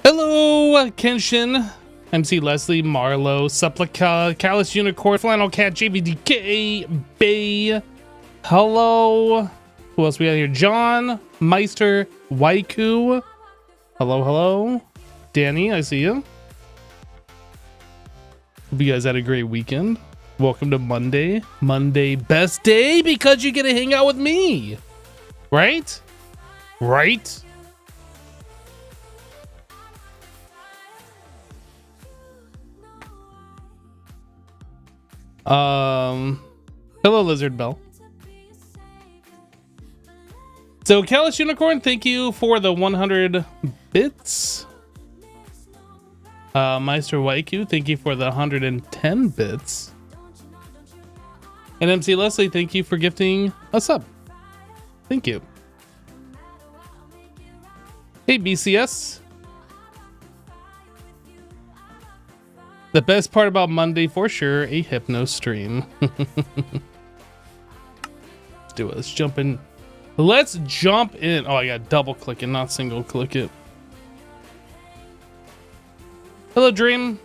Hello, Kenshin, MC Leslie, Marlo, Supplica, Callus Unicorn, Flannel Cat, JVDK, Bay. Hello. Who else we got here? John, Meister, Waiku. Hello, hello. Danny, I see you. Hope you guys had a great weekend. Welcome to Monday. Monday, best day because you get to hang out with me. Right? Right? Hello, Lizard Bell. So, Callus Unicorn, thank you for the 100 bits. Meister Waiku, thank you for the 110 bits. And MC Leslie, thank you for gifting a sub. Thank you. Hey, BCS. The best part about Monday, for sure, a hypno stream. Let's do it. Let's jump in. Let's jump in. Oh, I got double click it, not single click it. Hello, Dream.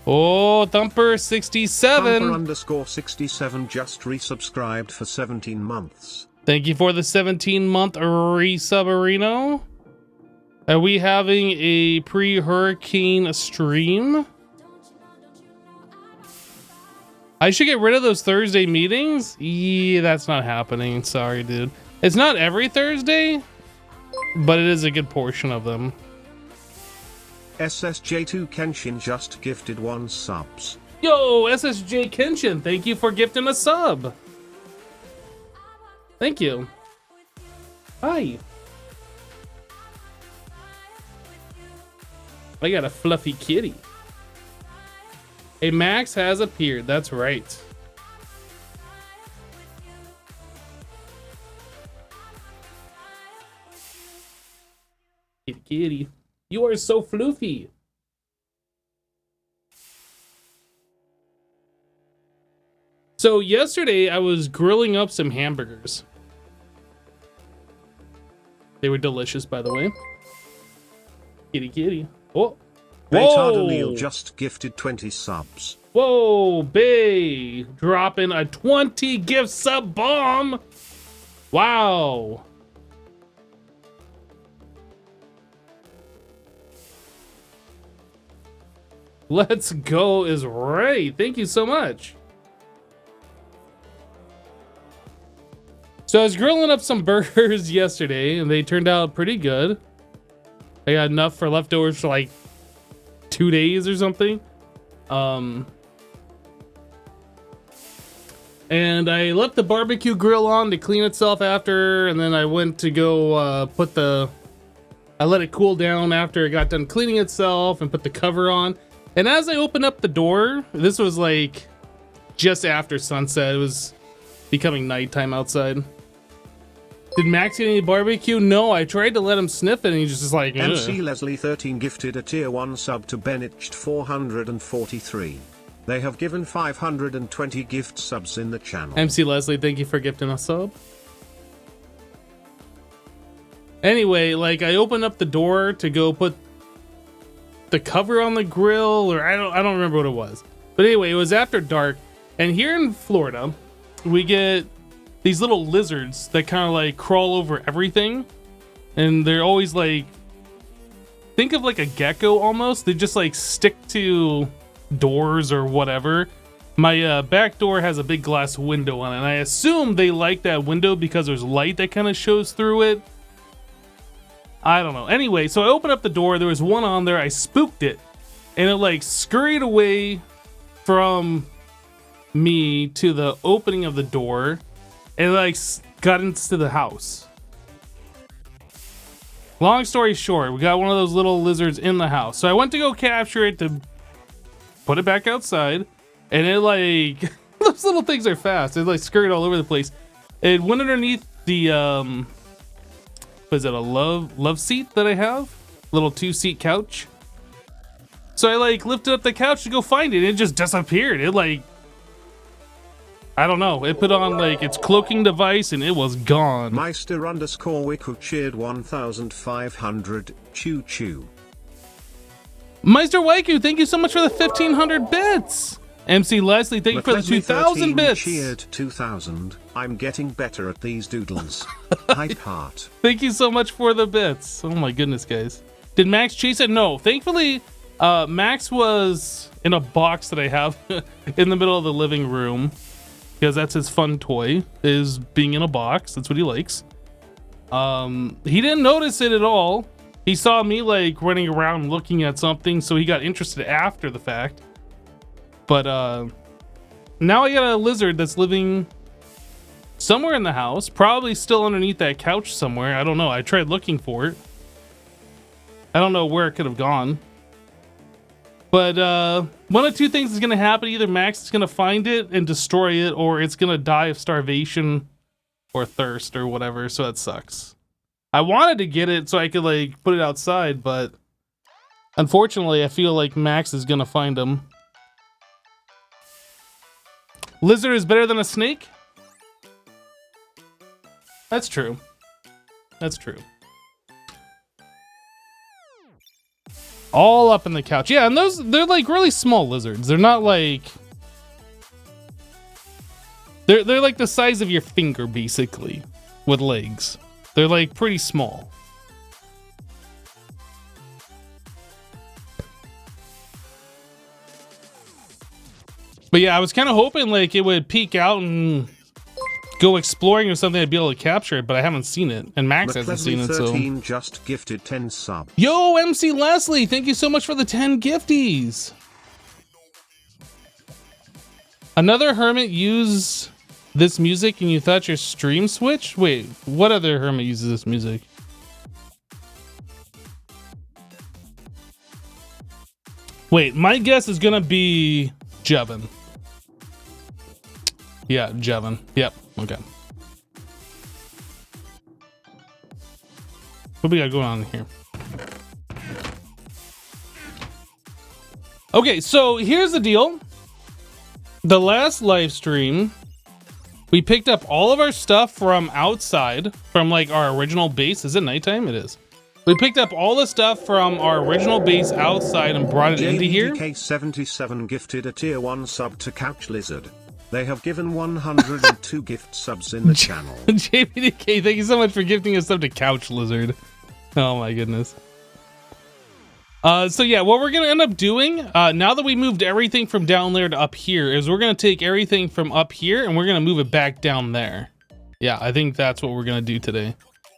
Oh, Thumper 67. Thumper_67 just resubscribed for 17 months. Thank you for the 17-month resub, Are we having a pre-hurricane stream? I should get rid of those Thursday meetings? Yeah, that's not happening. Sorry, dude. It's not every Thursday, but it is a good portion of them. SSJ2 Kenshin just gifted 1 subs. Yo, SSJ Kenshin, thank you for gifting a sub. Thank you. Hi. I got a fluffy kitty. A Max has appeared, that's right. Kitty kitty. You are so floofy. So yesterday I was grilling up some hamburgers. They were delicious, by the way. Kitty kitty. Oh. Baytard O'Neill just gifted 20 subs. Whoa, Bay dropping a 20 gift sub bomb. Wow. Let's go is right. Thank you so much. So I was grilling up some burgers yesterday and they turned out pretty good. I got enough for leftovers for like 2 days or something. And I left the barbecue grill on to clean itself after, and then I went to go I let it cool down after it got done cleaning itself and put the cover on. And as I opened up the door, this was like just after sunset. It was becoming nighttime outside. Did Max get any barbecue? No, I tried to let him sniff it and he just like, ugh. MC Leslie 13 gifted a tier 1 sub to Benitched 443. They have given 520 gift subs in the channel. MC Leslie, thank you for gifting a sub. Anyway, like I opened up the door to go put the cover on the grill, or I don't remember what it was. But anyway, it was after dark, and here in Florida, we get these little lizards that kind of like crawl over everything, and they're always like, think of like a gecko almost. They just like stick to doors or whatever. My back door has a big glass window on it, and I assume they like that window because there's light that kind of shows through it. I don't know. Anyway, so I opened up the door. There was one on there. I spooked it, and it like scurried away from me to the opening of the door, and like got into the house. Long story short, we got one of those little lizards in the house. So I went to go capture it to put it back outside, and it like those little things are fast. It like scurried all over the place. It went underneath the was it a love seat that I have? little 2-seat couch. So I like lifted up the couch to go find it, and it just disappeared. It like, I don't know. It put on like its cloaking device and it was gone. Meister_Wiku cheered 1,500. Choo choo. Meister Waiku, thank you so much for the 1,500 bits. MC Leslie, thank you for the 2,000 bits. Cheered 2,000. I'm getting better at these doodles. Hype heart. Thank you so much for the bits. Oh my goodness, guys. Did Max chase it? No. Thankfully, Max was in a box that I have in the middle of the living room, because that's his fun toy, is being in a box. That's what he likes. He didn't notice it at all. He saw me like running around looking at something, so he got interested after the fact. But now I got a lizard that's living somewhere in the house, probably still underneath that couch somewhere. I don't know. I tried looking for it. I don't know where it could have gone. But one of two things is going to happen. Either Max is going to find it and destroy it, or it's going to die of starvation or thirst or whatever, so that sucks. I wanted to get it so I could like put it outside, but unfortunately I feel like Max is going to find him. Lizard is better than a snake? That's true. That's true. All up in the couch. Yeah, and they're like really small lizards. They're not like... They're like the size of your finger, basically, with legs. They're like pretty small. But yeah, I was kind of hoping like it would peek out and go exploring or something. I'd be able to capture it, but I haven't seen it, and Max hasn't seen it. So just gifted 10 sub. Yo, MC Leslie, thank you so much for the 10 gifties. Another hermit use this music and you thought your stream switched? Wait, what other hermit uses this music? Wait, my guess is gonna be Jevin. Yeah, Jevin. Yep, okay. What we got going on here? Okay, so here's the deal. The last live stream, we picked up all of our stuff from outside, from like our original base. Is it nighttime? It is. We picked up all the stuff from our original base outside and brought it into here. JBDK77 gifted a tier 1 sub to Couch Lizard. They have given 102 gift subs in the channel. JBDK, thank you so much for gifting us sub to Couch Lizard. Oh my goodness. So yeah, what we're gonna end up doing, now that we moved everything from down there to up here, is we're gonna take everything from up here and we're gonna move it back down there. Yeah, I think that's what we're gonna do today.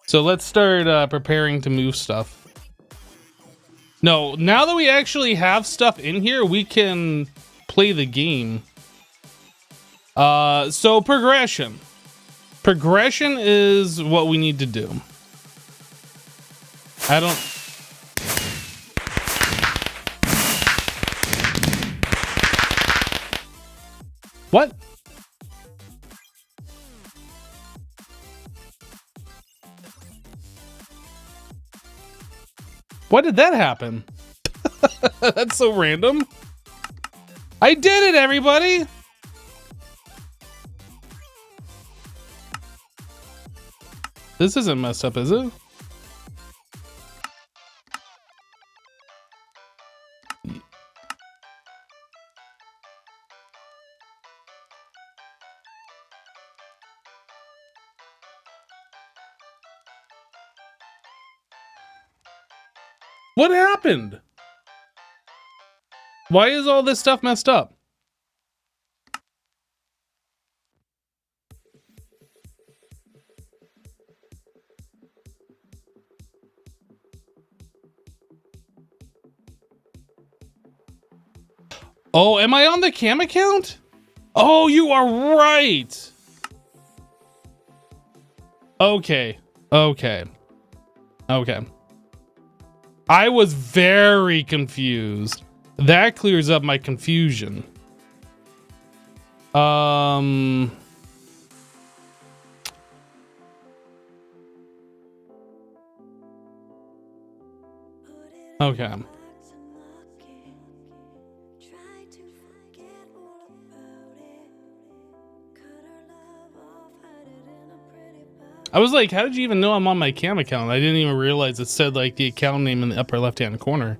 So let's start preparing to move stuff. No, now that we actually have stuff in here, we can play the game. So progression. Progression is what we need to do. I don't... What? Why did that happen? That's so random. I did it, everybody! This isn't messed up, is it? What happened? Why is all this stuff messed up? Oh, am I on the cam account? Oh, you are right. Okay. Okay. Okay. I was very confused. That clears up my confusion. Okay. I was like, how did you even know I'm on my cam account? I didn't even realize it said like the account name in the upper left-hand corner.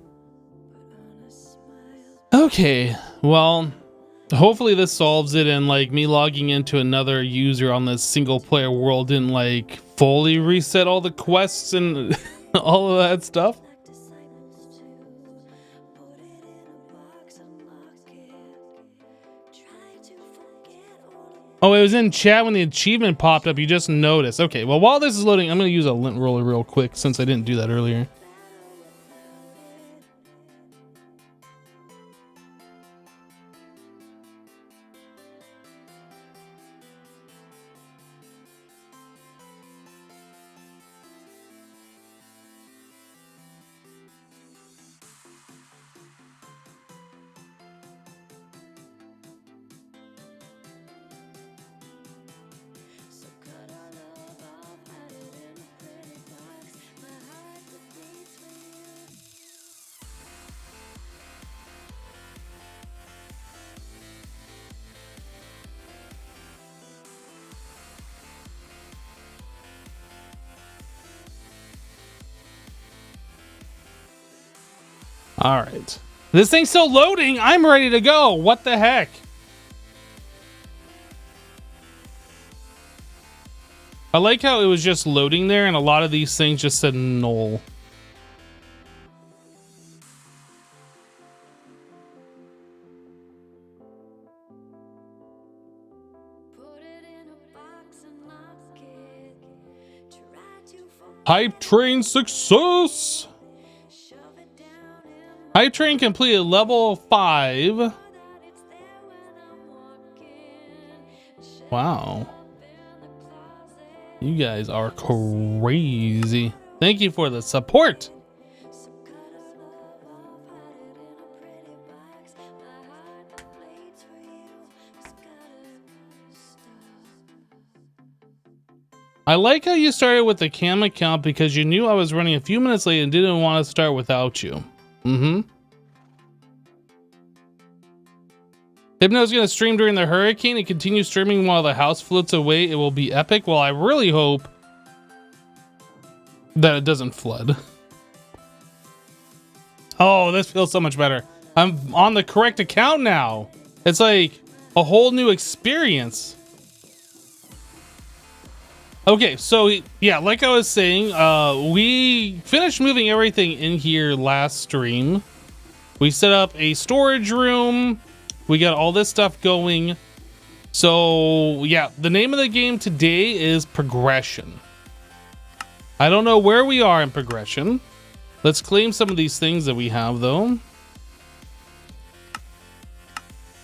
Okay, well, hopefully this solves it, and like me logging into another user on this single player world didn't like fully reset all the quests and all of that stuff. Oh, it was in chat when the achievement popped up. You just noticed. Okay, well, while this is loading, I'm going to use a lint roller real quick since I didn't do that earlier. All right. This thing's still loading. I'm ready to go. What the heck? I like how it was just loading there and a lot of these things just said null. Hype train success. Hype train completed level 5. Wow. You guys are crazy. Thank you for the support. I like how you started with the cam account because you knew I was running a few minutes late and didn't want to start without you. Hypno's gonna stream during the hurricane and continue streaming while the house floats away. It will be epic. Well, I really hope that it doesn't flood. Oh, this feels so much better. I'm on the correct account now. It's like a whole new experience. Okay, so yeah, like I was saying, we finished moving everything in here last stream. We set up a storage room. We got all this stuff going. So yeah, the name of the game today is Progression. I don't know where we are in Progression. Let's claim some of these things that we have though.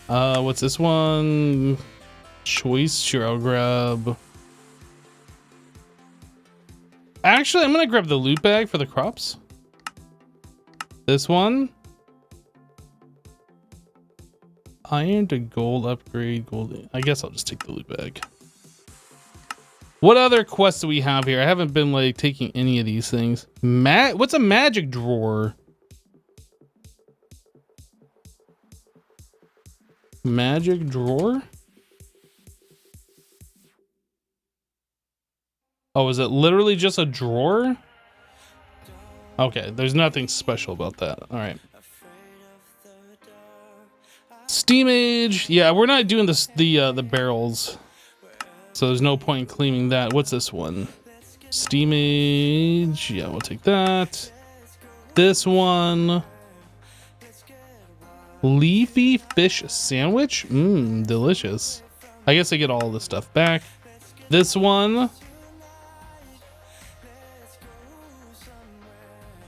What's this one? Choice, sure, I'll grab. Actually, I'm gonna grab the loot bag for the crops. This one. Iron to gold upgrade, gold. I guess I'll just take the loot bag. What other quests do we have here? I haven't been like taking any of these things. What's a magic drawer? Magic drawer? Oh, is it literally just a drawer? Okay, there's nothing special about that. All right. Steam age. Yeah, we're not doing this the barrels. So there's no point in claiming that. What's this one? Steam age. Yeah, we'll take that. This one. Leafy fish sandwich. Mmm, delicious. I guess I get all this stuff back. This one.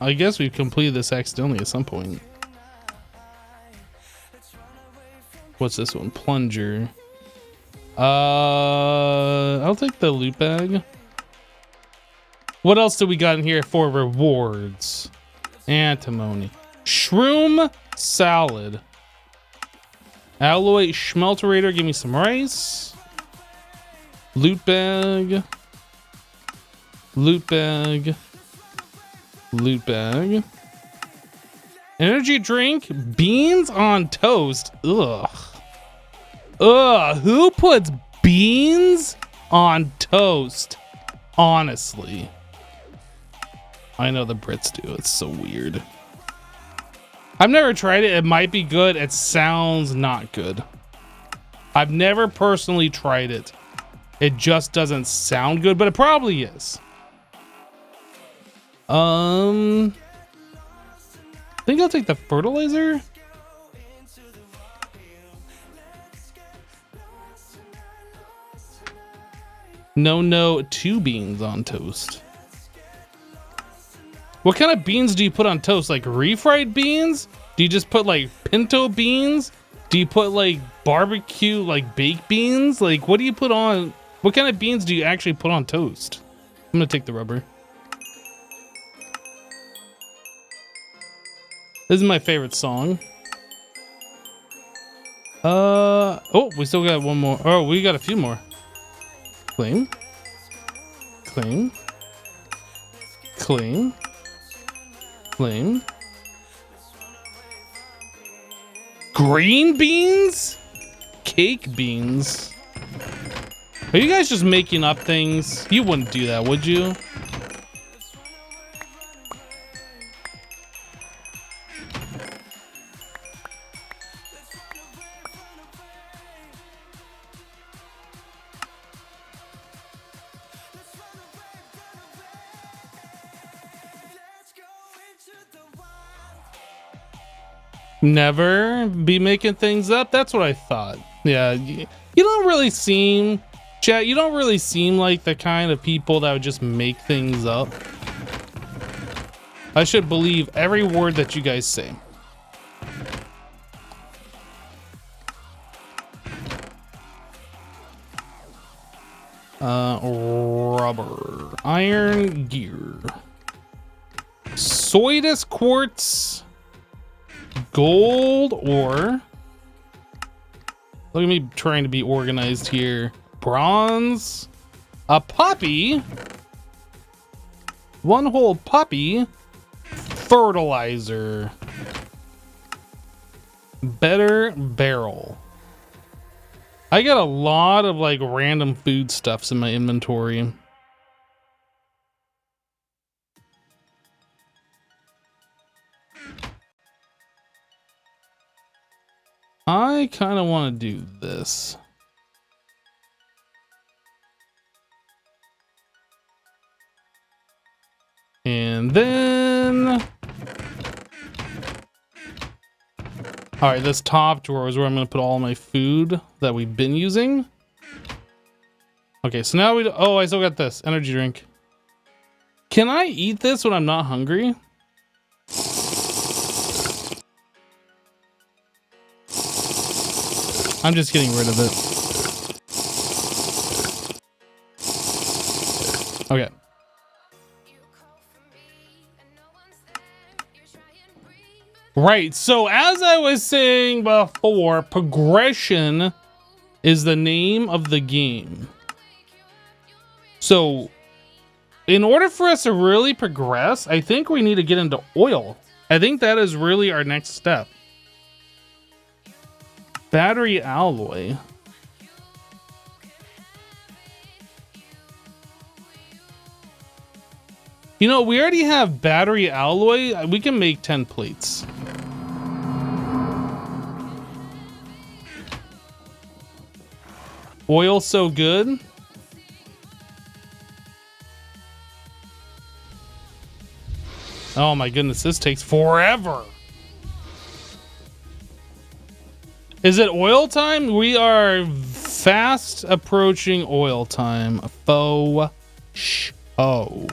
I guess we've completed this accidentally at some point. What's this one? Plunger. I'll take the loot bag. What else do we got in here for rewards? Antimony. Shroom salad. Alloy schmelterator. Give me some rice. Loot bag. Loot bag. Loot bag. Energy drink, beans on toast. Ugh. Ugh, who puts beans on toast? Honestly. I know the Brits do. It's so weird. I've never tried it. It might be good. It sounds not good. I've never personally tried it. It just doesn't sound good, but it probably is. I think I'll take the fertilizer. No, 2 beans on toast. What kind of beans do you put on toast? Like refried beans? Do you just put like pinto beans? Do you put like barbecue, like baked beans? Like what do you put on? What kind of beans do you actually put on toast? I'm gonna take the rubber. This is my favorite song. Oh, we still got one more. Oh, we got a few more. Clean. Clean. Clean. Clean. Green beans? Cake beans? Are you guys just making up things? You wouldn't do that, would you? Never be making things up. That's what I thought. Yeah, you don't really seem, chat, you don't really seem like the kind of people that would just make things up. I should believe every word that you guys say. Rubber, iron gear, Soidus quartz, gold ore. Look at me trying to be organized here. Bronze, a poppy, 1 whole poppy, fertilizer, better barrel. I got a lot of like random foodstuffs in my inventory. I kind of want to do this. And then, all right, this top drawer is where I'm going to put all my food that we've been using. Okay, so now oh, I still got this energy drink. Can I eat this when I'm not hungry? I'm just getting rid of it. Okay. Right, so as I was saying before, progression is the name of the game. So, in order for us to really progress, I think we need to get into oil. I think that is really our next step. Battery alloy. You know, we already have battery alloy. We can make 10 plates. Oil so good. Oh my goodness, this takes forever. Is it oil time? We are fast approaching oil time. Faux show.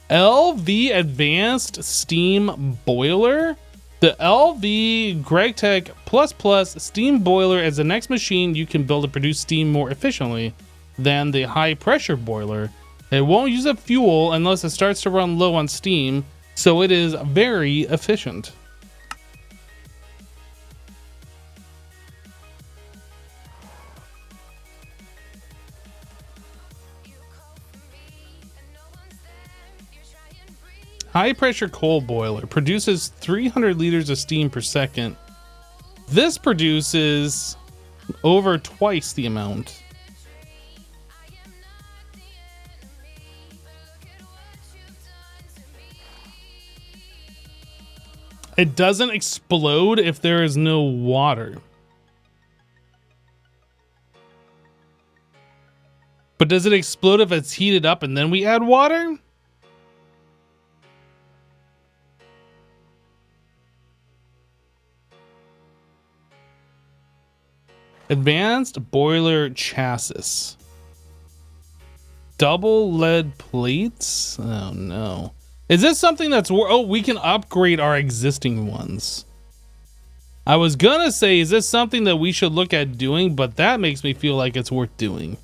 LV Advanced Steam Boiler. The LV GregTech Plus Steam Boiler is the next machine you can build to produce steam more efficiently than the high pressure boiler. It won't use up fuel unless it starts to run low on steam, so it is very efficient. High pressure coal boiler produces 300 liters of steam per second. This produces over twice the amount. It doesn't explode if there is no water. But does it explode if it's heated up and then we add water? Advanced boiler chassis. Double lead plates? Oh no. Is this something that's... Oh, we can upgrade our existing ones. I was gonna say, is this something that we should look at doing? But that makes me feel like it's worth doing.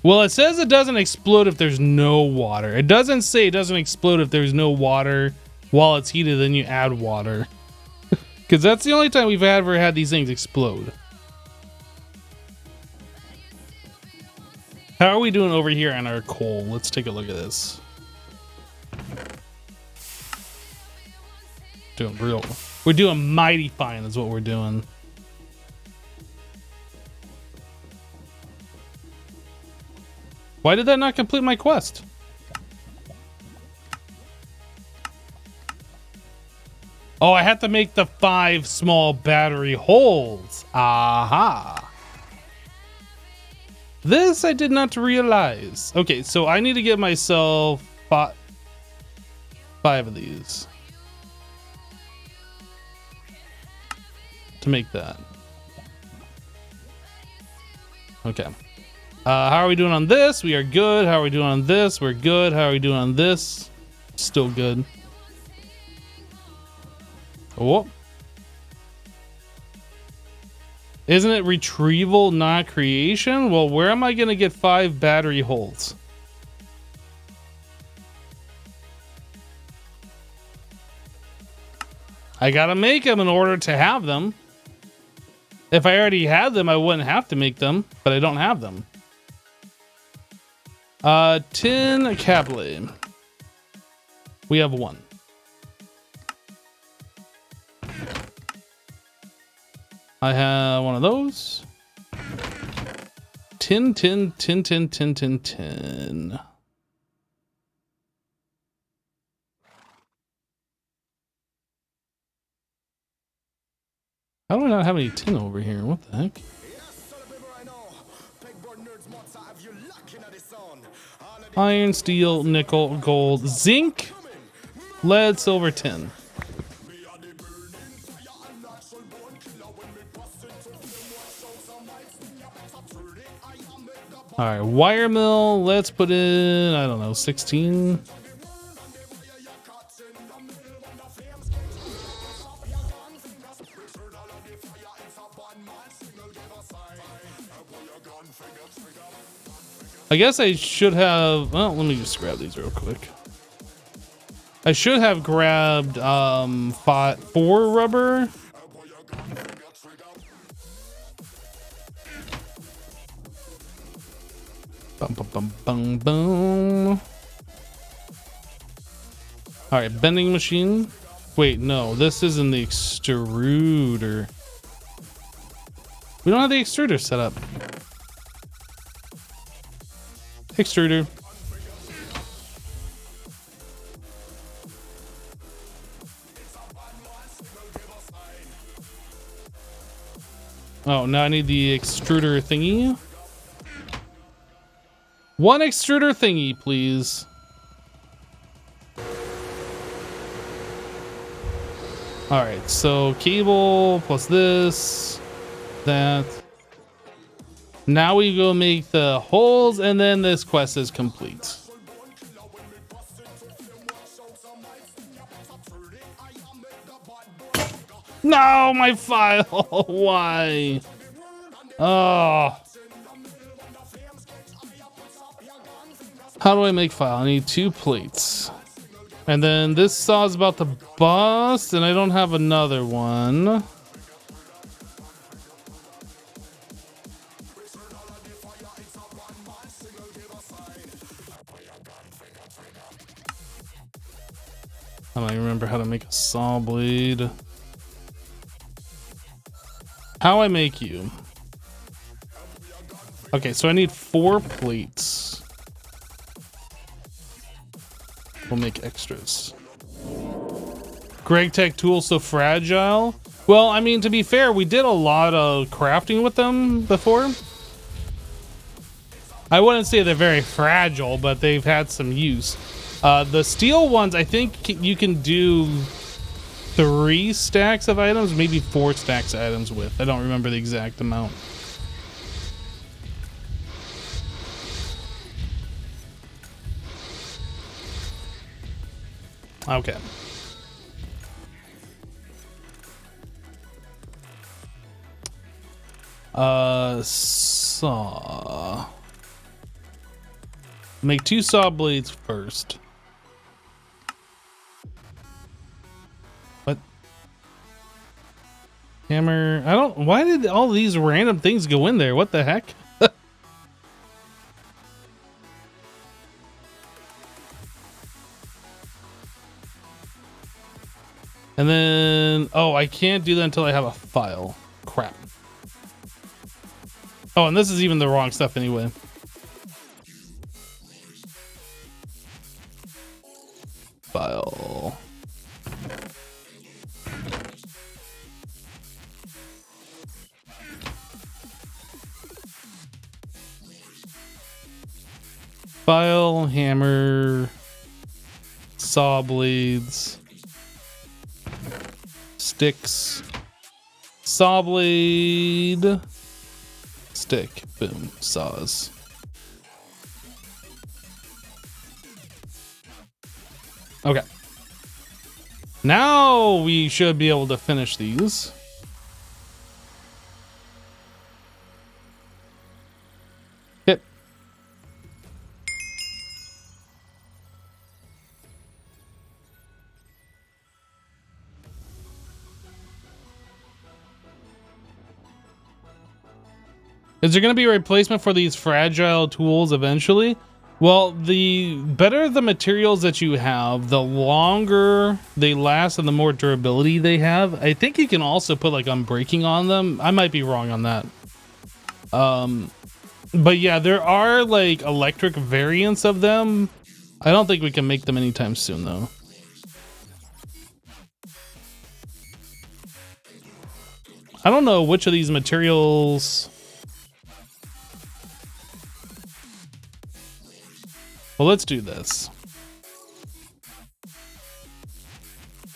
Well, it says it doesn't explode if there's no water. It doesn't say it doesn't explode if there's no water while it's heated, then you add water. Because that's the only time we've ever had these things explode. How are we doing over here on our coal? Let's take a look at this. We're doing mighty fine is what we're doing. Why did that not complete my quest? Oh, I have to make the 5 small battery holes. Aha. This I did not realize. Okay, so I need to get myself 5 of these to make that. Okay. How are we doing on this? We are good. How are we doing on this? We're good. How are we doing on this? Still good. Oh. Isn't it retrieval, not creation? Well, where am I going to get 5 battery holes? I got to make them in order to have them. If I already had them, I wouldn't have to make them, but I don't have them. Tin cable. We have 1. I have 1 of those. Tin. How do I not have any tin over here? What the heck? Iron, steel, nickel, gold, zinc, lead, silver, tin. All right, wire mill. Let's put in, I don't know, 16. I guess I should have, well, let me just grab these real quick. I should have grabbed 4 rubber. Boom. All right, bending machine. Wait, no, this isn't the extruder. We don't have the extruder set up. Extruder. Oh, now I need the extruder thingy. 1 extruder thingy, please. All right, so cable plus this, that. Now we go make the holes, and then this quest is complete. No, my file. Why? Oh. How do I make file? I need 2 plates. And then this saw is about to bust, and I don't have another one. I don't even remember how to make a saw blade. How I make you? Okay, so I need 4 plates. We'll make extras. Greg Tech tools so fragile. Well, I mean, to be fair, we did a lot of crafting with them before. I wouldn't say they're very fragile, but they've had some use. The steel ones, I think you can do 3 stacks of items, maybe 4 stacks of items with. I don't remember the exact amount. Okay. Saw. Make 2 saw blades first. What? Hammer. I don't. Why did all these random things go in there? What the heck? And then, oh, I can't do that until I have a file. Crap. Oh, and this is even the wrong stuff anyway. File. File, hammer, saw blades, sticks, saw blade, stick, boom, saws. Okay. Now we should be able to finish these. Hit. Is there going to be a replacement for these fragile tools eventually? Well, the better the materials that you have, the longer they last and the more durability they have. I think you can also put like unbreaking on them. I might be wrong on that. But yeah, there are like electric variants of them. I don't think we can make them anytime soon though. I don't know which of these materials. Well, let's do this.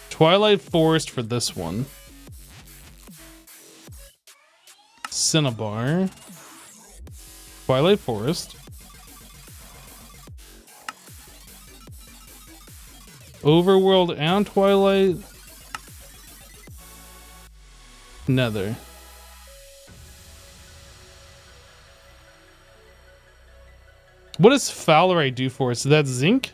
Twilight Forest for this one. Cinnabar. Twilight Forest. Overworld and Twilight. Nether. What does Fowlerite do for us? Is that zinc?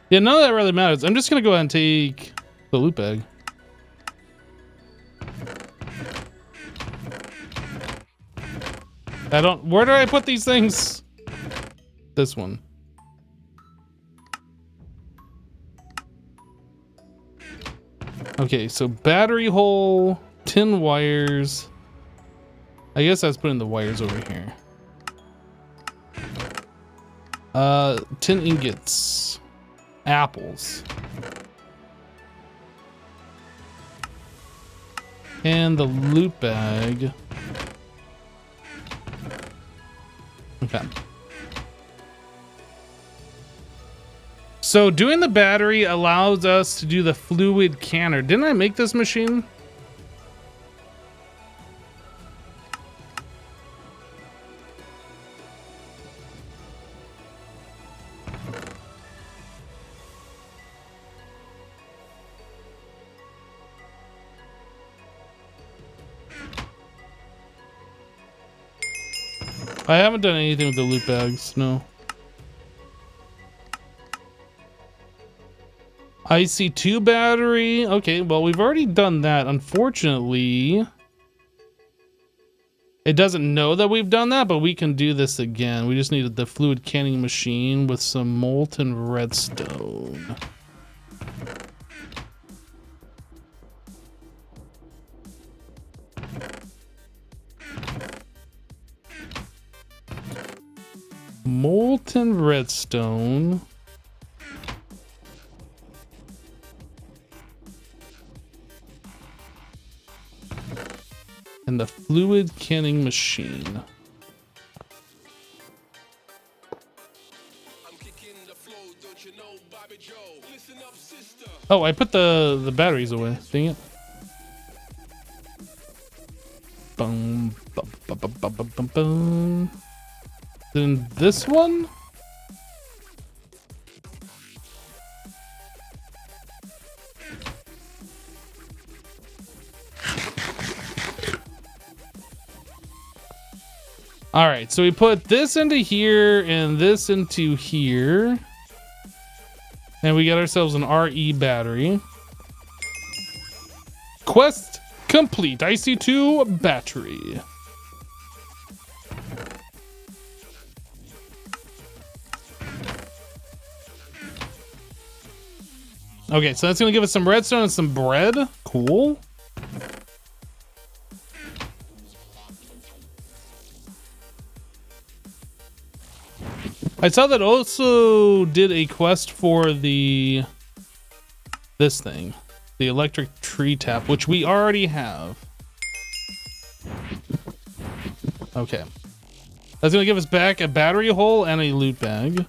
Yeah, none of that really matters. I'm just gonna go ahead and take the loot bag. I don't. Where do I put these things? This one. Okay, so battery hole, tin wires. I guess that's putting the wires over here. Tin ingots, apples, and the loot bag. Okay. So doing the battery allows us to do the fluid canner. Didn't I make this machine? I haven't done anything with the loot bags, no. IC2 battery. Okay, well, we've already done that. Unfortunately, it doesn't know that we've done that, but we can do this again. We just needed the fluid canning machine with some molten redstone. Molten redstone. And the fluid canning machine. Oh, I put the batteries away. Dang it. Boom, bum, bum, bum, bum, bum, bum, bum. Then this one? All right, so we put this into here and this into here. And we got ourselves an RE battery. Quest complete. IC2 battery. Okay, so that's gonna give us some redstone and some bread. Cool. I saw that also did a quest for this thing, the electric tree tap, which we already have. Okay. That's gonna give us back a battery hole and a loot bag.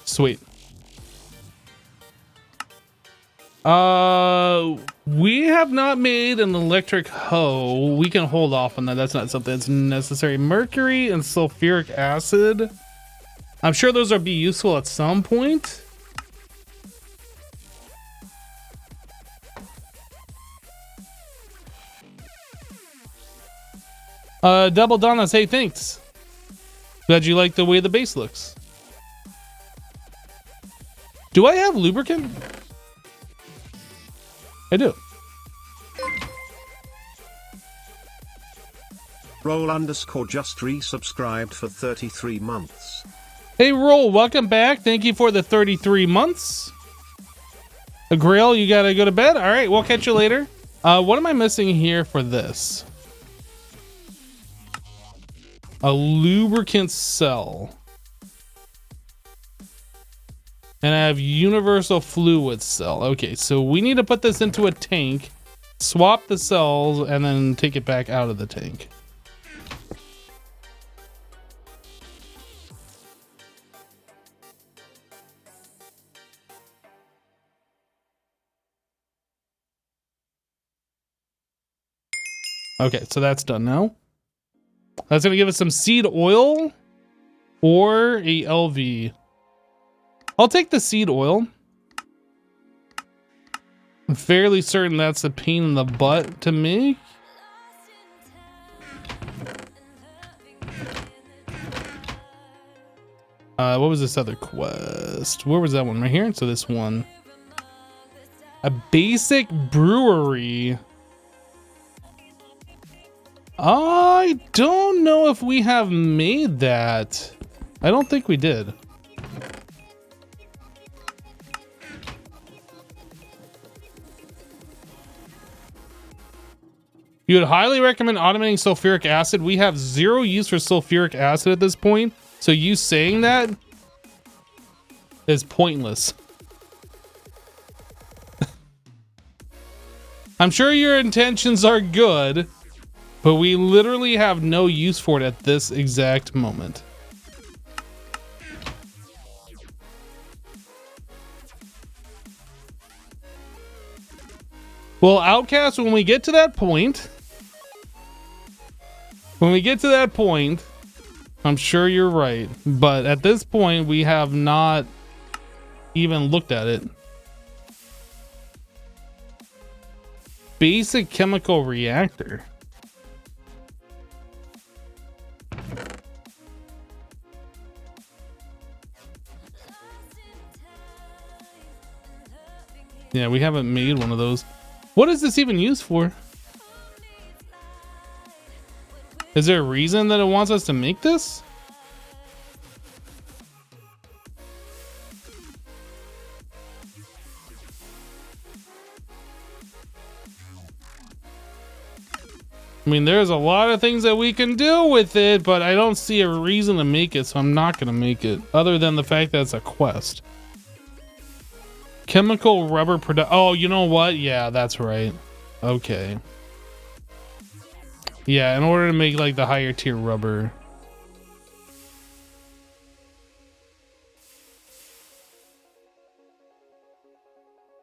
Sweet. We have not made an electric hoe. We can hold off on that. That's not something that's necessary. Mercury and sulfuric acid. I'm sure those will be useful at some point. Double Donna, hey, thanks. Glad you like the way the base looks. Do I have lubricant? I do. Roll _ just resubscribed for 33 months. Hey, Roll, welcome back. Thank you for the 33 months. A Grail, you gotta go to bed? All right, we'll catch you later. What am I missing here for this? A lubricant cell. And I have universal fluid cell. Okay, so we need to put this into a tank, swap the cells, and then take it back out of the tank. Okay, so that's done now. That's gonna give us some seed oil or a LV. I'll take the seed oil. I'm fairly certain that's a pain in the butt to make. What was this other quest? Where was that one? Right here? So this one. A basic brewery. I don't know if we have made that. I don't think we did. You would highly recommend automating sulfuric acid. We have zero use for sulfuric acid at this point, so you saying that is pointless. I'm sure your intentions are good, but we literally have no use for it at this exact moment. Well, Outcast, when we get to that point, I'm sure you're right. But at this point, we have not even looked at it. Basic chemical reactor. Yeah, we haven't made one of those. What is this even used for? Is there a reason that it wants us to make this? I mean, there's a lot of things that we can do with it, but I don't see a reason to make it, so I'm not going to make it, other than the fact that it's a quest. Chemical rubber product. Oh, you know what? Yeah, that's right. Okay. Yeah, in order to make like the higher tier rubber.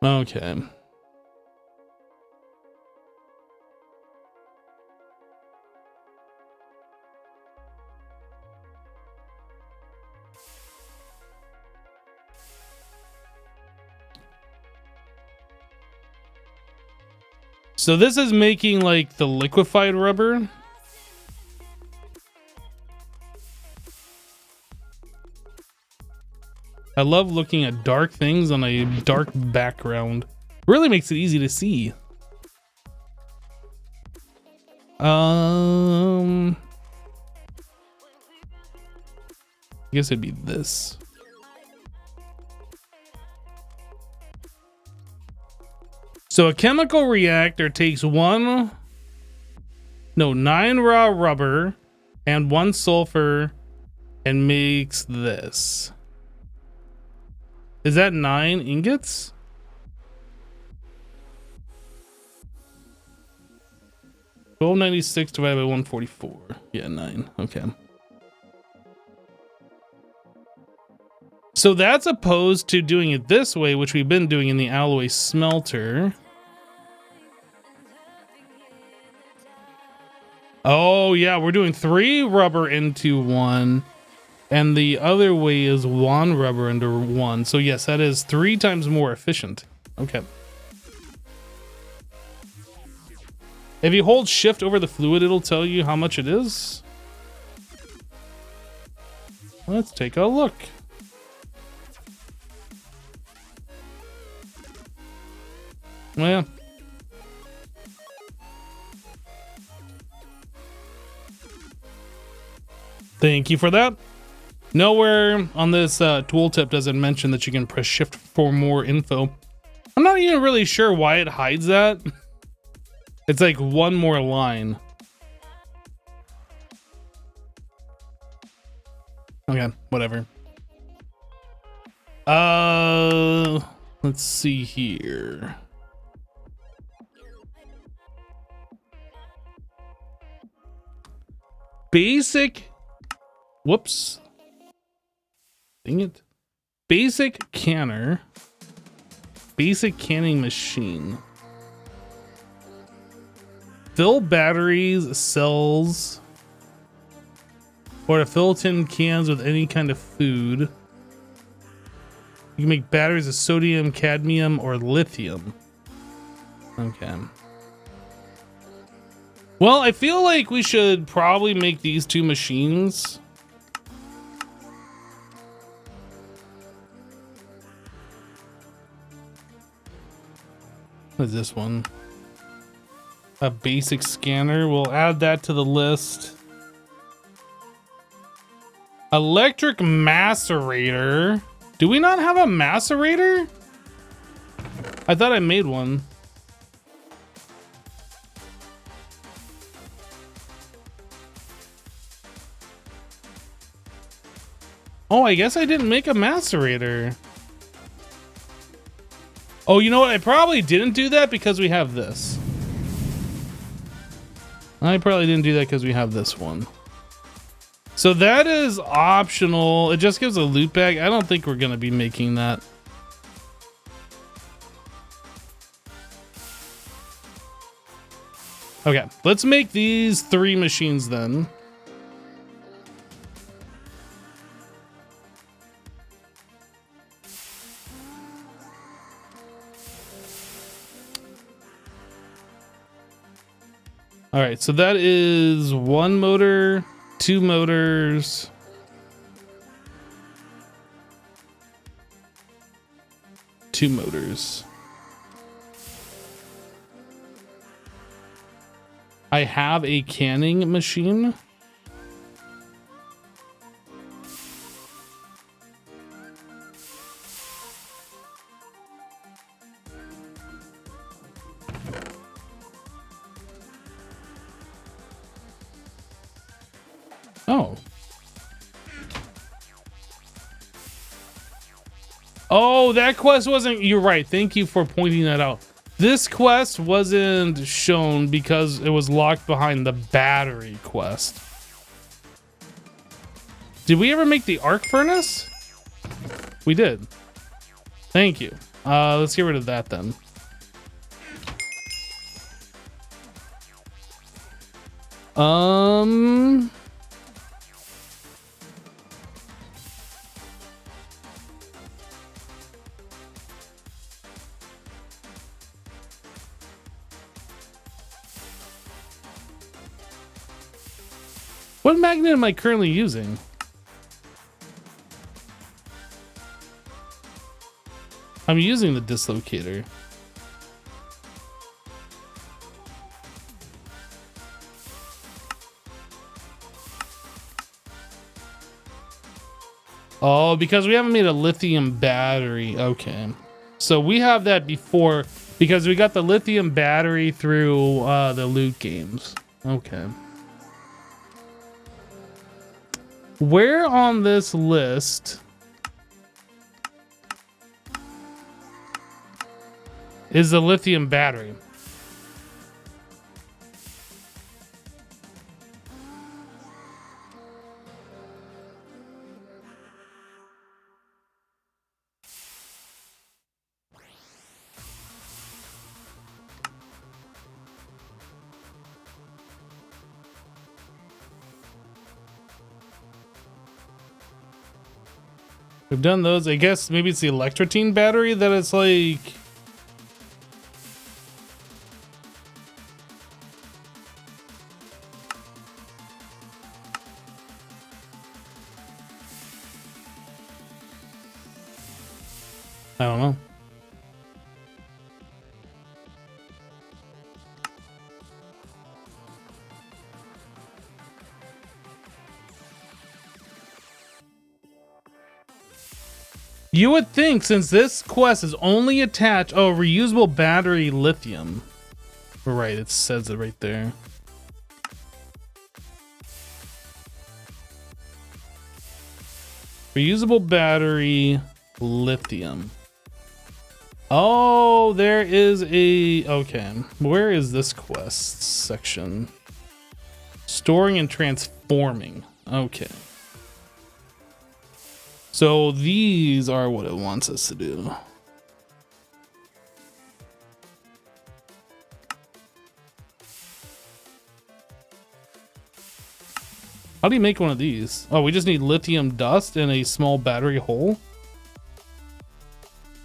Okay. So this is making like the liquefied rubber. I love looking at dark things on a dark background. Really makes it easy to see. I guess it'd be this. So a chemical reactor takes 9 raw rubber and 1 sulfur and makes this. Is that 9 ingots? $12.96 divided by 144. Yeah, 9. Okay. So that's opposed to doing it this way, which we've been doing in the alloy smelter. Oh yeah, we're doing 3 rubber into 1, and the other way is 1 rubber into 1. So yes, that is 3 times more efficient. Okay. If you hold shift over the fluid, it'll tell you how much it is. Let's take a look. Well, thank you for that. Nowhere on this tooltip does it mention that you can press shift for more info. I'm not even really sure why it hides that. It's like 1 more line. Okay, whatever. Let's see here. Basic, whoops. Dang it. Basic canner. Basic canning machine. Fill batteries, cells, or to fill tin cans with any kind of food. You can make batteries of sodium, cadmium, or lithium. Okay. Well, I feel like we should probably make these 2 machines. What is this one? A basic scanner. We'll add that to the list. Electric macerator. Do we not have a macerator? I thought I made one. Oh, I guess I didn't make a macerator. Oh, you know what? I probably didn't do that because we have this. I probably didn't do that because we have this one. So that is optional. It just gives a loot bag. I don't think we're going to be making that. Okay, let's make these 3 machines then. All right, so that is 1 motor, 2 motors. Two motors. I have a canning machine. Oh. Oh, that quest wasn't... You're right. Thank you for pointing that out. This quest wasn't shown because it was locked behind the battery quest. Did we ever make the arc furnace? We did. Thank you. Let's get rid of that then. What magnet am I currently using? I'm using the dislocator. Oh, because we haven't made a lithium battery. Okay. So we have that before because we got the lithium battery through the loot games. Okay. Where on this list is the lithium battery? We've done those. I guess maybe it's the electrotine battery that it's like... I don't know. You would think since this quest is only attached... Oh, reusable battery lithium. Right, it says it right there. Reusable battery lithium. Oh, there is a... Okay, where is this quest section? Storing and transforming. Okay. So these are what it wants us to do. How do you make one of these? Oh, we just need lithium dust and a small battery hole.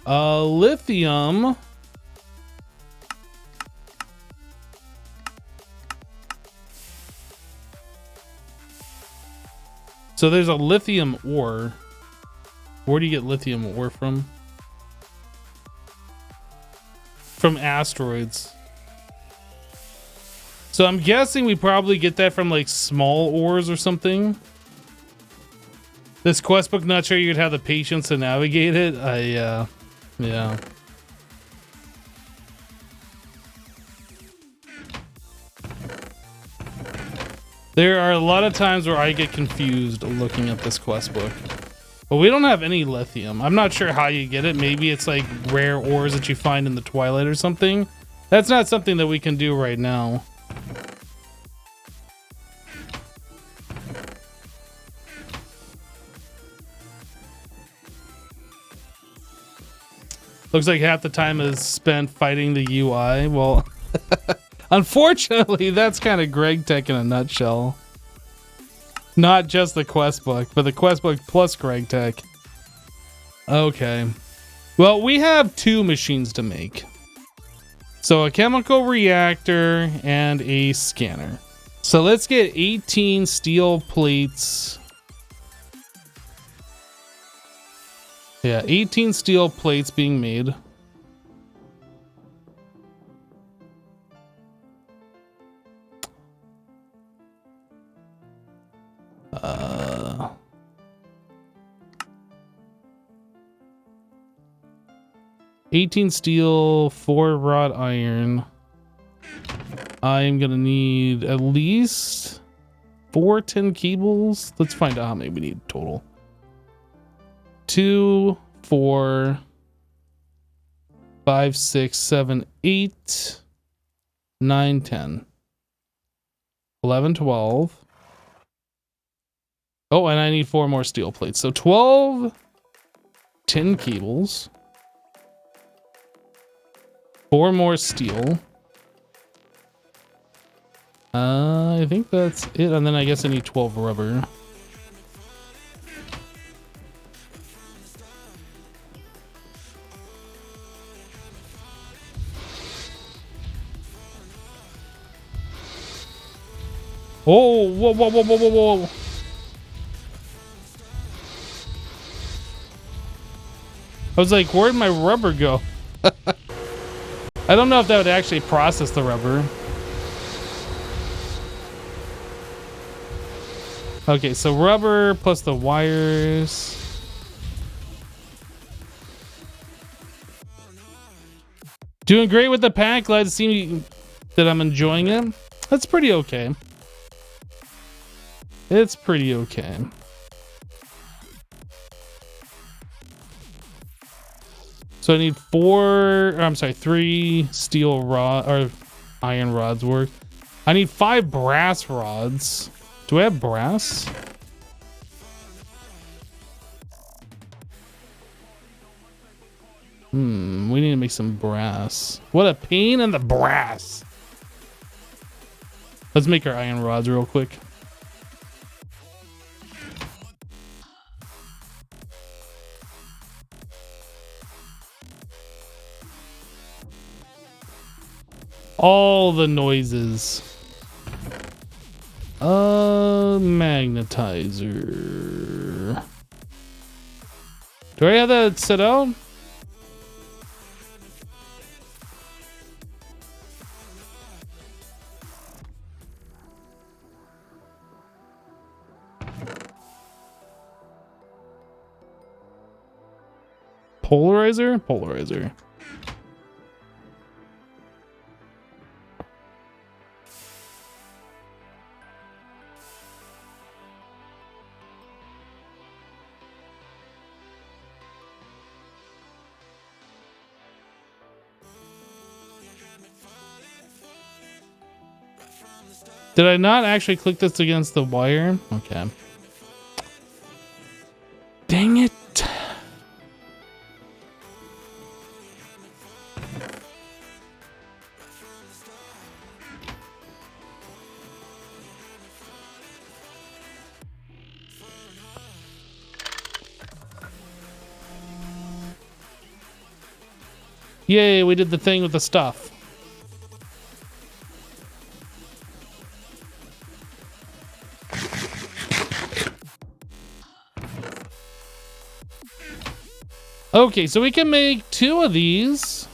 Lithium. So there's a lithium ore. Where do you get lithium ore from? From asteroids. So I'm guessing we probably get that from like small ores or something. This quest book, not sure you'd have the patience to navigate it. Yeah. There are a lot of times where I get confused looking at this quest book. But we don't have any lithium. I'm not sure how you get it. Maybe it's like rare ores that you find in the twilight or something. That's not something that we can do right now. Looks like half the time is spent fighting the UI. Well, unfortunately, that's kind of Greg Tech in a nutshell. Not just the quest book, but the quest book plus Greg Tech. Okay. Well, we have 2 machines to make. So a chemical reactor and a scanner. So let's get 18 steel plates. Yeah, 18 steel plates being made. Uh, 18 steel, 4 wrought iron. I'm gonna need at least 4 tin cables. Let's find out how many we need total. 2, 4, 5, 6, 7, 8, 9, 10, 11, 12. Oh, and I need 4 more steel plates. So 12 tin cables. 4 more steel. I think that's it. And then I guess I need 12 rubber. Oh, whoa, whoa, whoa, whoa, whoa, whoa. I was like, where'd my rubber go? I don't know if that would actually process the rubber. Okay, so rubber plus the wires. Doing great with the pack. Glad to see that I'm enjoying it. That's pretty okay. It's pretty okay. So I need 3 steel rod or iron rods worth. I need 5 brass rods. Do I have brass? We need to make some brass. What a pain in the brass. Let's make our iron rods real quick. All the noises. Magnetizer. Do I have that set out? Polarizer? Polarizer. Did I not actually click this against the wire? Okay. Dang it. Yay, we did the thing with the stuff. Okay, so we can make 2 of these.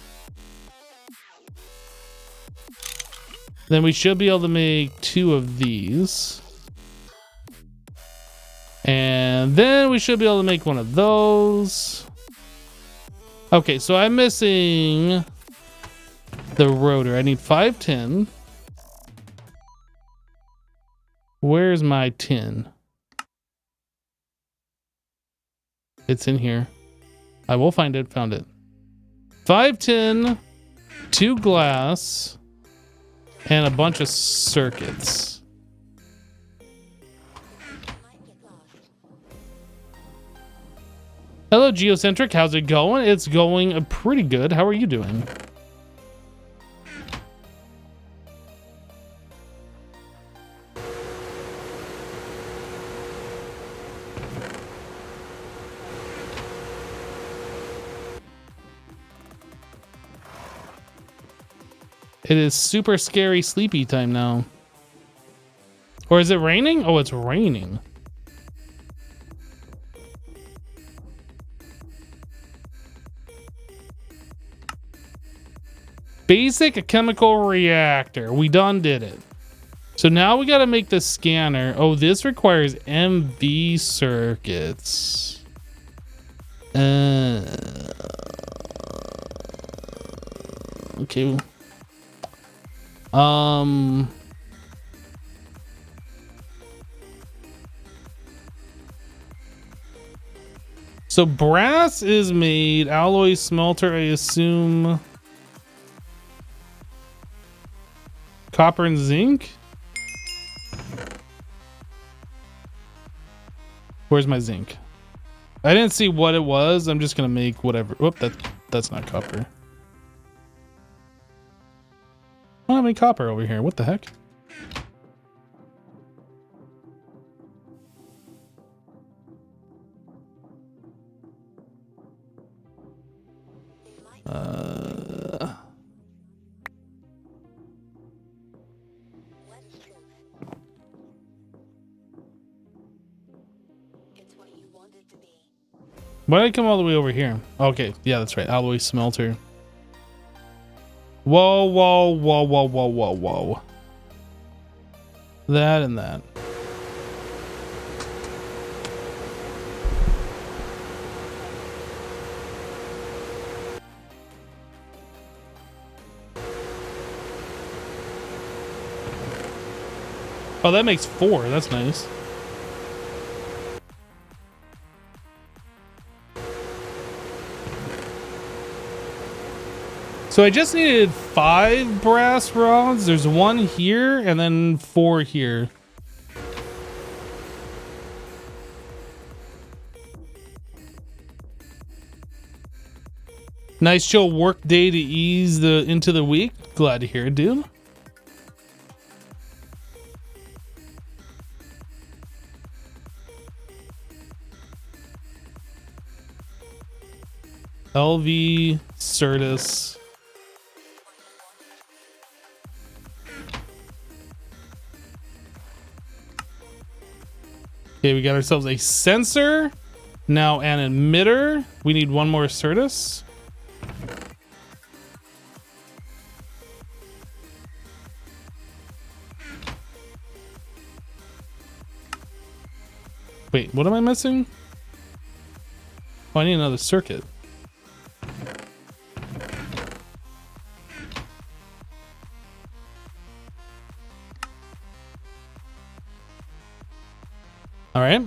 Then we should be able to make 2 of these. And then we should be able to make 1 of those. Okay, so I'm missing the rotor. I need 5 tin. Where's my tin? It's in here. I will find it. Found it. 5 tin, 2 glass, and a bunch of circuits. Hello, Geocentric. How's it going? It's going pretty good. How are you doing? It is super scary sleepy time now. Or is it raining? Oh, it's raining. Basic chemical reactor. We done did it. So now we got to make the scanner. Oh, this requires MV circuits. Okay. So brass is made, alloy smelter, I assume. Copper and zinc? Where's my zinc? I didn't see what it was. I'm just gonna make whatever. Whoop, that's not copper. I don't have any copper over here. What the heck? Why did I come all the way over here? Okay, yeah, that's right. Alloy smelter. Whoa, whoa, whoa, whoa, whoa, whoa, whoa. That and that. Oh, that makes 4. That's nice. So I just needed 5 brass rods. There's 1 here and then 4 here. Nice chill work day to ease into the week. Glad to hear it, dude. LV Certus. Okay, we got ourselves a sensor. Now an emitter. We need 1 more Certus. Wait, what am I missing? Oh, I need another circuit. All right.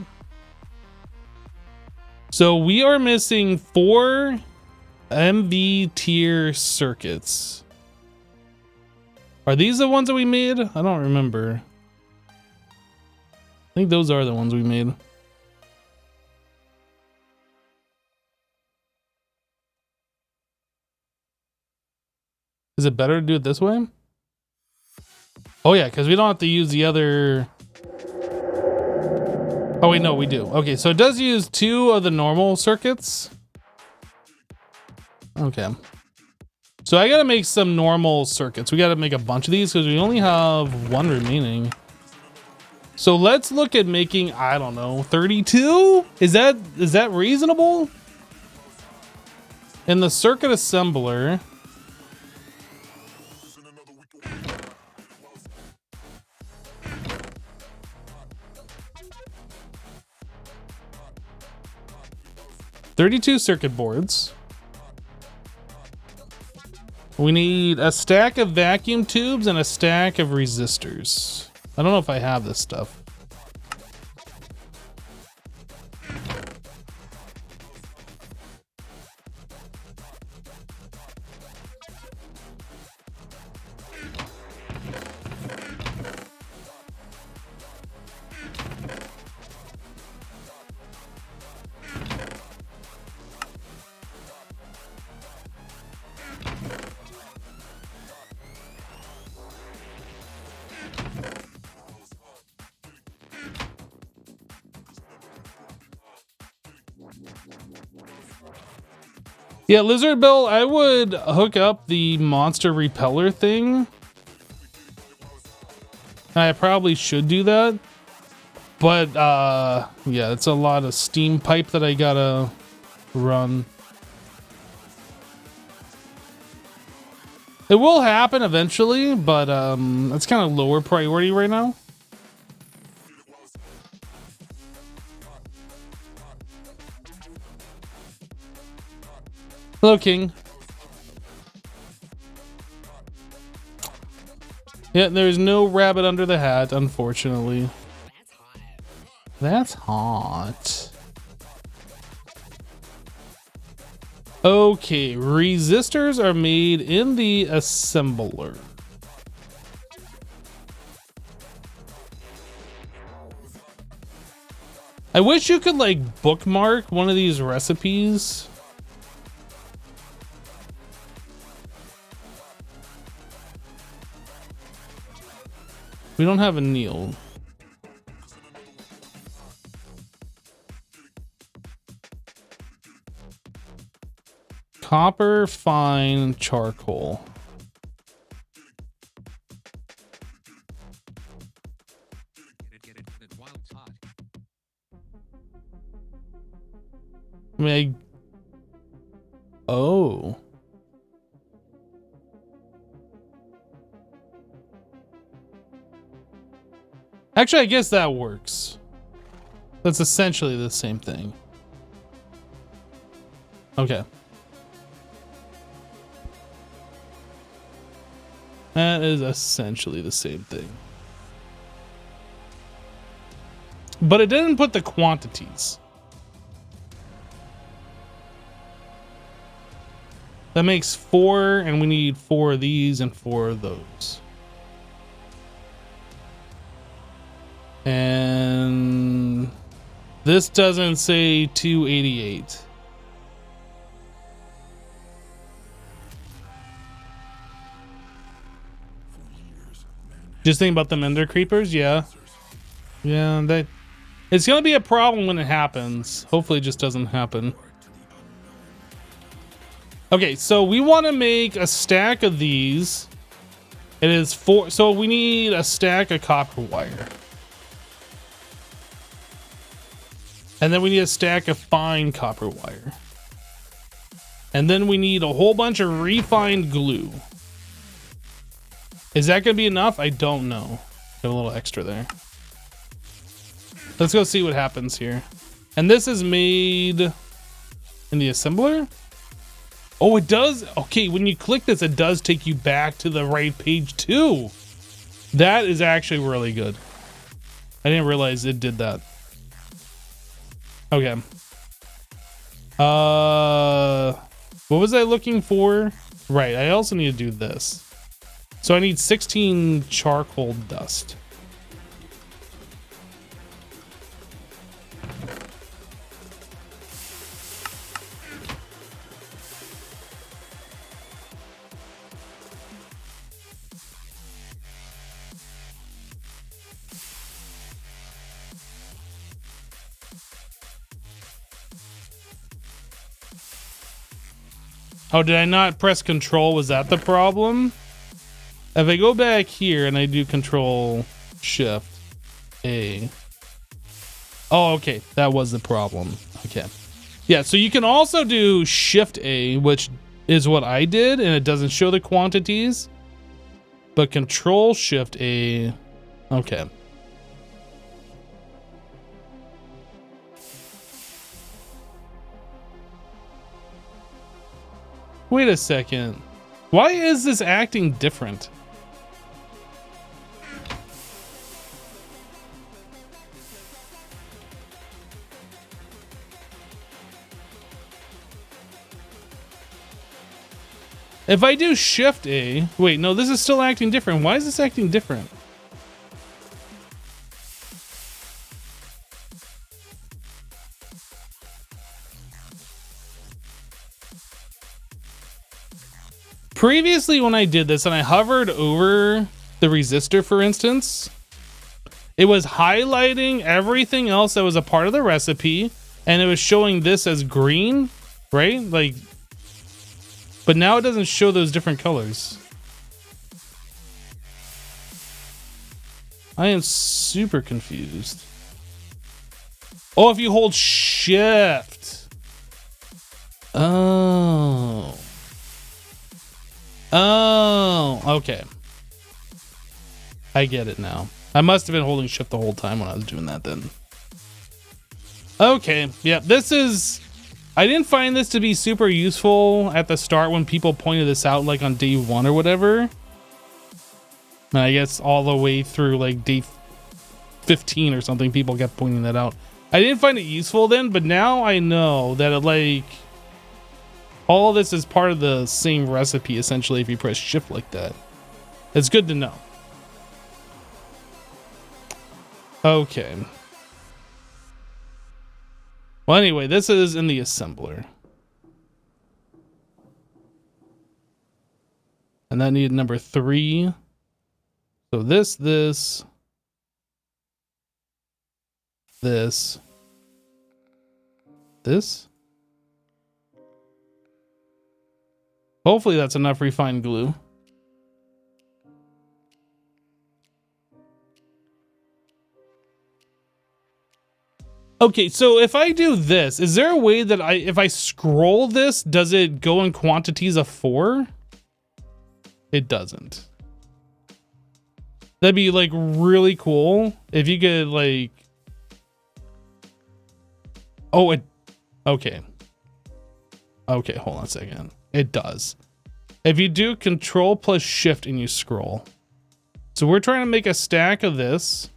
So we are missing 4 MV tier circuits. Are these the ones that we made? I don't remember. I think those are the ones we made. Is it better to do it this way? Oh yeah, because we don't have to use the other... Oh wait, no, we do. Okay, so it does use 2 of the normal circuits. Okay. So I gotta make some normal circuits. We gotta make a bunch of these because we only have 1 remaining. So let's look at making, I don't know, 32? Is that reasonable? In the circuit assembler... "32 circuit boards. We need a stack of vacuum tubes and a stack of resistors. I don't know if I have this stuff. Yeah, Lizard Bill, I would hook up the monster repeller thing. I probably should do that. But, yeah, it's a lot of steam pipe that I gotta run. It will happen eventually, but, it's kind of lower priority right now. Hello, King. Yeah, there's no rabbit under the hat, unfortunately. That's hot. Okay, resistors are made in the assembler. I wish you could like bookmark one of these recipes. We don't have a Neil. Copper, fine, charcoal. I mean, oh. Actually, I guess that works. That's essentially the same thing. Okay. That is essentially the same thing. But it didn't put the quantities. That makes 4, and we need 4 of these and 4 of those. And this doesn't say 288. Just think about the Ender creepers, yeah. Yeah, that it's gonna be a problem when it happens. Hopefully it just doesn't happen. Okay, so we want to make a stack of these. It is 4, so we need a stack of copper wire. And then we need a stack of fine copper wire. And then we need a whole bunch of refined glue. Is that gonna be enough? I don't know. Got a little extra there. Let's go see what happens here. And this is made in the assembler? Oh, it does. Okay, when you click this, it does take you back to the right page too. That is actually really good. I didn't realize it did that. Okay. What was I looking for? Right, I also need to do this. So I need 16 charcoal dust. Oh, did I not press control? Was that the problem? If I go back here and I do control shift A. Oh, okay. That was the problem. Okay. Yeah, so you can also do shift A, which is what I did, and it doesn't show the quantities. But control shift A. Okay. Wait a second. Why is this acting different? If I do shift A, wait, no, this is still acting different. Why is this acting different? Previously, when I did this and I hovered over the resistor, for instance, it was highlighting everything else that was a part of the recipe, and it was showing this as green, right? Like, But now it doesn't show those different colors. I am super confused. Oh, if you hold shift. Oh. Oh, okay. I get it now. I must have been holding shift the whole time when I was doing that then. Okay, yeah, this is... I didn't find this to be super useful at the start when people pointed this out, like on day 1 or whatever. And I guess all the way through like day 15 or something, people kept pointing that out. I didn't find it useful then, but now I know that it, like, all of this is part of the same recipe essentially if you press shift like that. It's good to know. Okay. Well, anyway, this is in the assembler. And that needed number 3. So this. Hopefully that's enough refined glue. Okay, so if I do this, is there a way that if I scroll this, does it go in quantities of 4? It doesn't. That'd be like really cool if you could like... Oh, okay. Okay, hold on a second. It does. If you do control plus shift and you scroll. So we're trying to make a stack of this.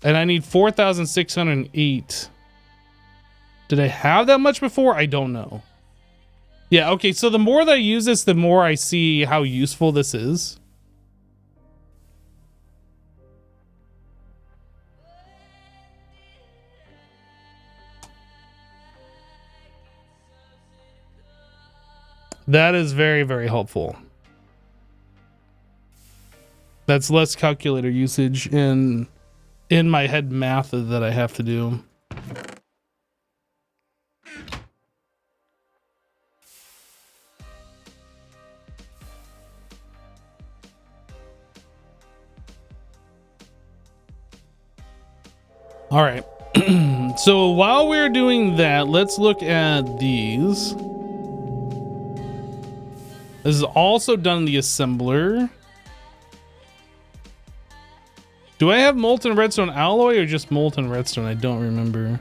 And I need 4,608. Did I have that much before? I don't know. Yeah, okay, so the more that I use this, the more I see how useful this is. That is very, very helpful. That's less calculator usage in my head math that I have to do. All right. So while we're doing that, let's look at these. This is also done in the assembler. Do I have molten redstone alloy or just molten redstone? I don't remember.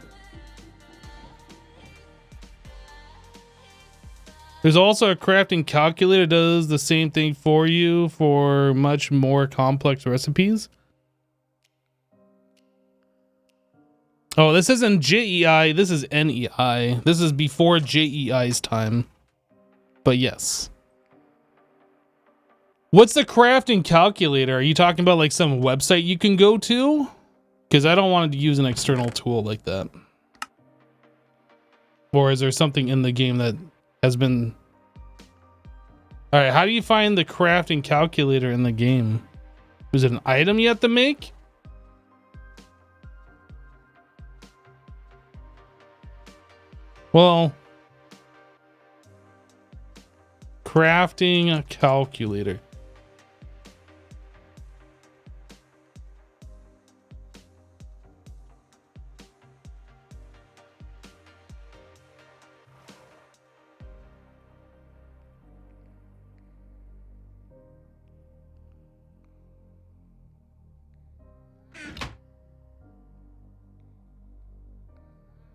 There's also a crafting calculator that does the same thing for you for much more complex recipes. Oh, this isn't JEI, this is NEI. This is before JEI's time. But yes. What's the crafting calculator? Are you talking about like some website you can go to? Because I don't want to use an external tool like that. Or is there something in the game that has been... Alright, how do you find the crafting calculator in the game? Is it an item you have to make? Well... Crafting calculator.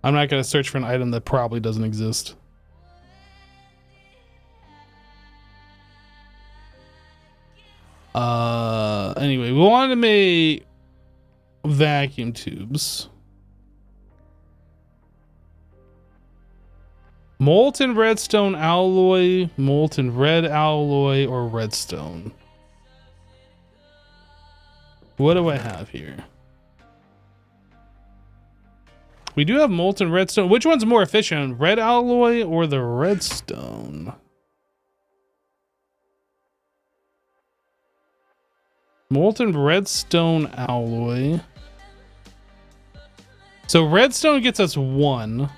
I'm not going to search for an item that probably doesn't exist. Anyway, we wanted to make vacuum tubes. Molten redstone alloy, molten red alloy, or redstone. What do I have here? We do have molten redstone. Which one's more efficient, red alloy or the redstone? Molten redstone alloy. So redstone gets us 1.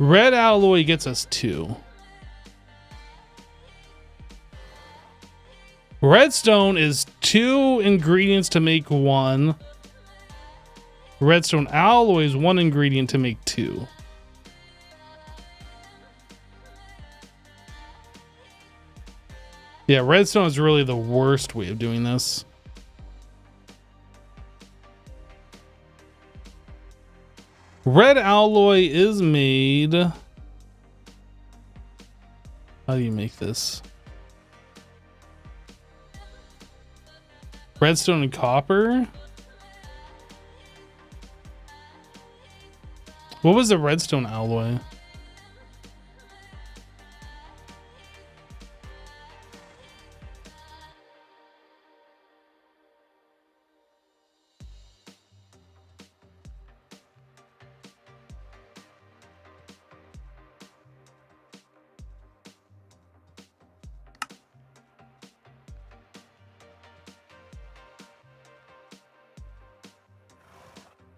Red alloy gets us 2. Redstone is 2 ingredients to make 1. Redstone alloy is 1 ingredient to make 2. Yeah, redstone is really the worst way of doing this. Red alloy is made. How do you make this? Redstone and copper? What was the redstone alloy?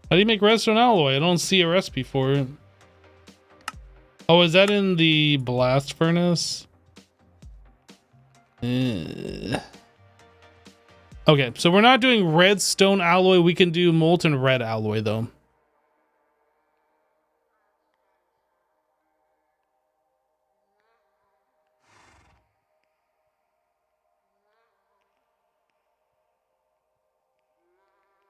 How do you make redstone alloy? I don't see a recipe for it. Oh, is that in the blast furnace? Okay, so we're not doing redstone alloy. We can do molten red alloy though.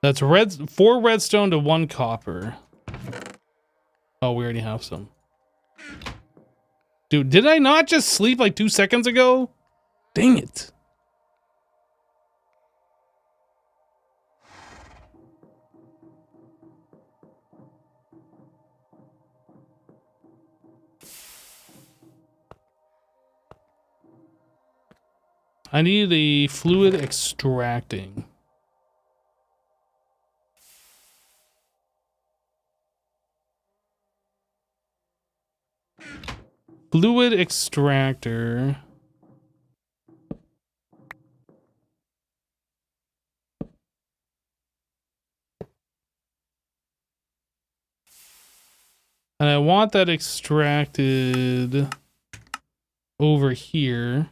That's 4 redstone to 1 copper. Oh, we already have some. Dude, did I not just sleep like 2 seconds ago? Dang it. I need a fluid extracting. Fluid extractor. And I want that extracted over here.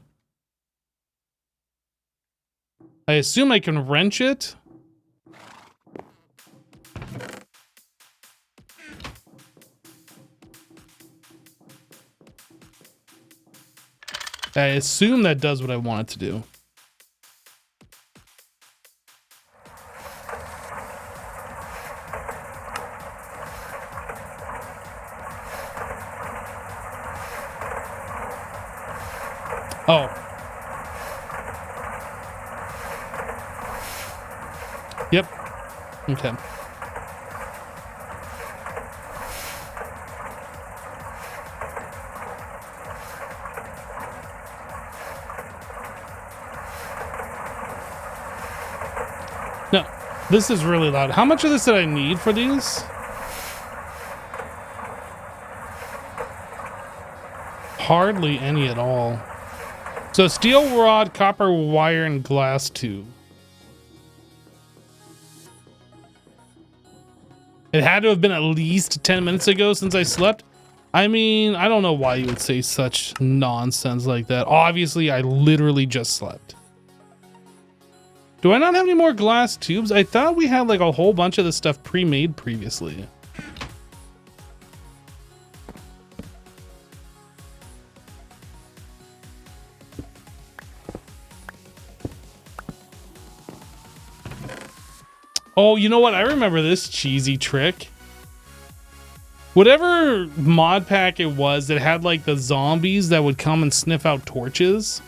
I assume I can wrench it. I assume that does what I want it to do. Oh. Yep. Okay. No, this is really loud. How much of this did I need for these? Hardly any at all. So steel rod, copper wire, and glass tube. It had to have been at least 10 minutes ago since I slept. I mean, I don't know why you would say such nonsense like that. Obviously, I literally just slept. Do I not have any more glass tubes? I thought we had like a whole bunch of this stuff pre-made previously. Oh, you know what? I remember this cheesy trick. Whatever mod pack it was that had like the zombies that would come and sniff out torches.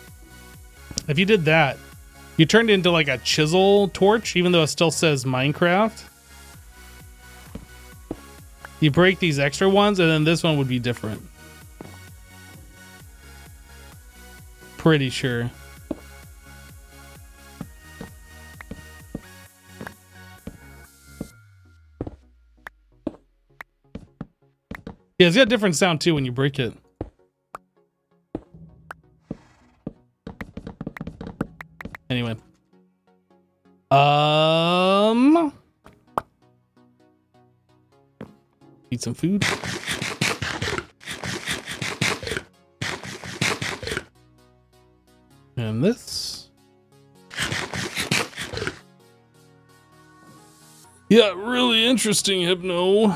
If you did that, you turned it into like a chisel torch, even though it still says Minecraft. You break these extra ones and then this one would be different. Pretty sure. Yeah, it's got a different sound too when you break it. Anyway. Eat some food. Yeah, really interesting, Hypno.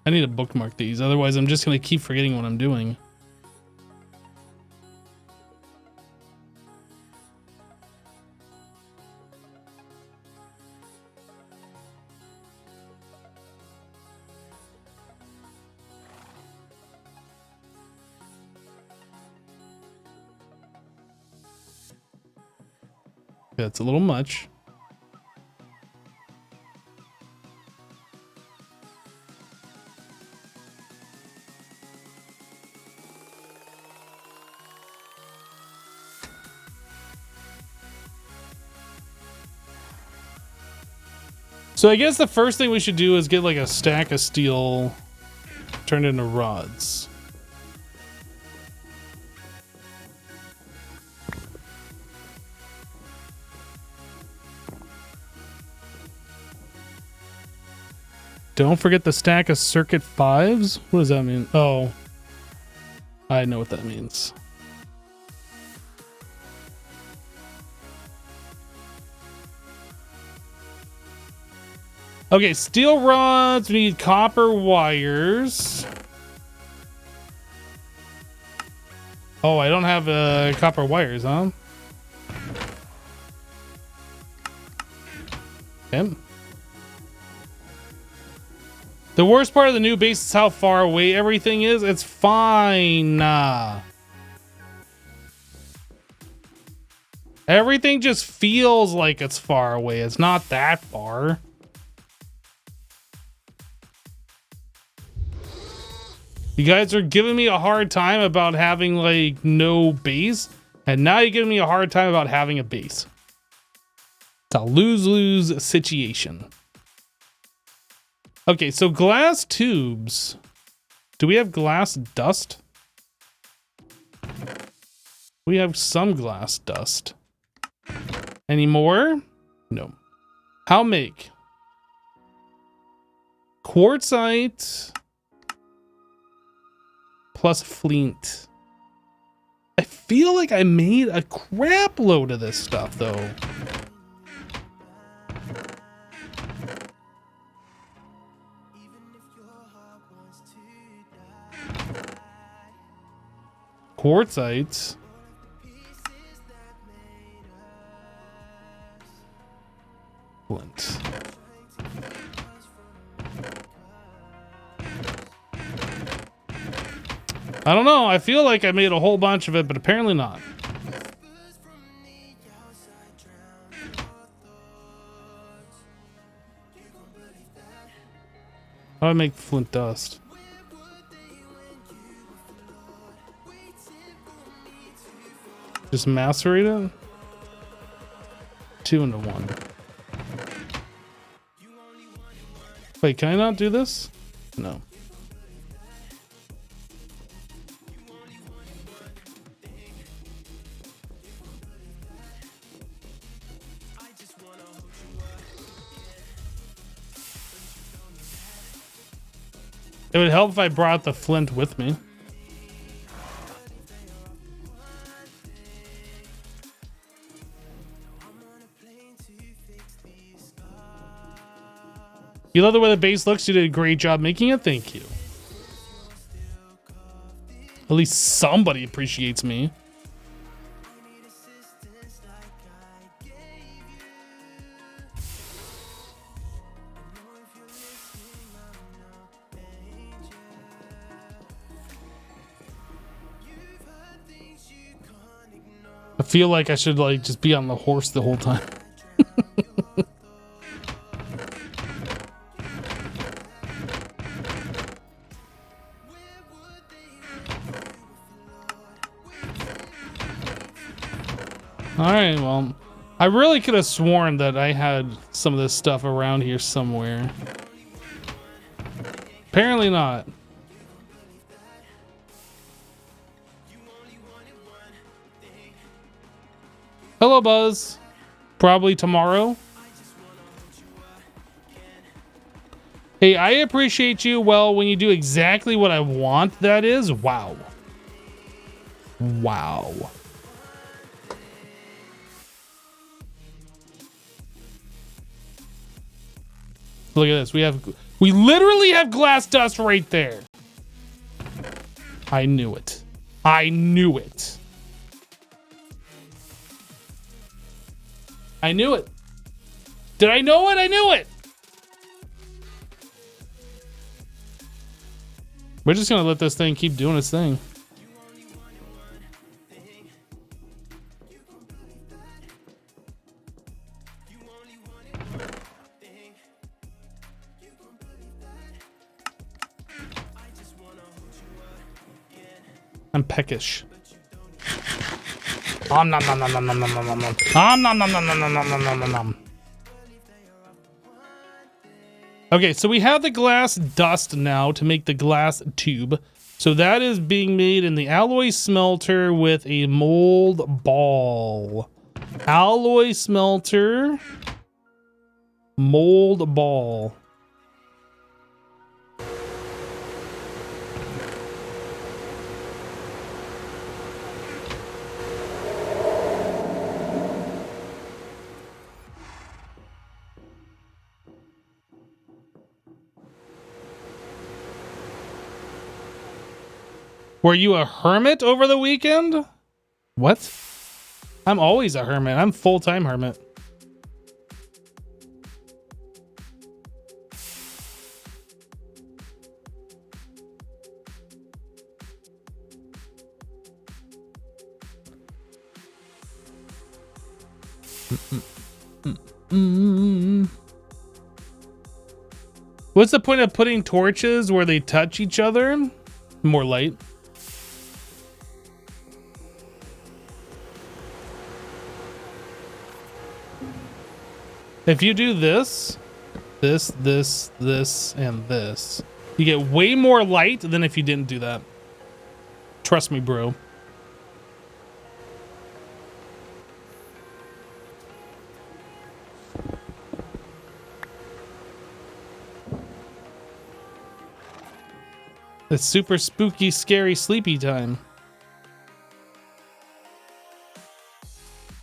I need to bookmark these, otherwise I'm just gonna keep forgetting what I'm doing. That's a little much. So I guess the first thing we should do is get like a stack of steel turned into rods. Don't forget the stack of circuit 5s. What does that mean? Oh, I know what that means. Okay, steel rods. We need copper wires. Oh, I don't have copper wires, huh? Okay. The worst part of the new base is how far away everything is. It's fine. Everything just feels like it's far away. It's not that far. You guys are giving me a hard time about having like no base, and now you're giving me a hard time about having a base. It's a lose-lose situation. Okay, so glass tubes. Do we have glass dust? We have some glass dust. Any more? No. How make? Quartzite plus flint. I feel like I made a crap load of this stuff though. Quartzite. Flint. I don't know. I feel like I made a whole bunch of it, but apparently not. How do I make flint dust? Just macerate it? 2 into 1. Wait, can I not do this? No. It would help if I brought the flint with me. You love the way the base looks? You did a great job making it. Thank you. At least somebody appreciates me. I feel like I should like just be on the horse the whole time. Alright, well, I really could have sworn that I had some of this stuff around here somewhere. Apparently not. Hello, Buzz. Probably tomorrow. Hey, I appreciate you, well, when you do exactly what I want, that is. Wow. Wow. Look at this. We literally have glass dust right there. I knew it. I knew it. I knew it. Did I know it? I knew it. We're just gonna let this thing keep doing its thing. I'm peckish. Nom nom nom nom nom nom nom nom nom nom nom nom nom nom nom nom nom nom nom. Okay, so we have the glass dust now to make the glass tube. So that is being made in the alloy smelter with a mold ball. Alloy smelter, mold ball. Were you a hermit over the weekend? What? I'm always a hermit. I'm full-time hermit. What's the point of putting torches where they touch each other? More light. If you do this, this, and this, you get way more light than if you didn't do that. Trust me, bro. It's super spooky, scary, sleepy time.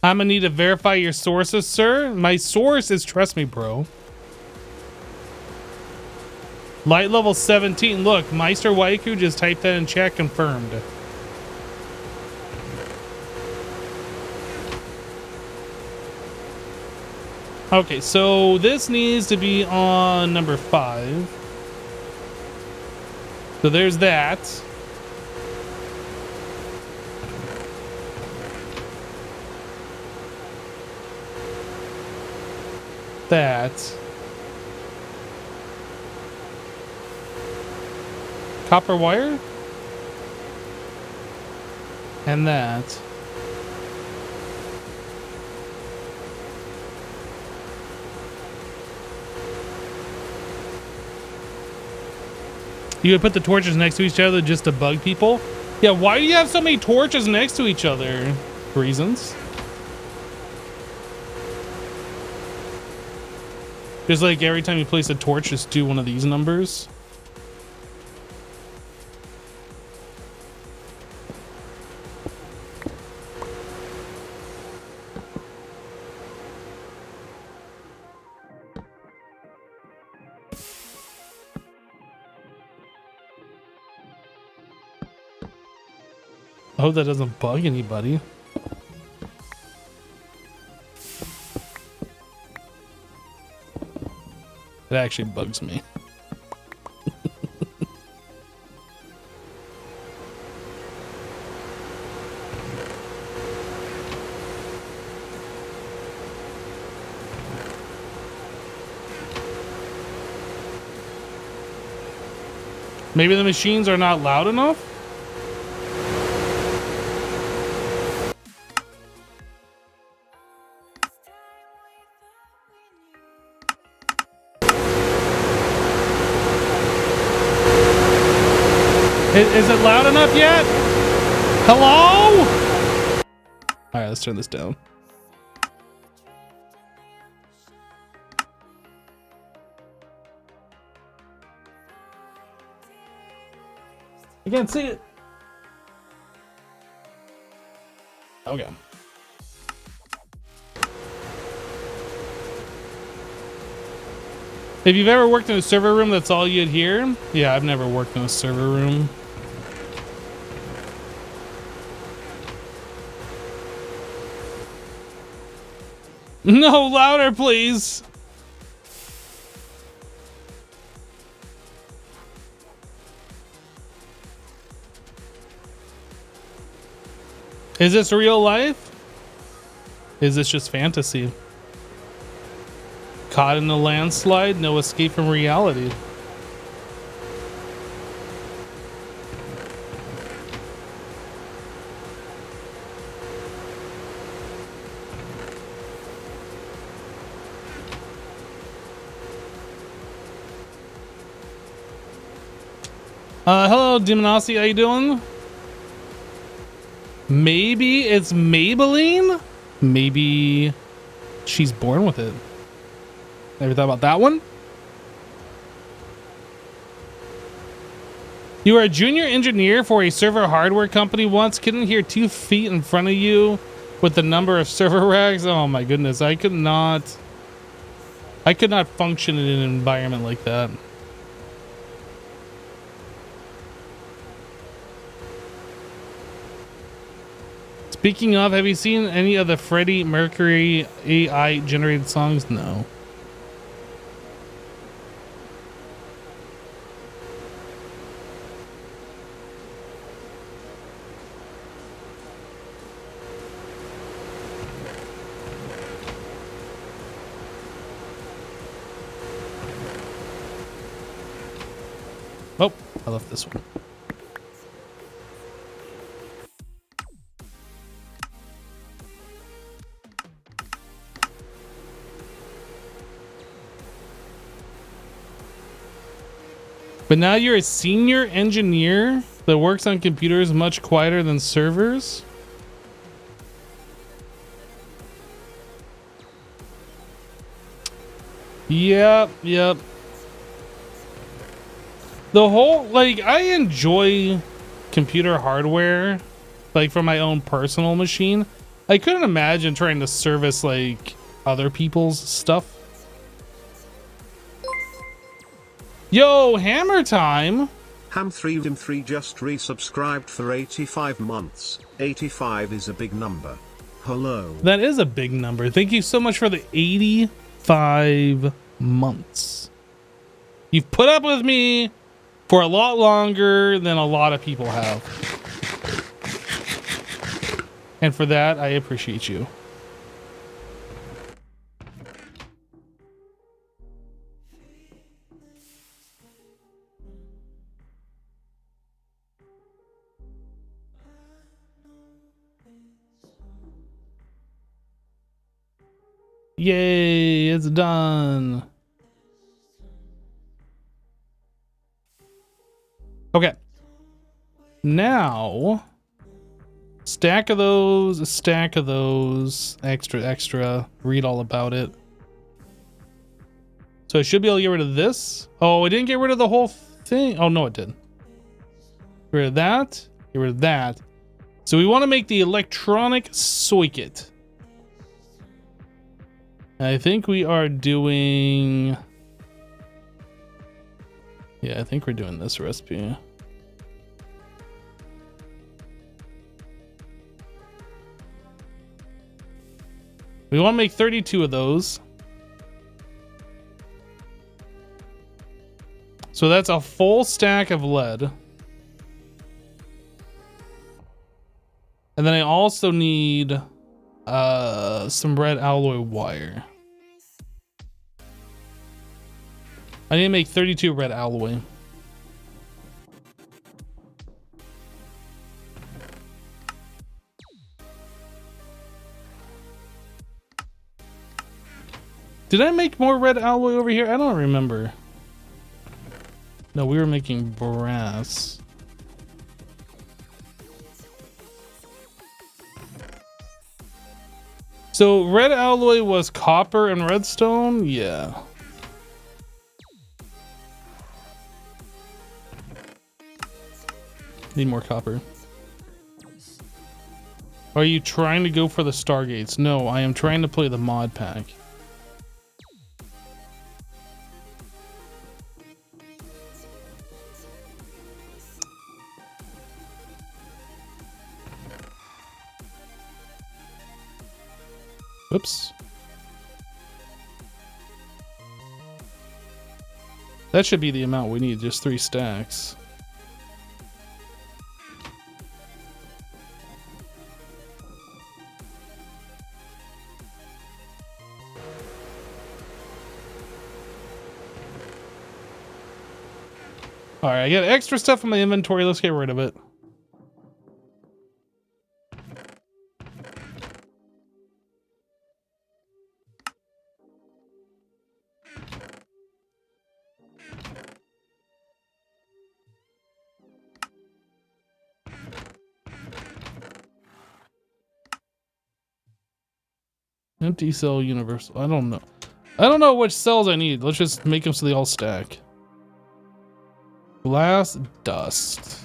I'm gonna need to verify your sources, sir. My source is trust me, bro. Light level 17. Look, Meister Waiku just typed that in chat, confirmed. Okay, so this needs to be on number 5. So there's that. That. Copper wire. And that. You would put the torches next to each other just to bug people? Yeah, why do you have so many torches next to each other? Reasons. Just like every time you place a torch, just do one of these numbers. I hope that doesn't bug anybody. It actually bugs me. Maybe the machines are not loud enough? Is it loud enough yet? Hello? All right, let's turn this down. I can't see it. Okay. If you've ever worked in a server room, that's all you'd hear. Yeah, I've never worked in a server room. No, louder, please. Is this real life? Is this just fantasy? Caught in a landslide, no escape from reality. Hello, Demonossi, how you doing? Maybe it's Maybelline? Maybe she's born with it. Ever thought about that one? You were a junior engineer for a server hardware company once. Couldn't hear 2 feet in front of you with the number of server racks. Oh my goodness, I could not function in an environment like that. Speaking of, have you seen any of the Freddie Mercury AI generated songs? No. Oh, I left this one. But now you're a senior engineer that works on computers much quieter than servers? Yep. The whole, like, I enjoy computer hardware, like, for my own personal machine. I couldn't imagine trying to service, like, other people's stuff. Yo, hammer time! Ham3dim3 just resubscribed for 85 months. 85 is a big number. Hello. That is a big number. Thank you so much for the 85 months. You've put up with me for a lot longer than a lot of people have. And for that, I appreciate you. Yay, it's done. Okay. Now, stack of those, extra, read all about it. So I should be able to get rid of this. Oh, I didn't get rid of the whole thing. Oh, no, it did. Get rid of that, get rid of that. So we want to make the electronic circuit. I think we are doing... Yeah, I think we're doing this recipe. We want to make 32 of those. So that's a full stack of lead. And then I also need some red alloy wire. I need to make 32 red alloy. Did I make more red alloy over here? I don't remember. No, we were making brass. So red alloy was copper and redstone? Yeah. Need more copper. Are you trying to go for the Stargates? No, I am trying to play the mod pack. Oops. That should be the amount we need, just 3 stacks. All right, I got extra stuff in my inventory. Let's get rid of it. Empty cell universal. I don't know. I don't know which cells I need. Let's just make them so they all stack. Glass dust.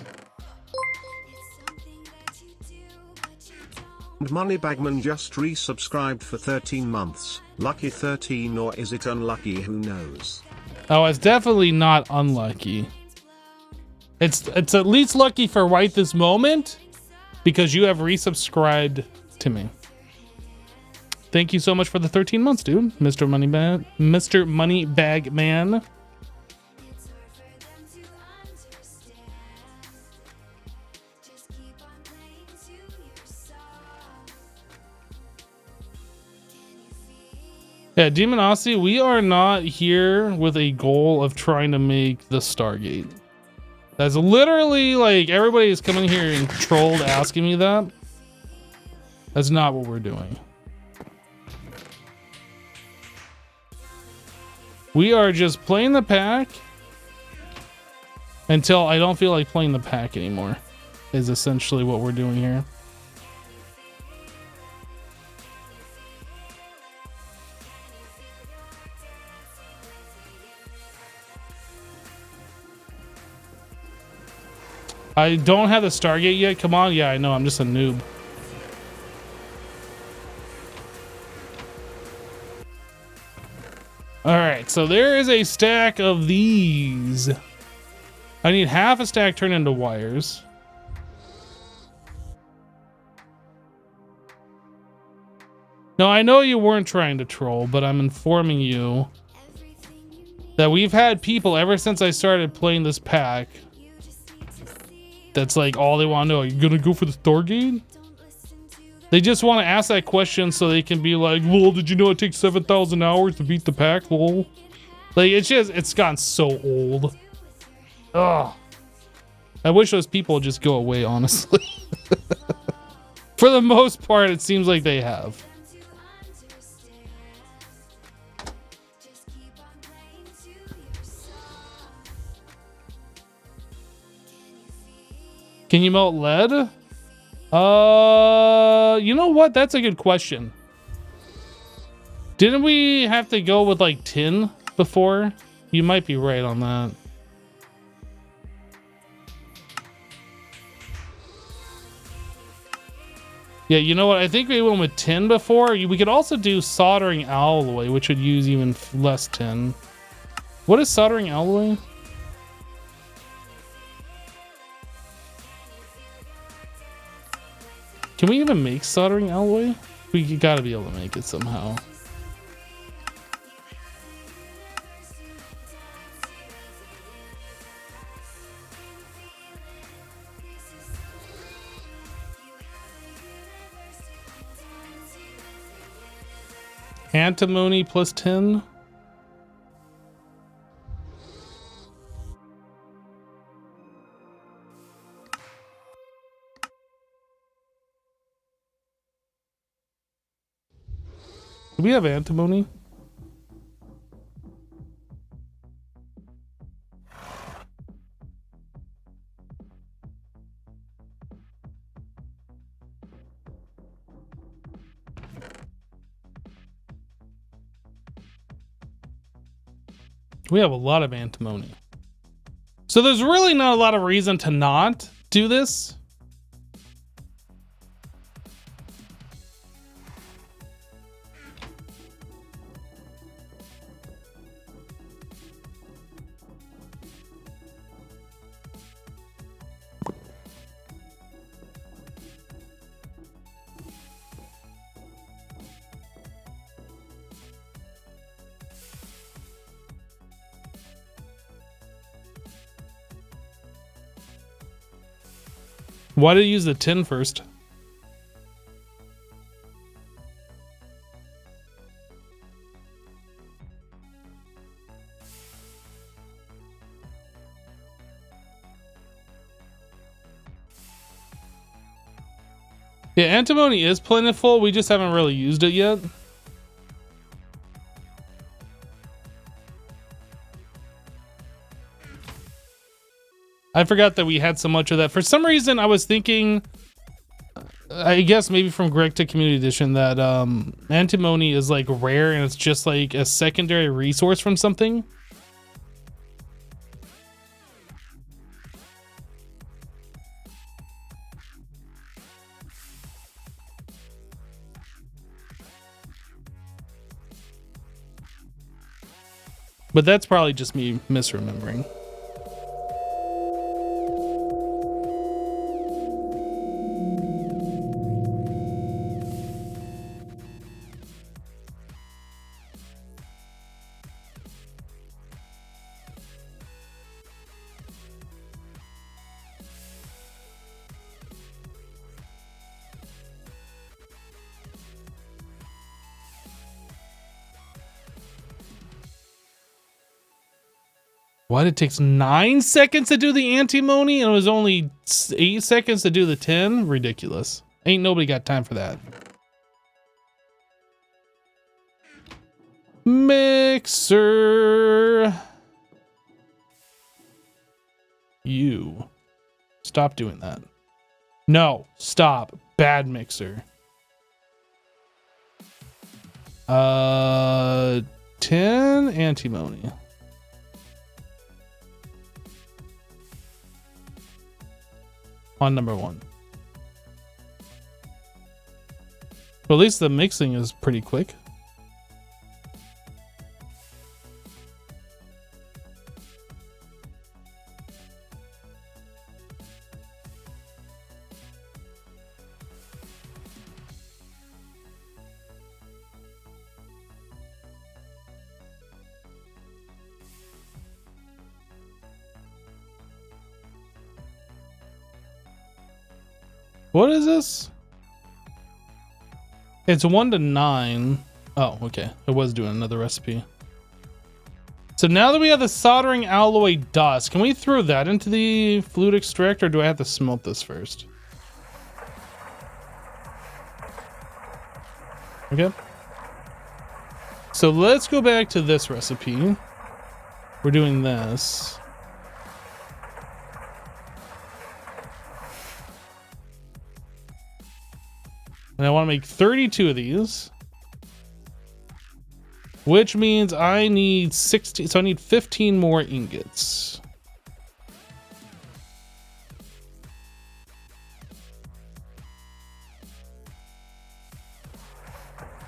And Moneybagman just resubscribed for 13 months. Lucky 13, or is it unlucky? Who knows? Oh, it's definitely not unlucky. It's at least lucky for right this moment because you have resubscribed to me. Thank you so much for the 13 months, dude. Mr. Moneybag Man. Yeah, Demonosity, we are not here with a goal of trying to make the Stargate. That's literally like everybody is coming here and trolled asking me that. That's not what we're doing. We are just playing the pack until I don't feel like playing the pack anymore, is essentially what we're doing here. I don't have the Stargate yet. Come on. Yeah, I know. I'm just a noob. All right. So there is a stack of these. I need half a stack turned into wires. No, I know you weren't trying to troll, but I'm informing you that we've had people ever since I started playing this pack. That's like all they want to know. Are you gonna go for the Stargate? They just want to ask that question so they can be like, well, did you know it takes 7,000 hours to beat the pack? Lol. Like, it's gotten so old. Ugh. I wish those people would just go away, honestly. For the most part, it seems like they have. Can you melt lead? You know what? That's a good question. Didn't we have to go with like tin before? You might be right on that. Yeah, you know what? I think we went with tin before. We could also do soldering alloy, which would use even less tin. What is soldering alloy? Can we even make soldering alloy? We gotta be able to make it somehow. Antimony plus 10. Do we have antimony? We have a lot of antimony. So there's really not a lot of reason to not do this. Why did you use the tin first? Yeah, antimony is plentiful. We just haven't really used it yet. I forgot that we had so much of that. For some reason, I was thinking, I guess maybe from Greg to Community Edition, that antimony is like rare and it's just like a secondary resource from something. But that's probably just me misremembering. What? It takes 9 seconds to do the antimony and it was only 8 seconds to do the tin? Ridiculous. Ain't nobody got time for that. Mixer. You. Stop doing that. No, stop. Bad mixer. Tin antimony. On number 1. Well, at least the mixing is pretty quick. What is this? It's 1 to 9. Oh, okay. I was doing another recipe. So now that we have the soldering alloy dust, can we throw that into the fluid extractor, or do I have to smelt this first? Okay. So let's go back to this recipe. We're doing this. And I want to make 32 of these, which means I need 16. So I need 15 more ingots.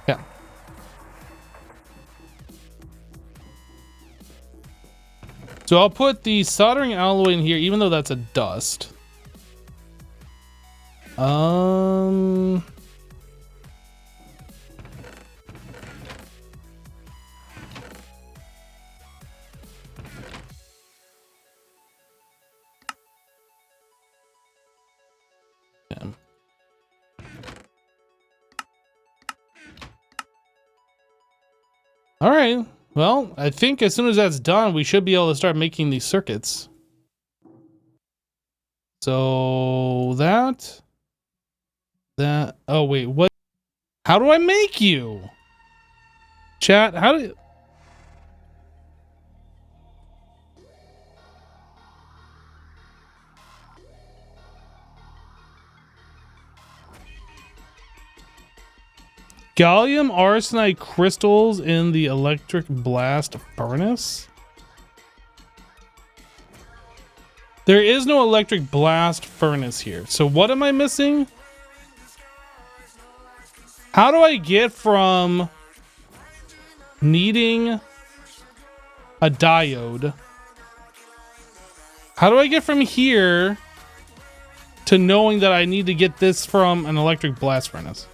Yeah. So I'll put the soldering alloy in here, even though that's a dust. All right. Well, I think as soon as that's done, we should be able to start making these circuits. So that. Oh, wait. What? How do I make you? Chat, how do you. Gallium arsenide crystals in the electric blast furnace? There is no electric blast furnace here. So what am I missing? How do I get from needing a diode? How do I get from here to knowing that I need to get this from an electric blast furnace?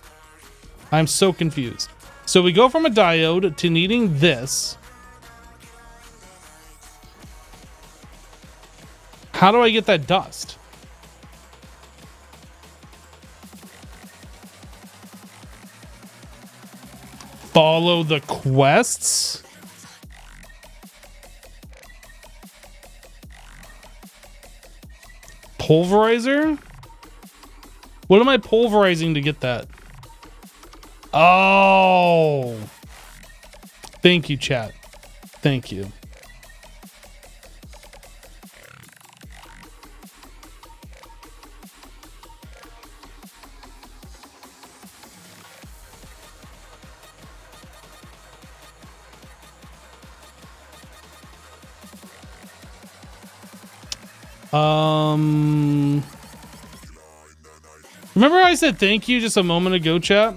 I'm so confused. So we go from a diode to needing this. How do I get that dust? Follow the quests? Pulverizer? What am I pulverizing to get that? Oh. Thank you, chat. Thank you. Remember I said thank you just a moment ago, chat?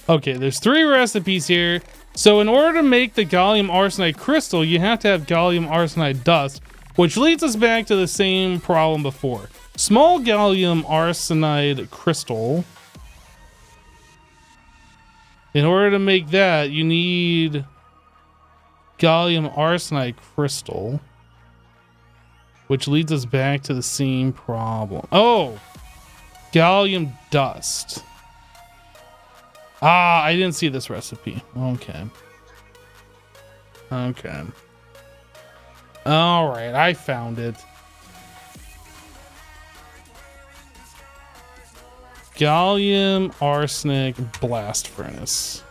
Okay, there's 3 recipes here. So in order to make the gallium arsenide crystal, you have to have gallium arsenide dust, which leads us back to the same problem before. Small gallium arsenide crystal. In order to make that, you need gallium arsenide crystal, which leads us back to the same problem. Oh, gallium dust. Ah, I didn't see this recipe. Okay. Okay. All right, I found it. Gallium arsenic blast furnace.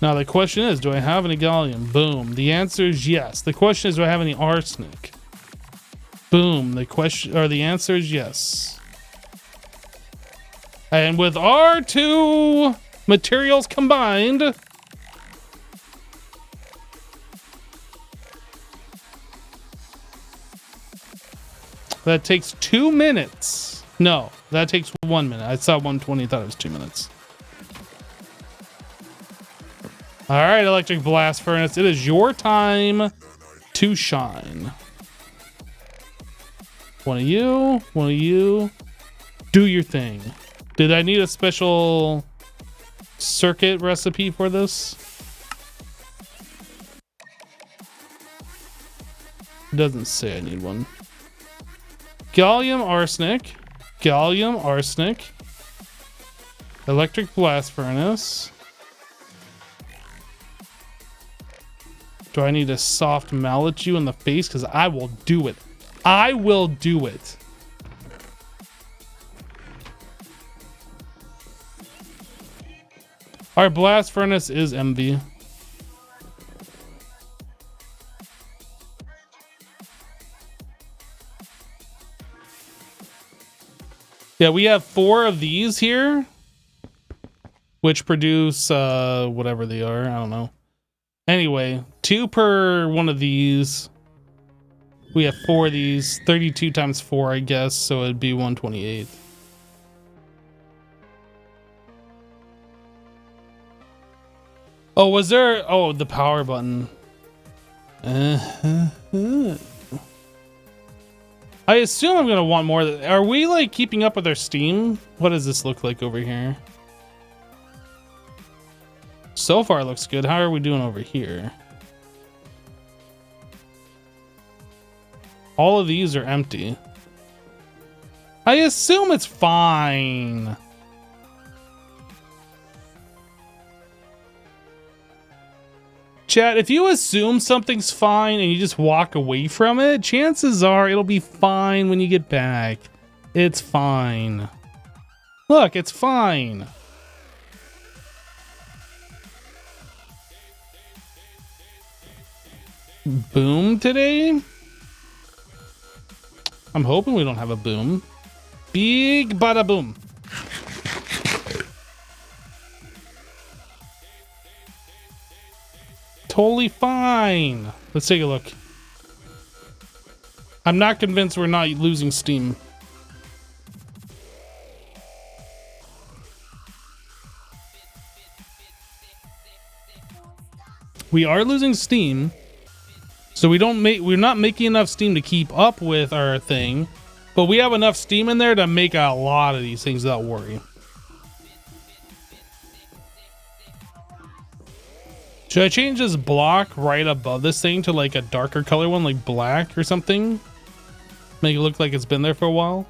Now the question is, do I have any gallium? Boom. The answer is yes. The question is, do I have any arsenic? Boom. The answer is yes. And with our 2 materials combined, that takes 2 minutes. No, that takes 1 minute. I saw 120, thought it was 2 minutes. All right, electric blast furnace. It is your time to shine. One of you, do your thing. Did I need a special circuit recipe for this? It doesn't say I need one. Gallium arsenic, electric blast furnace. Do I need to soft mallet you in the face? Because I will do it. I will do it. Our blast furnace is MV. Yeah, we have 4 of these here, which produce whatever they are. I don't know. Anyway, 2 per one of these. We have 4 of these. 32 times 4, I guess, so it'd be 128. Oh, was there? Oh, the power button. I assume I'm gonna want more. Are we like keeping up with our Steam? What does this look like over here? So far, it looks good. How are we doing over here? All of these are empty. I assume it's fine. Chat, if you assume something's fine and you just walk away from it, chances are it'll be fine when you get back. It's fine. Look, it's fine. Boom today? I'm hoping we don't have a boom. Big bada boom. Totally fine. Let's take a look. I'm not convinced we're not losing steam. We are losing steam. So we're not making enough steam to keep up with our thing, but we have enough steam in there to make a lot of these things without worry. Should I change this block right above this thing to like a darker color one, like black or something? Make it look like it's been there for a while.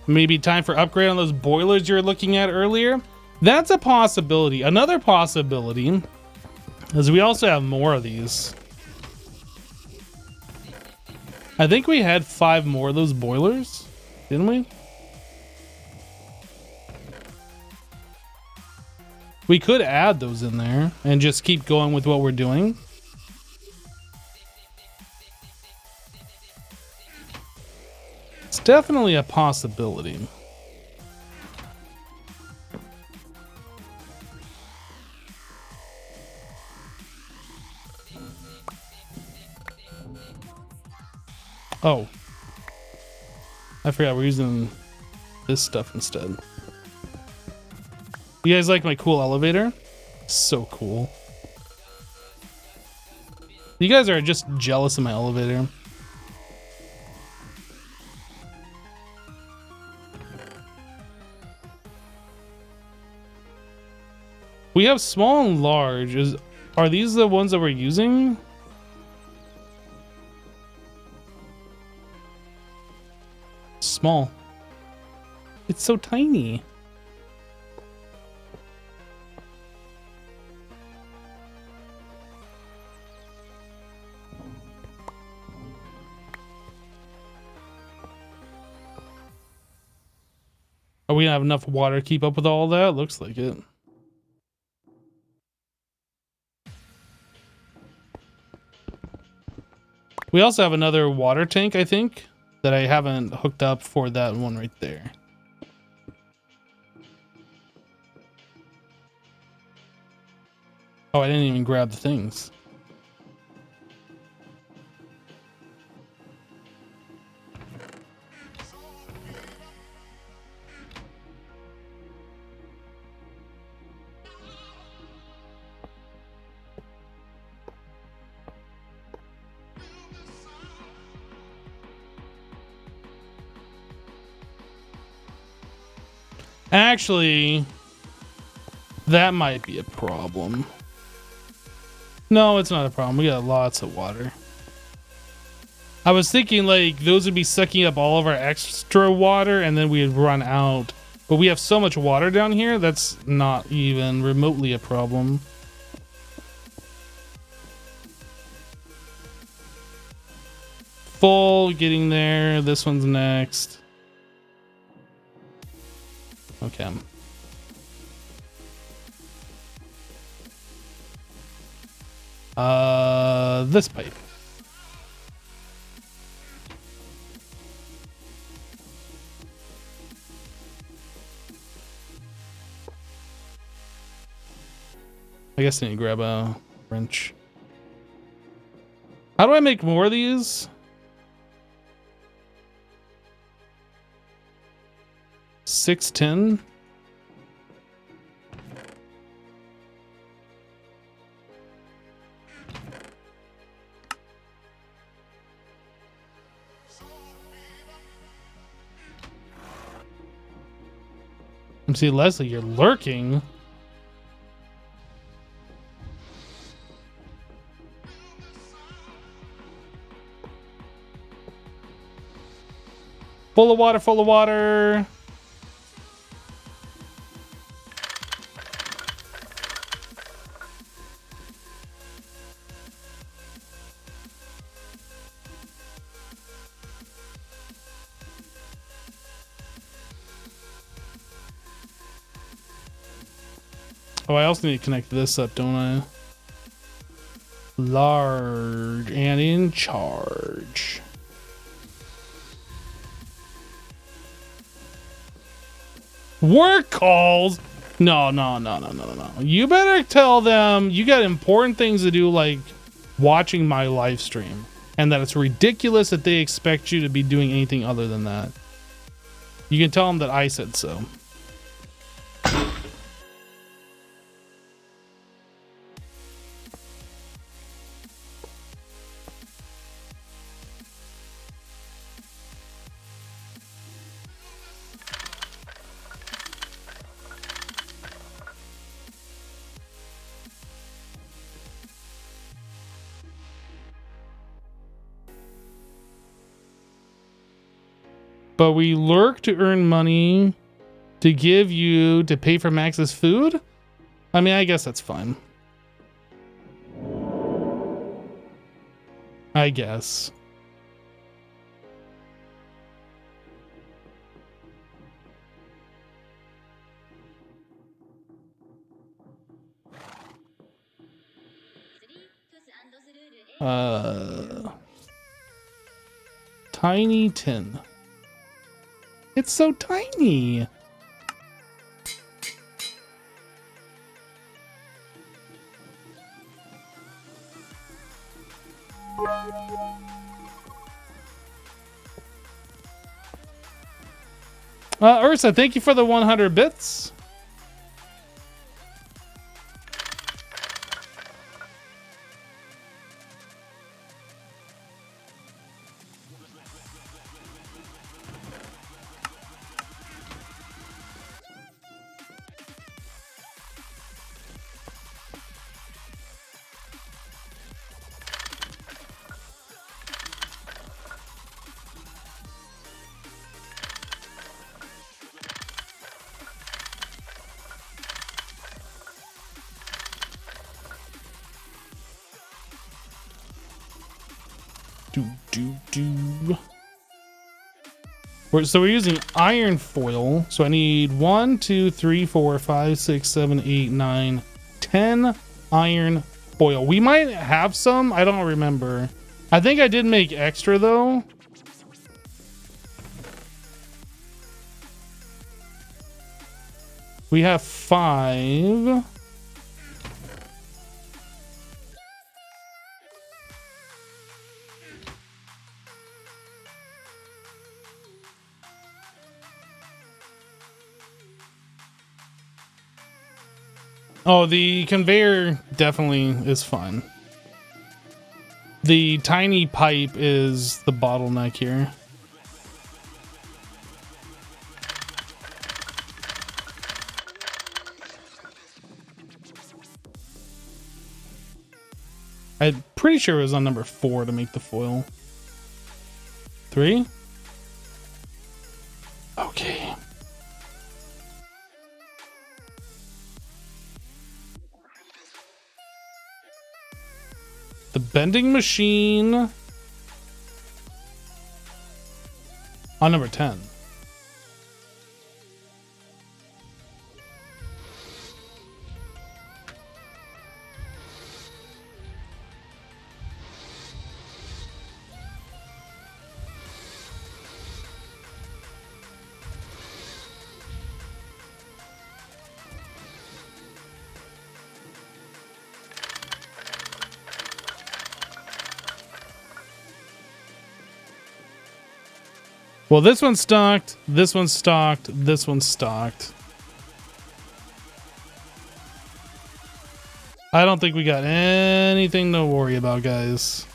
Maybe time for upgrade on those boilers you're looking at earlier. That's a possibility. Another possibility is we also have more of these. I think we had 5 more of those boilers, didn't we? We could add those in there and just keep going with what we're doing. It's definitely a possibility. Oh, I forgot we're using this stuff instead. You guys like my cool elevator? So cool. You guys are just jealous of my elevator. We have small and large. Are these the ones that we're using? Small. It's so tiny. Are we gonna have enough water to keep up with all that? Looks like it. We also have another water tank, I think, that I haven't hooked up for that one right there. Oh, I didn't even grab the things. Actually, that might be a problem. No, it's not a problem. We got lots of water. I was thinking like those would be sucking up all of our extra water and then we'd run out. But we have so much water down here, that's not even remotely a problem. Full, getting there. This one's next. Okay. This pipe. I guess I need to grab a wrench. How do I make more of these? 610. See, Leslie, you're lurking. Full of water, full of water. Oh, I also need to connect this up, don't I? Large and in charge. Work calls? No, no, no, no, no, no, no. You better tell them you got important things to do, like watching my live stream, and that it's ridiculous that they expect you to be doing anything other than that. You can tell them that I said so. But we lurk to earn money to give you to pay for Max's food? I mean, I guess that's fine. I guess. Tiny tin. It's so tiny. Ursa, thank you for the 100 bits. So we're using iron foil. So I need 1, 2, 3, 4, 5, 6, 7, 8, 9, 10 iron foil. We might have some. I don't remember. I think I did make extra though. We have 5. Oh, the conveyor definitely is fun. The tiny pipe is the bottleneck here. I'm pretty sure it was on number 4 to make the foil. 3? Okay. The bending machine on number 10. Well, this one's stocked, this one's stocked, this one's stocked. I don't think we got anything to worry about, guys.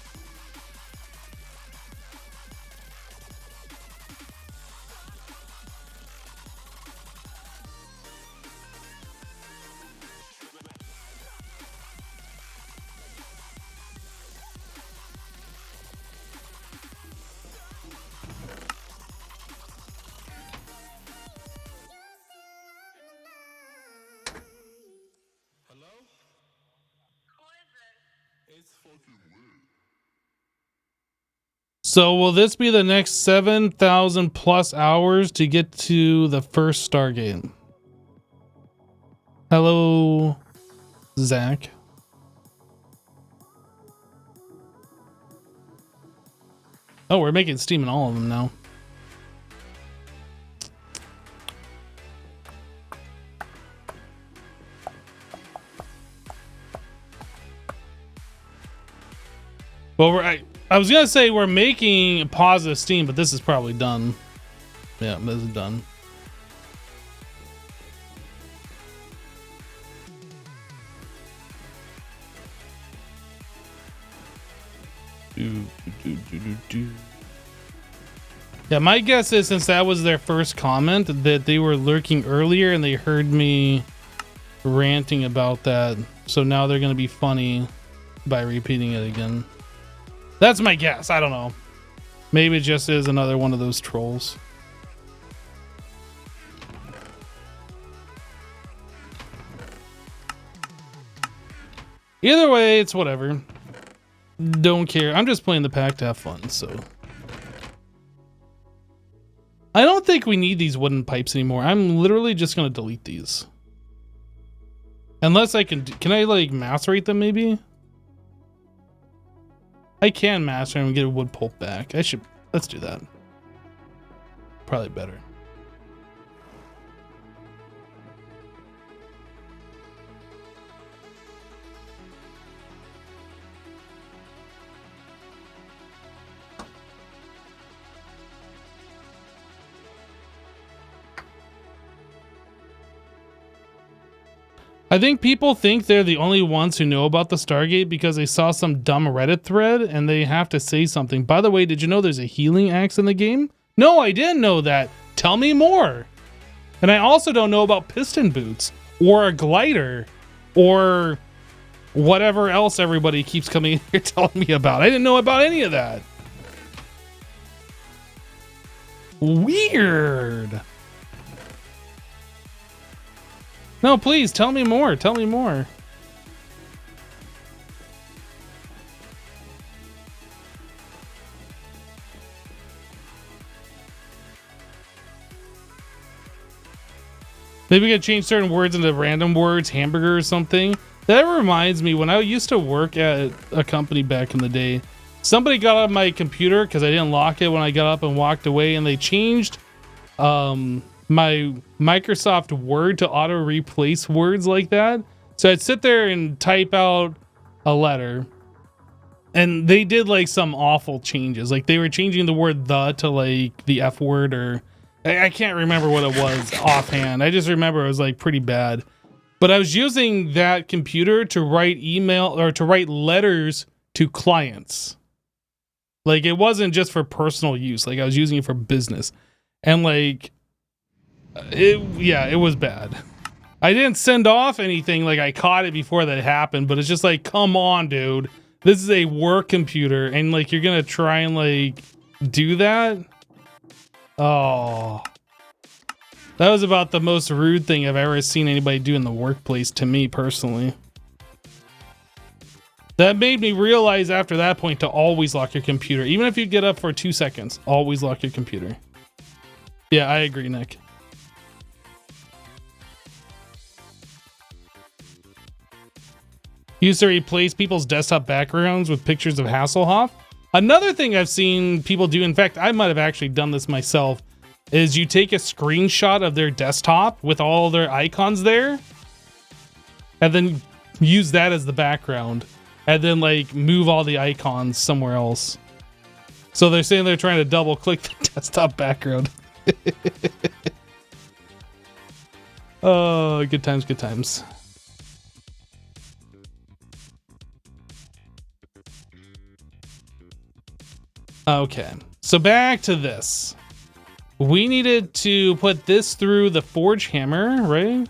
So will this be the next 7,000 plus hours to get to the first Stargate? Hello, Zach. Oh, we're making steam in all of them now. Well, I was gonna say we're making positive steam, but this is probably done. Yeah, this is done. Yeah, my guess is since that was their first comment that they were lurking earlier and they heard me ranting about that, so now they're gonna be funny by repeating it again. That's my guess. I don't know. Maybe it just is another one of those trolls. Either way, it's whatever. Don't care. I'm just playing the pack to have fun, so. I don't think we need these wooden pipes anymore. I'm literally just gonna delete these. Unless I can I like macerate them maybe? I can master them and get a wood pulp back. Let's do that. Probably better. I think people think they're the only ones who know about the Stargate because they saw some dumb Reddit thread and they have to say something. By the way, did you know there's a healing axe in the game? No, I didn't know that. Tell me more. And I also don't know about piston boots or a glider or whatever else everybody keeps coming in here telling me about. I didn't know about any of that. Weird. No, please, tell me more. Tell me more. Maybe we could change certain words into random words, hamburger or something. That reminds me, when I used to work at a company back in the day, somebody got on my computer because I didn't lock it when I got up and walked away, and they changed my Microsoft Word to auto replace words like that. So I'd sit there and type out a letter, and they did like some awful changes. Like they were changing the word "the" to like the F word, or I can't remember what it was offhand. I just remember it was like pretty bad. But I was using that computer to write email or to write letters to clients. Like it wasn't just for personal use. Like I was using it for business, and like it was bad. I didn't send off anything, like I caught it before that happened, but it's just like, come on, dude. This is a work computer, and like you're gonna try and like do that? Oh. That was about the most rude thing I've ever seen anybody do in the workplace to me personally. That made me realize after that point to always lock your computer. Even if you get up for 2 seconds, always lock your computer. Yeah, I agree, Nick. Used to replace people's desktop backgrounds with pictures of Hasselhoff. Another thing I've seen people do, in fact, I might have actually done this myself, is you take a screenshot of their desktop with all their icons there, and then use that as the background, and then like move all the icons somewhere else. So they're saying they're trying to double click the desktop background. Oh, good times, good times. Okay, so back to this. We needed to put this through the forge hammer, right?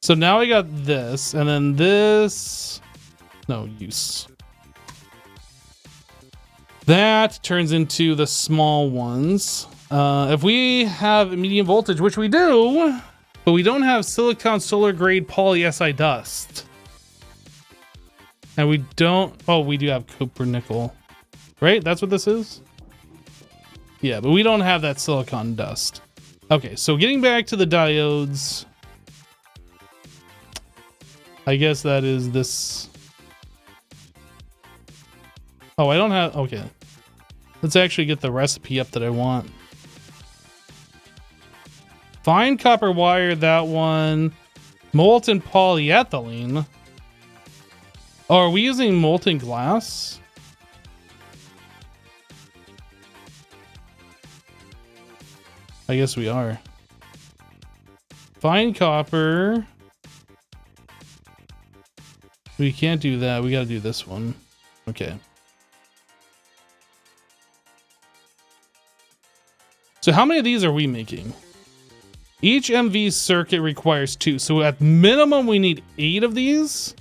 So now we got this, and then this. No use. That turns into the small ones. If we have medium voltage, which we do, but we don't have silicon solar grade poly Si dust. And we don't, oh, we do have copper nickel, right? That's what this is? Yeah, but we don't have that silicon dust. Okay, so getting back to the diodes. I guess that is this. Oh, I don't have, okay. Let's actually get the recipe up that I want. Fine copper wire, that one. Molten polyethylene. Oh, are we using molten glass? I guess we are. Fine copper. We can't do that. We got to do this one. Okay. So how many of these are we making? Each MV circuit requires 2. So at minimum, we need 8 of these.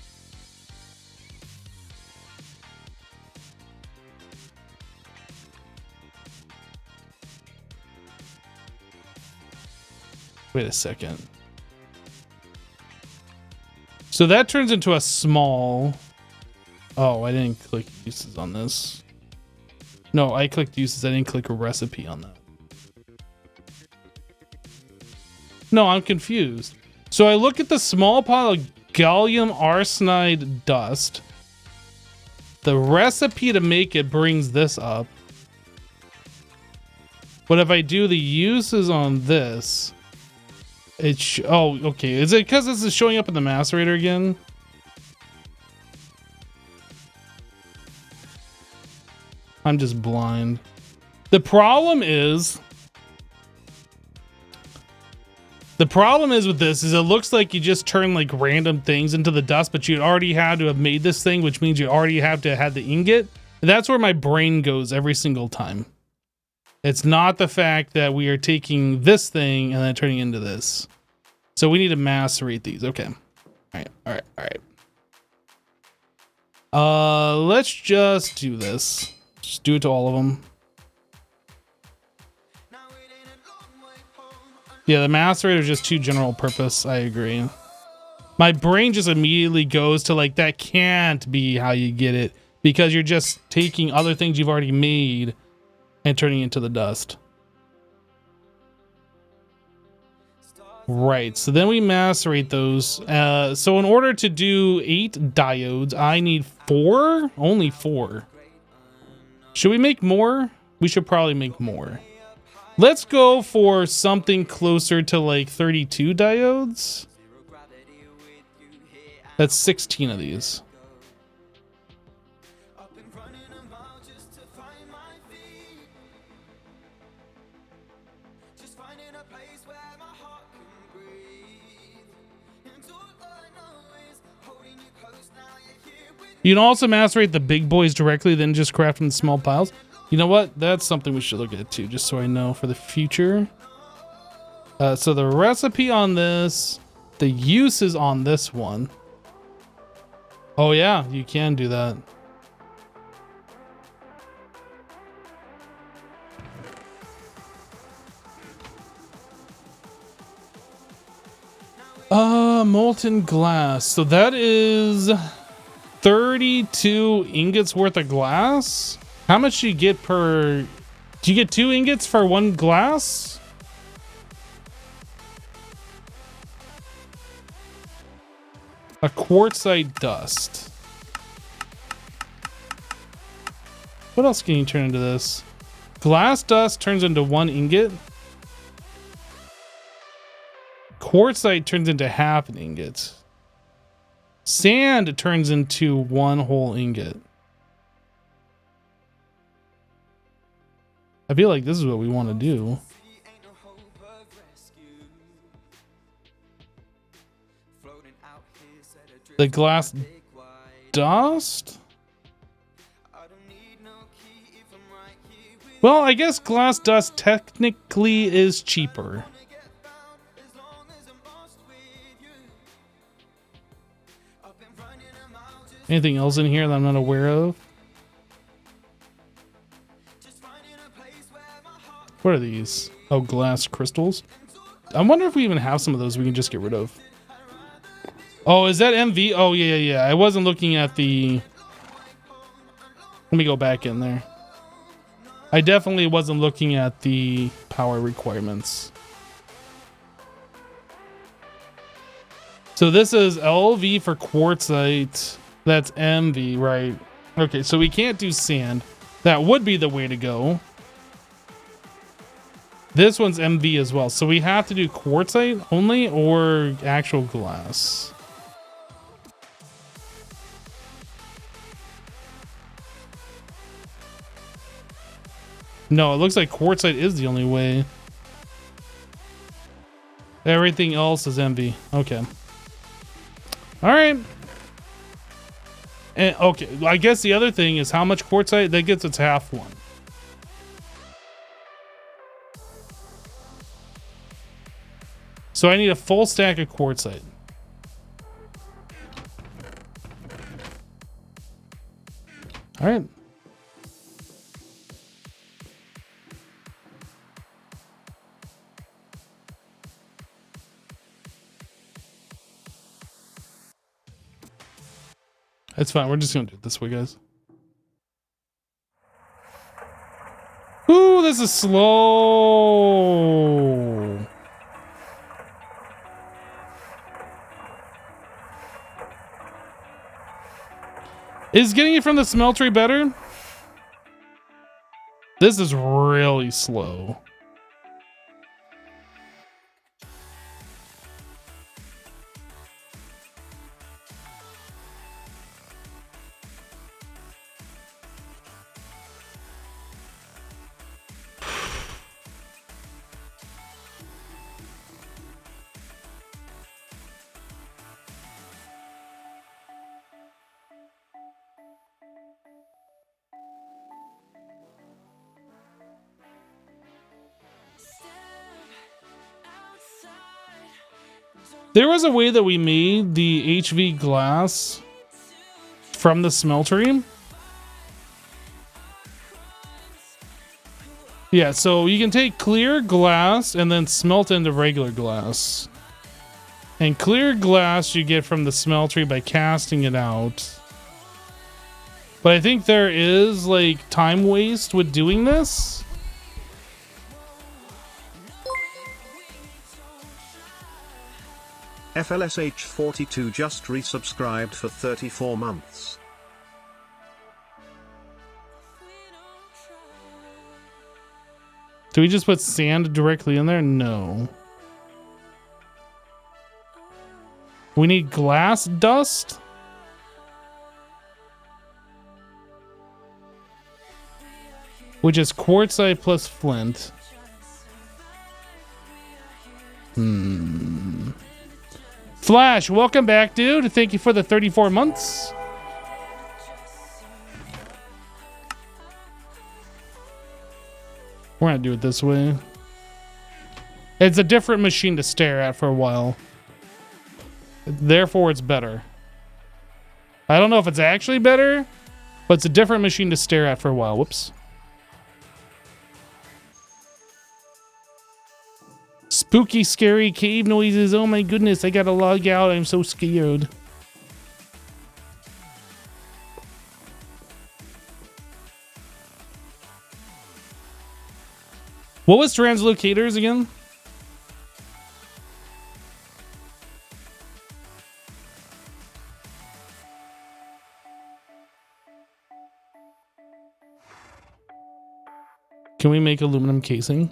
Wait a second. So that turns into a small... Oh, I didn't click uses on this. No, I clicked uses. I didn't click a recipe on that. No, I'm confused. So I look at the small pile of gallium arsenide dust. The recipe to make it brings this up. But if I do the uses on this... oh, okay. Is it because this is showing up in the macerator again? I'm just blind. The problem is with this is it looks like you just turn like random things into the dust, but you already had to have made this thing, which means you already have to have the ingot. That's where my brain goes every single time. It's not the fact that we are taking this thing and then turning into this. So we need to macerate these. Okay. All right. Let's just do this. Just do it to all of them. Yeah, the macerator is just too general purpose. I agree. My brain just immediately goes to like, that can't be how you get it, because you're just taking other things you've already made and turning into the dust. Right, so then we macerate those. So in order to do 8 diodes, I need 4? Only 4. Should we make more? We should probably make more. Let's go for something closer to like 32 diodes. That's 16 of these. You can also macerate the big boys directly, then just craft them in small piles. You know what? That's something we should look at too, just so I know for the future. So the recipe on this, the uses on this one. Oh yeah, you can do that. Molten glass. So that is 32 ingots worth of glass. How much do you get per... Do you get 2 ingots for 1 glass? A quartzite dust. What else can you turn into this? Glass dust turns into 1 ingot. Quartzite turns into half an ingot. Sand turns into 1 whole ingot. I feel like this is what we want to do. The glass dust? Well, I guess glass dust technically is cheaper. Anything else in here that I'm not aware of? What are these? Oh, glass crystals. I wonder if we even have some of those we can just get rid of. Oh, is that MV? Oh, yeah. I wasn't looking at the... Let me go back in there. I definitely wasn't looking at the power requirements. So this is LV for quartzite. That's MV, right? Okay, so we can't do sand. That would be the way to go. This one's MV as well. So we have to do quartzite only or actual glass. No, it looks like quartzite is the only way. Everything else is envy. Okay. All right. And okay, I guess the other thing is how much quartzite that gets its half one. So I need a full stack of quartzite. All right. It's fine. We're just gonna do it this way, guys. Ooh, this is slow. Is getting it from the smeltery better? This is really slow. There was a way that we made the HV glass from the smeltery. Yeah, so you can take clear glass and then smelt into regular glass. And clear glass you get from the smeltery by casting it out. But I think there is like time waste with doing this. FLSH42 just resubscribed for 34 months. Do we just put sand directly in there? No. We need glass dust? Which is quartzite plus flint. Flash, welcome back, dude. Thank you for the 34 months. We're gonna do it this way. It's a different machine to stare at for a while. Therefore, it's better. I don't know if it's actually better, but it's a different machine to stare at for a while. Whoops. Spooky, scary cave noises. Oh my goodness, I gotta log out. I'm so scared. What was translocators again? Can we make aluminum casing?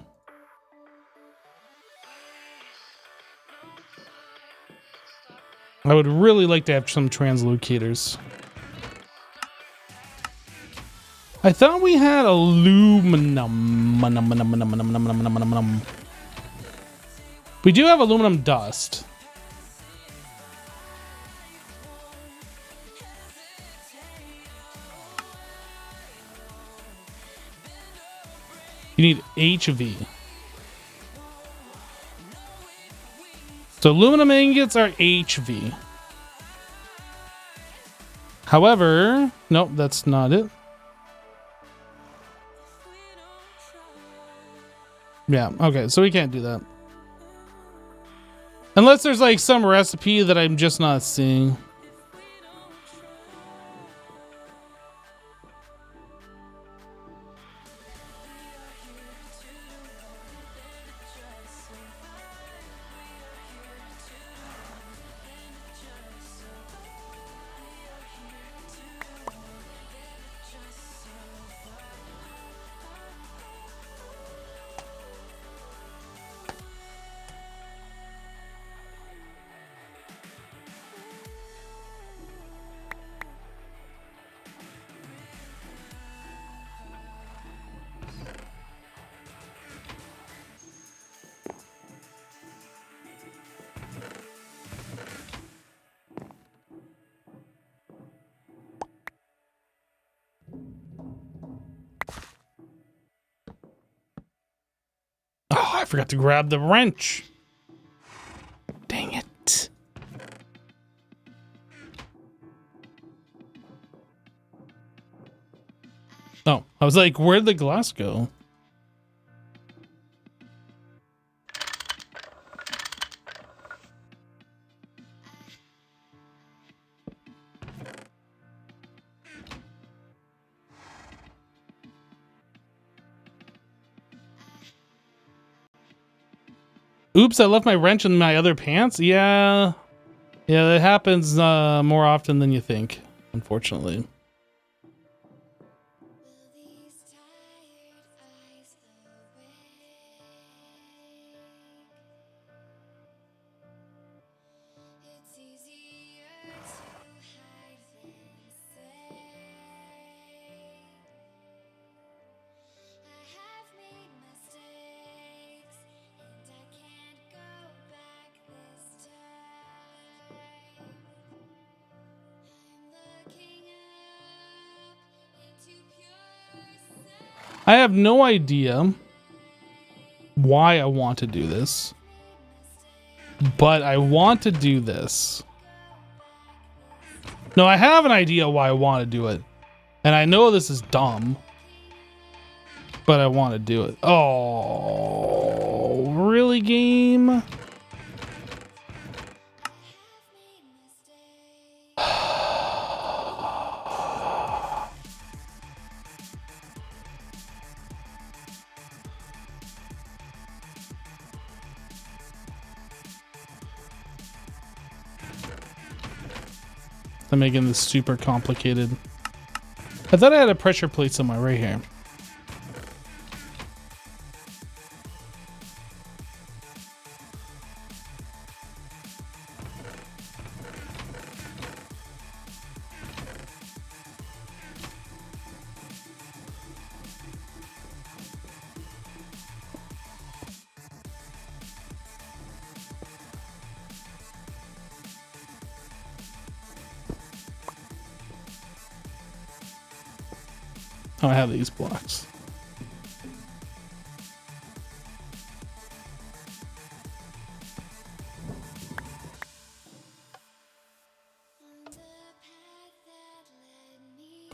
I would really like to have some translocators. I thought we had aluminum. We do have aluminum dust. You need HV. So aluminum ingots are HV. However, nope, that's not it. Yeah, okay, so we can't do that. Unless there's like some recipe that I'm just not seeing. forgot to grab the wrench. Dang it. Oh, I was like, where'd the glass go? Oops, I left my wrench in my other pants? Yeah. Yeah, that happens more often than you think, unfortunately. I have no idea why I want to do this, but I want to do this. No, I have an idea why I want to do it, and I know this is dumb, but I want to do it. Oh, really, game? I'm making this super complicated. I thought I had a pressure plate somewhere right here. Oh, I have these blocks.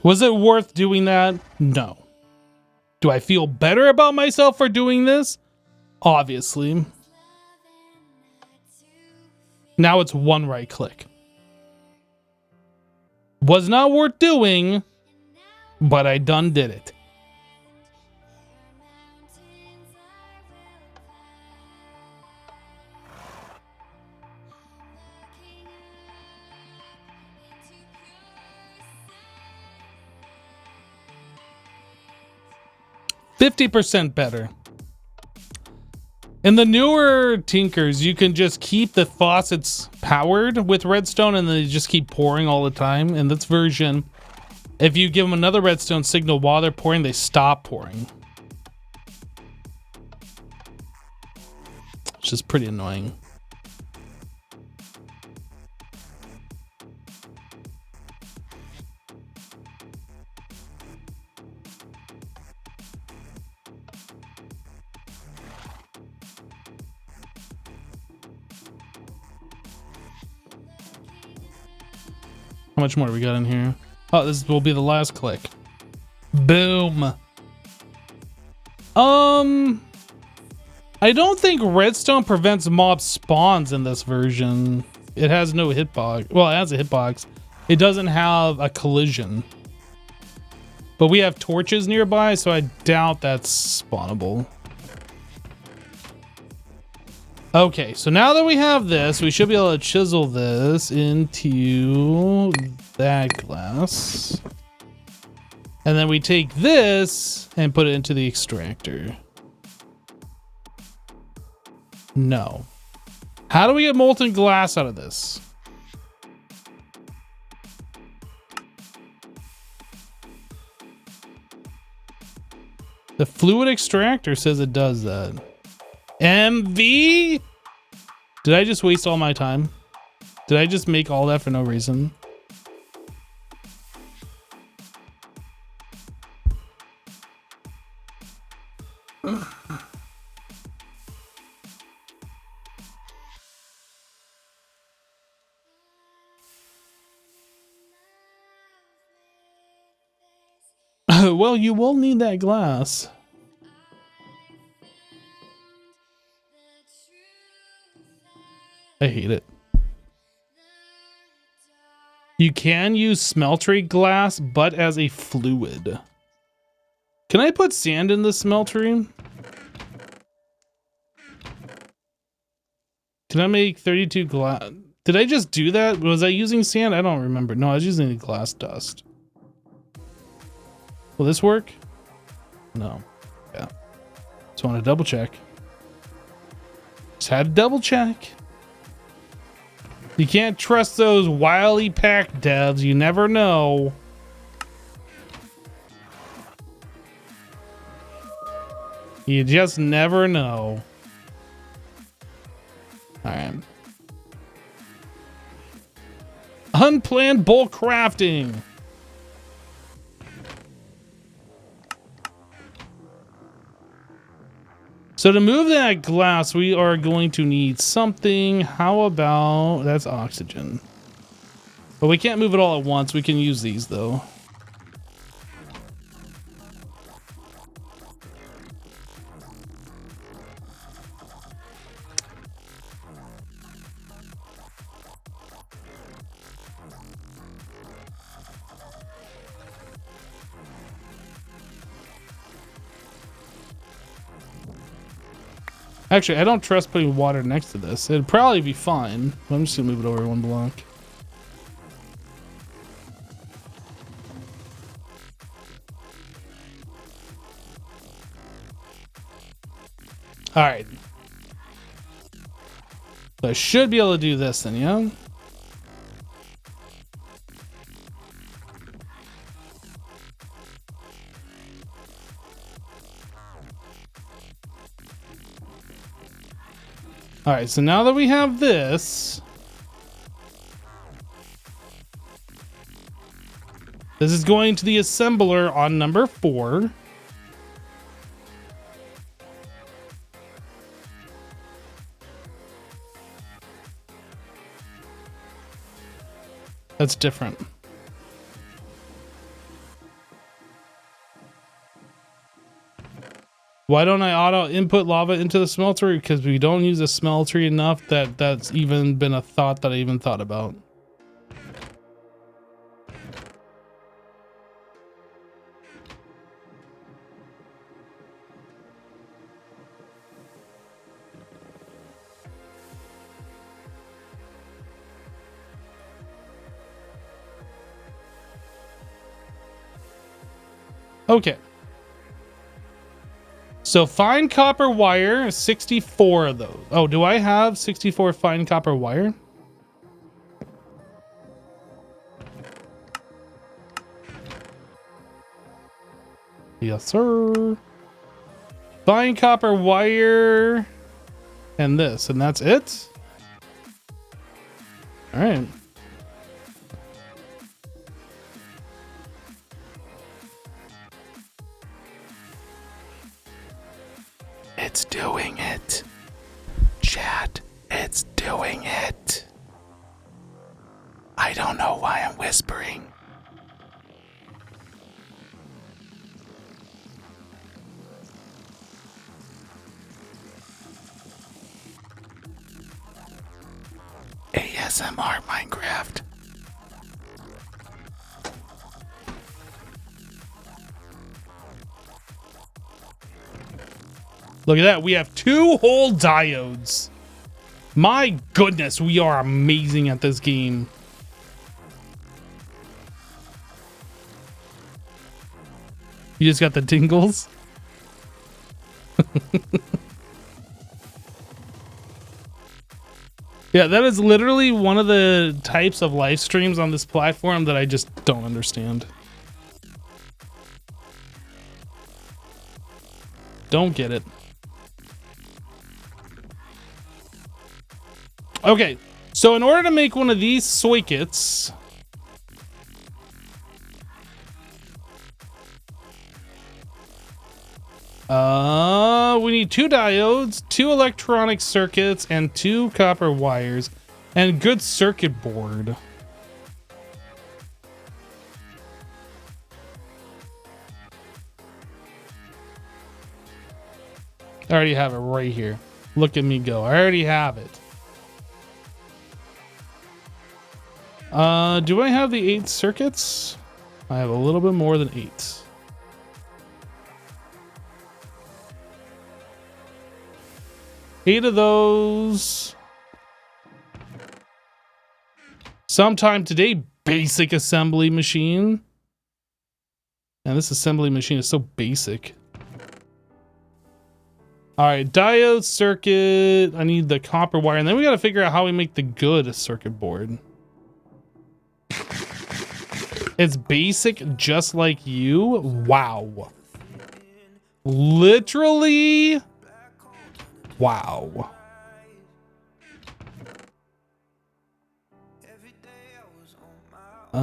Was it worth doing that? No. Do I feel better about myself for doing this? Obviously. Now it's one right click. Was not worth doing, but I done did it. %50 better. In the newer Tinkers, you can just keep the faucets powered with redstone and they just keep pouring all the time. In this version, if you give them another redstone signal while they're pouring, they stop pouring. It's just pretty annoying. How much more do we got in here? Oh, this will be the last click. Boom. I don't think redstone prevents mob spawns in this version. It has no hitbox. Well, it has a hitbox. It doesn't have a collision. But we have torches nearby, so I doubt that's spawnable. Okay, so now that we have this, we should be able to chisel this into that glass. And then we take this and put it into the extractor. No. How do we get molten glass out of this? The fluid extractor says it does that. MV? Did I just waste all my time? Did I just make all that for no reason? well, you will need that glass. I hate it. You can use smeltery glass, but as a fluid. Can I put sand in the smeltery? Can I make 32 glass? Did I just do that? Was I using sand? I don't remember. No, I was using the glass dust. Will this work? No. Yeah. Just want to double check. Just had to double check. You can't trust those wily pack devs. You never know. You just never know. All right. Unplanned bulk crafting. So to move that glass, we are going to need something. How about, that's oxygen. But we can't move it all at once. We can use these though. Actually, I don't trust putting water next to this. It'd probably be fine. But I'm just gonna move it over one block. All right. So I should be able to do this then, yeah? All right, so now that we have this, this is going to the assembler on number 4. That's different. Why don't I auto input lava into the smelter? Because we don't use a smelter enough that that's even been a thought that I even thought about. Okay. So fine copper wire, 64 of those. Oh, do I have 64 fine copper wire? Yes, sir. Fine copper wire and this, and that's it? All right. It's doing it. Chat, it's doing it. I don't know why I'm whispering. ASMR Minecraft. Look at that. We have 2 whole diodes. My goodness, we are amazing at this game. You just got the tingles? Yeah, that is literally one of the types of live streams on this platform that I just don't understand. Don't get it. Okay, so in order to make one of these sockets, we need 2 diodes, 2 electronic circuits, and 2 copper wires, and good circuit board. I already have it right here. Look at me go. I already have it. Do I have the 8 circuits? I have a little bit more than 8. Eight of those. Sometime today, basic assembly machine. And this assembly machine is so basic. All right, diode circuit. I need the copper wire. And then we got to figure out how we make the good circuit board. It's basic just like you. Wow. Literally. Wow. I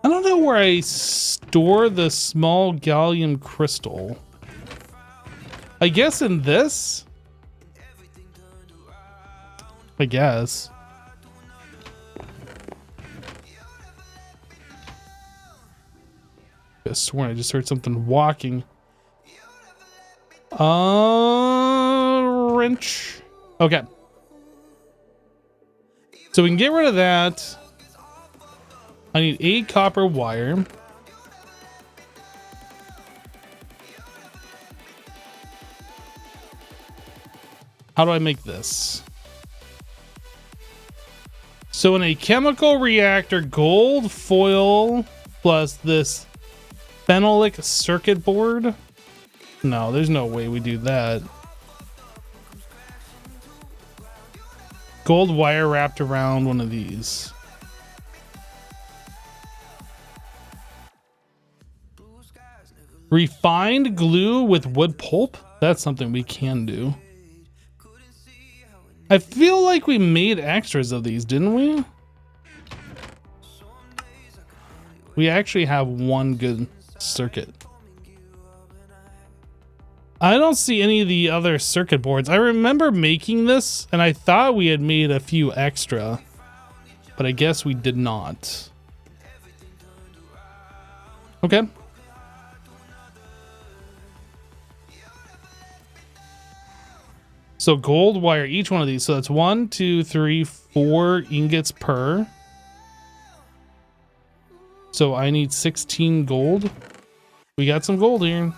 don't know where I store the small gallium crystal. I guess in this? I guess. I swear I just heard something walking. Wrench. Okay. So we can get rid of that. I need 8 copper wire. How do I make this? So in a chemical reactor, gold foil plus this phenolic circuit board. No, there's no way we do that. Gold wire wrapped around one of these. Refined glue with wood pulp? That's something we can do. I feel like we made extras of these, didn't we? We actually have one good circuit. I don't see any of the other circuit boards. I remember making this and I thought we had made a few extra, but I guess we did not. Okay. So gold wire, each one of these. So that's 1, 2, 3, 4 ingots per. So I need 16 gold. We got some gold here.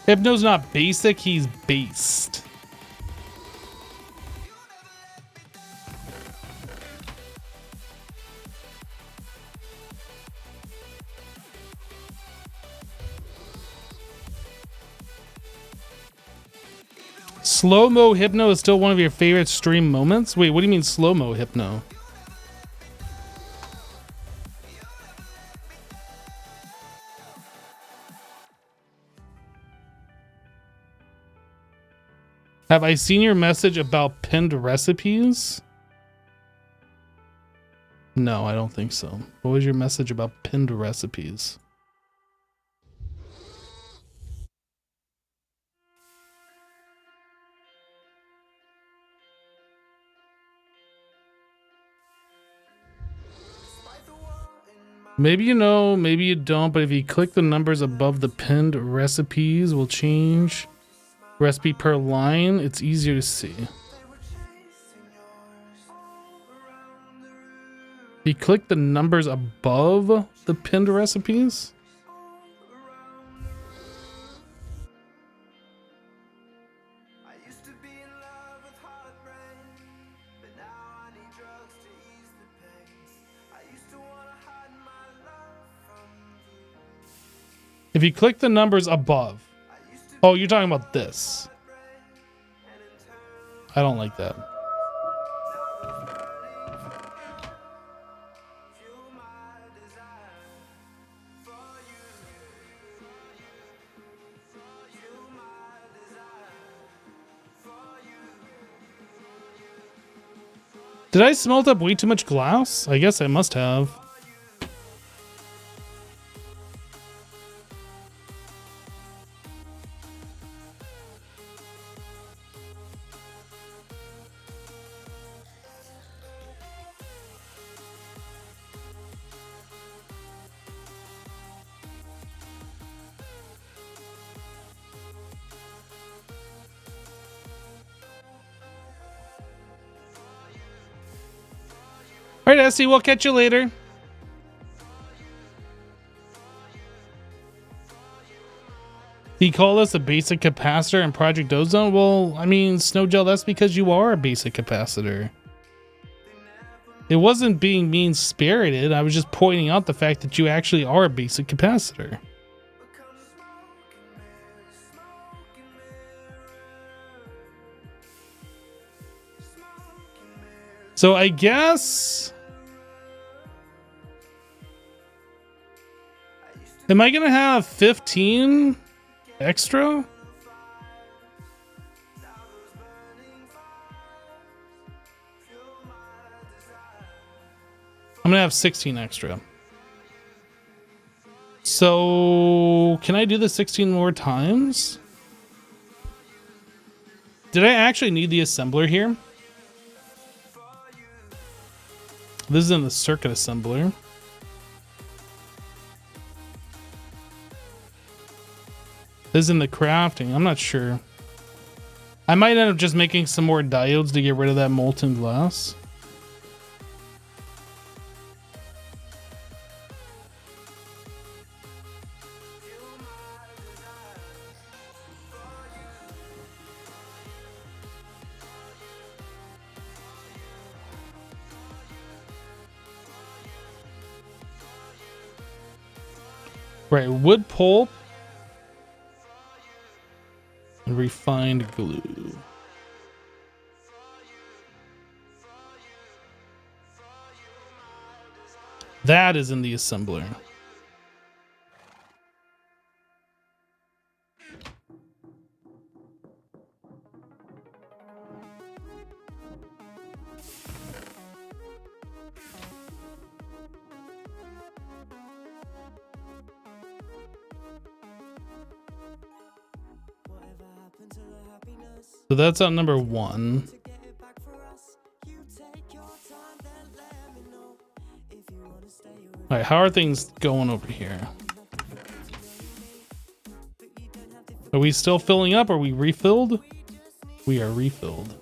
Hypno's not basic, he's based. Slow-mo Hypno is still one of your favorite stream moments? Wait, what do you mean slow-mo Hypno? Have I seen your message about pinned recipes? No, I don't think so. What was your message about pinned recipes? Maybe you know, maybe you don't, but if you click the numbers above the pinned recipes, will change recipe per line. It's easier to see. If you click the numbers above the pinned recipes. If you click the numbers above. Oh, you're talking about this. I don't like that. Did I smelt up way too much glass? I guess I must have. All right, Essie, we'll catch you later. He called us a basic capacitor in Project Ozone? Well, I mean, Snowgel, that's because you are a basic capacitor. It wasn't being mean-spirited. I was just pointing out the fact that you actually are a basic capacitor. So I guess... Am I going to have 15 extra? I'm gonna have 16 extra. So can I do this 16 more times? Did I actually need the assembler here? This is in the circuit assembler. This is in the crafting. I'm not sure. I might end up just making some more diodes to get rid of that molten glass. Right, wood pulp and refined glue. That is in the assembler. So that's on number 1. All right, how are things going over here? Are we still filling up? Are we refilled? We are refilled.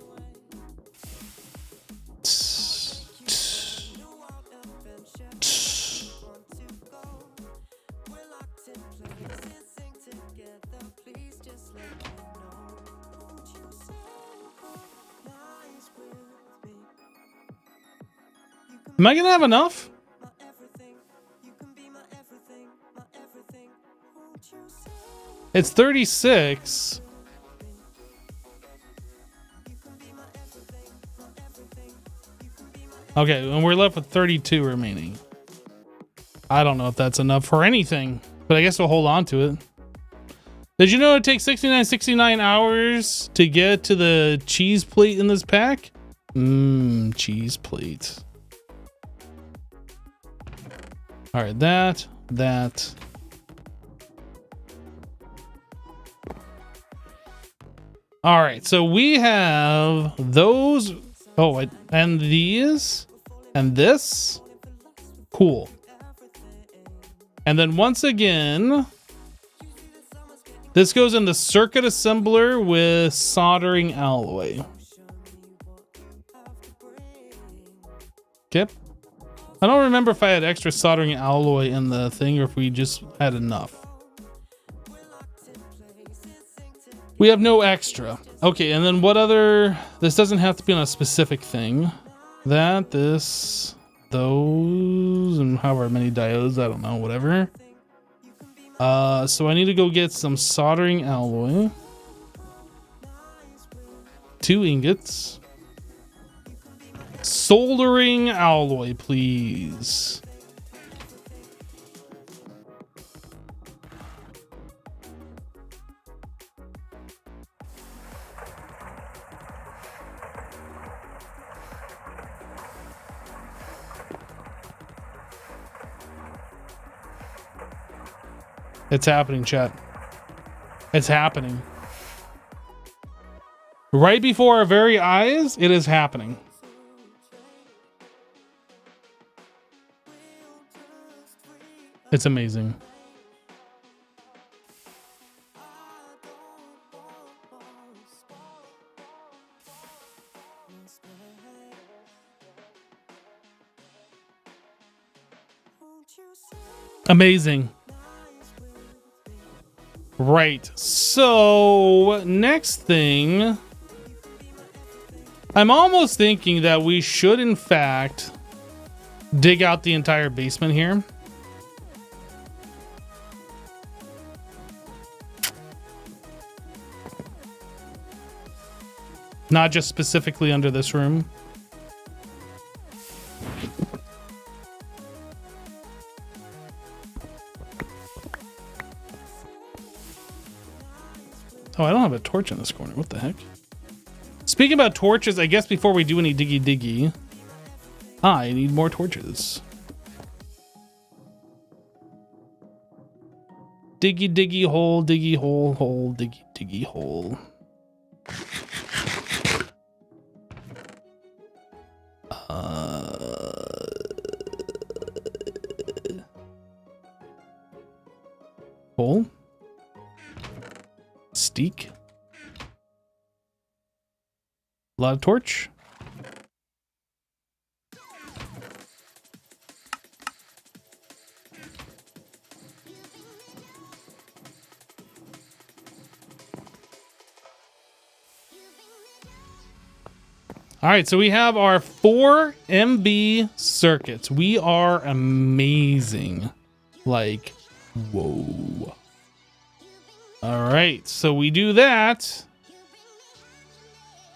Am I gonna have enough? It's 36. Okay, and we're left with 32 remaining. I don't know if that's enough for anything, but I guess we'll hold on to it. Did you know it takes 69 hours to get to the cheese plate in this pack? Cheese plate. All right, that. All right, so we have those. Oh, and these and this. Cool. And then once again, this goes in the circuit assembler with soldering alloy. Okay. I don't remember if I had extra soldering alloy in the thing or if we just had enough. We have no extra. Okay, and then what other... This doesn't have to be on a specific thing. That, this, those, and however many diodes, I don't know, whatever. So I need to go get some soldering alloy. 2 ingots. Soldering alloy, please. It's happening, chat. It's happening. Right before our very eyes, it is happening. It's amazing. Amazing. Right. So, next thing, I'm almost thinking that we should, in fact, dig out the entire basement here. Not just specifically under this room. Oh, I don't have a torch in this corner. What the heck? Speaking about torches, I guess before we do any diggy, I need more torches. Diggy hole, hole, diggy hole. Hole. Steak. A lot of torch. All right, so we have our 4 MB circuits. We are amazing. Like, whoa. All right, so we do that,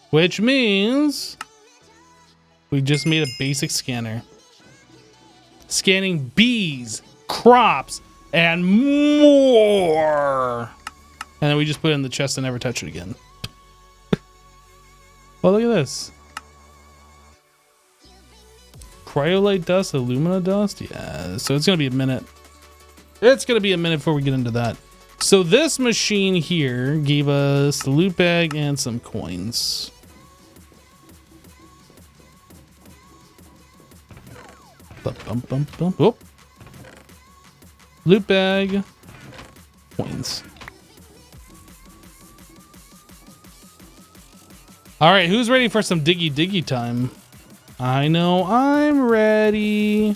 which means we just made a basic scanner. Scanning bees, crops, and more. And then we just put it in the chest and never touch it again. Well, look at this. Cryolite dust, alumina dust. Yeah, so it's going to be a minute. It's going to be a minute before we get into that. So this machine here gave us the loot bag and some coins. Bump, bump, bump. Oh. Loot bag, coins. All right, who's ready for some diggy time? I know I'm ready.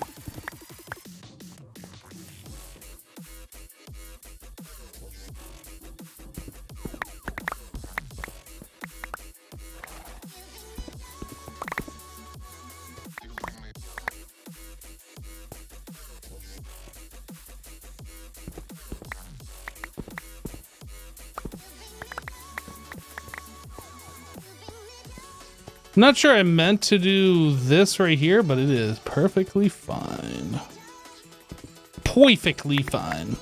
I'm not sure I meant to do this right here, but it is perfectly fine. Perfectly fine.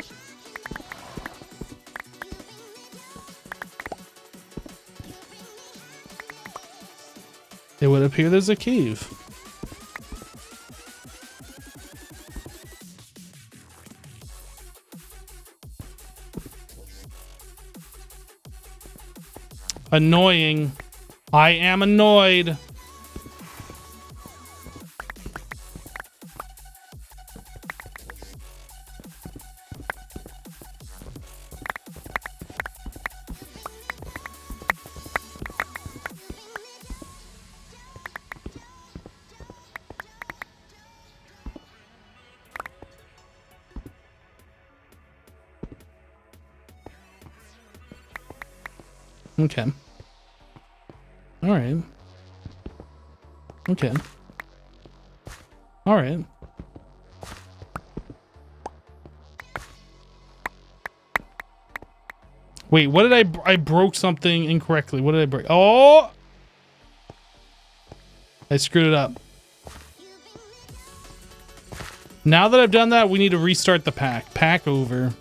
It would appear there's a cave. Annoying. I am annoyed. Okay. All right. Okay. All right. Wait, what did I broke something incorrectly. What did I break? Oh! I screwed it up. Now that I've done that, we need to restart the pack. Pack over.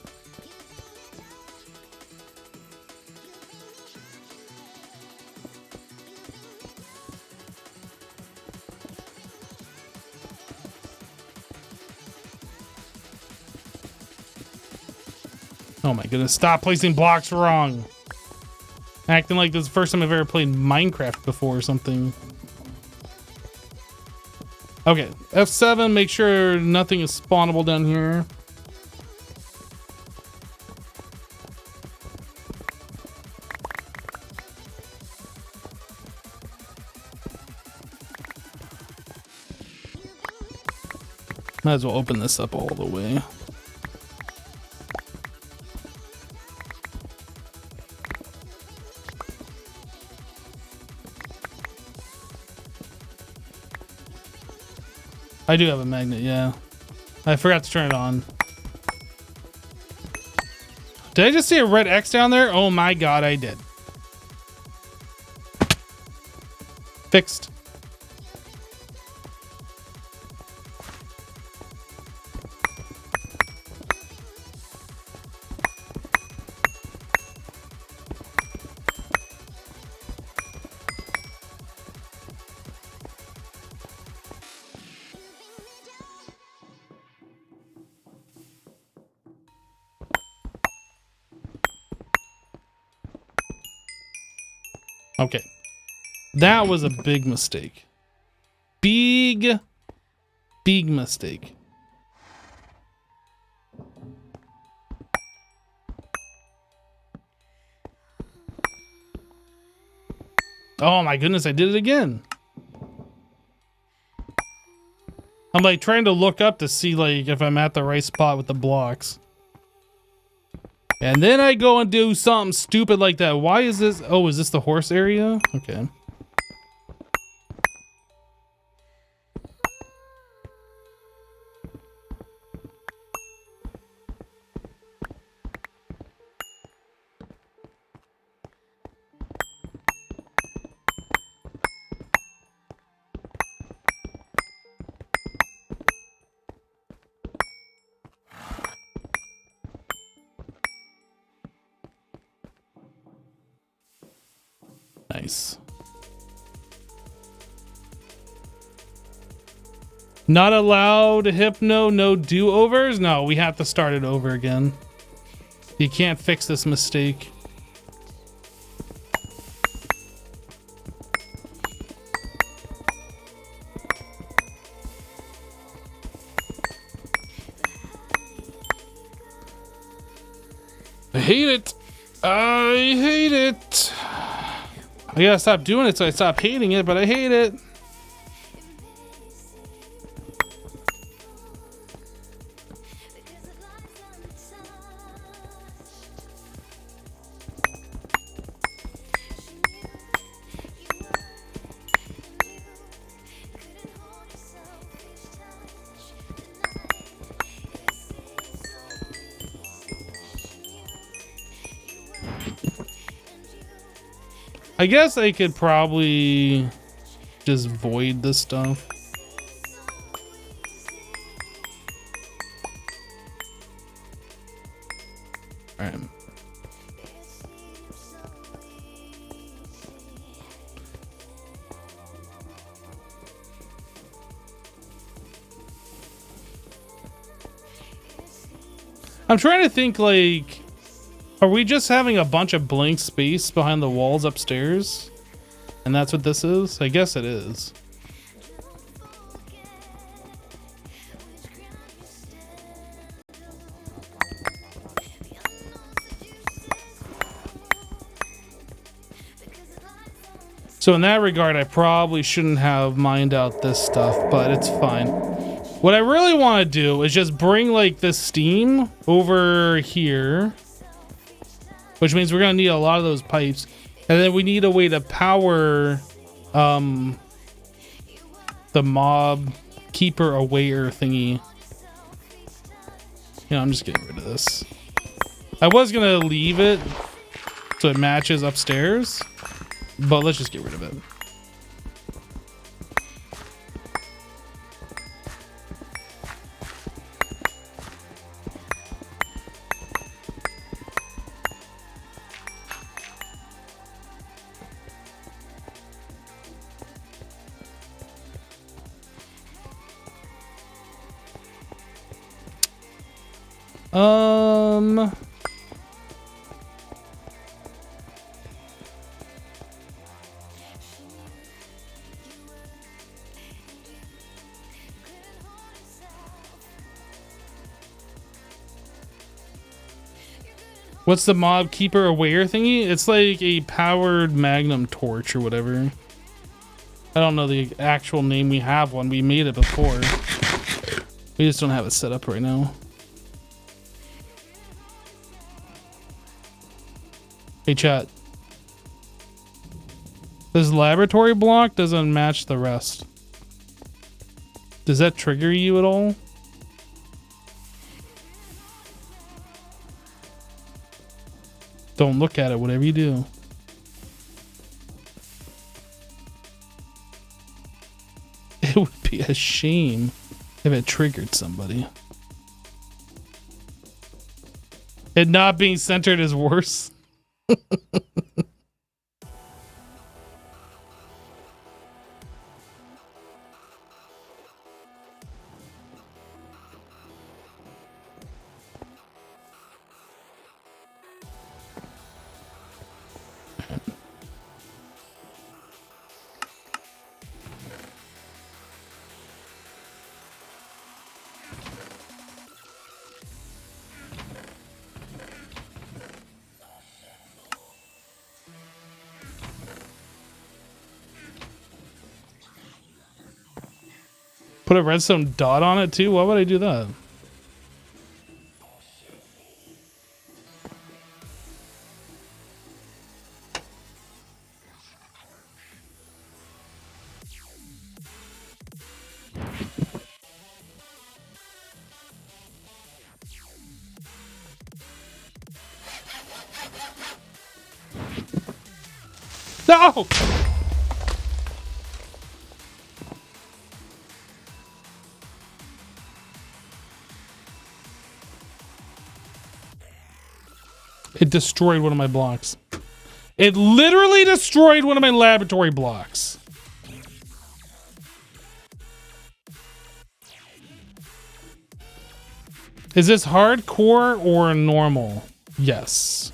Oh my goodness, stop placing blocks wrong. Acting like this is the first time I've ever played Minecraft before or something. Okay, F7, make sure nothing is spawnable down here. Might as well open this up all the way. I do have a magnet, yeah. I forgot to turn it on. Did I just see a red X down there? Oh my god, I did. Fixed. Okay. That was a big mistake. Big mistake. Oh my goodness, I did it again. I'm like trying to look up to see like if I'm at the right spot with the blocks. And then I go and do something stupid like that. Why is this? Oh, is this the horse area? Okay. Nice. Not allowed hypno, no do-overs? No, we have to start it over again. You can't fix this mistake. I hate it. I hate it. I gotta stop doing it so I stop hating it, but I hate it. I guess I could probably just void this stuff. All right. I'm trying to think like, are we just having a bunch of blank space behind the walls upstairs? And that's what this is? I guess it is. So in that regard, I probably shouldn't have mined out this stuff, but it's fine. What I really want to do is just bring like this steam over here, which means we're gonna need a lot of those pipes, and then we need a way to power the mob keeper awayer thingy. You know, I'm just getting rid of this. I was gonna leave it so it matches upstairs, but let's just get rid of it. What's the mob keeper aware thingy? It's like a powered magnum torch or whatever. I don't know the actual name. We have one. We made it before. We just don't have it set up right now. Hey chat. This laboratory block doesn't match the rest. Does that trigger you at all? Don't look at it, whatever you do. It would be a shame if it triggered somebody. It not being centered is worse. Put a redstone dot on it too? Why would I do that? No! It destroyed one of my blocks. It literally destroyed one of my laboratory blocks. Is this hardcore or normal? Yes.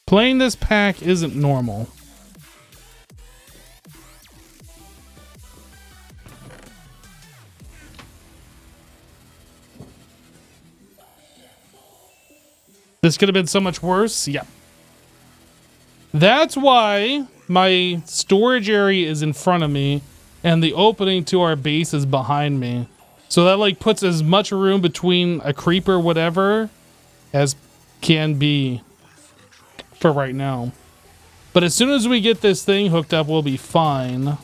Playing this pack isn't normal. This could have been so much worse. Yeah. That's why my storage area is in front of me and the opening to our base is behind me. So that like puts as much room between a creeper, whatever, as can be for right now. But as soon as we get this thing hooked up, we'll be fine.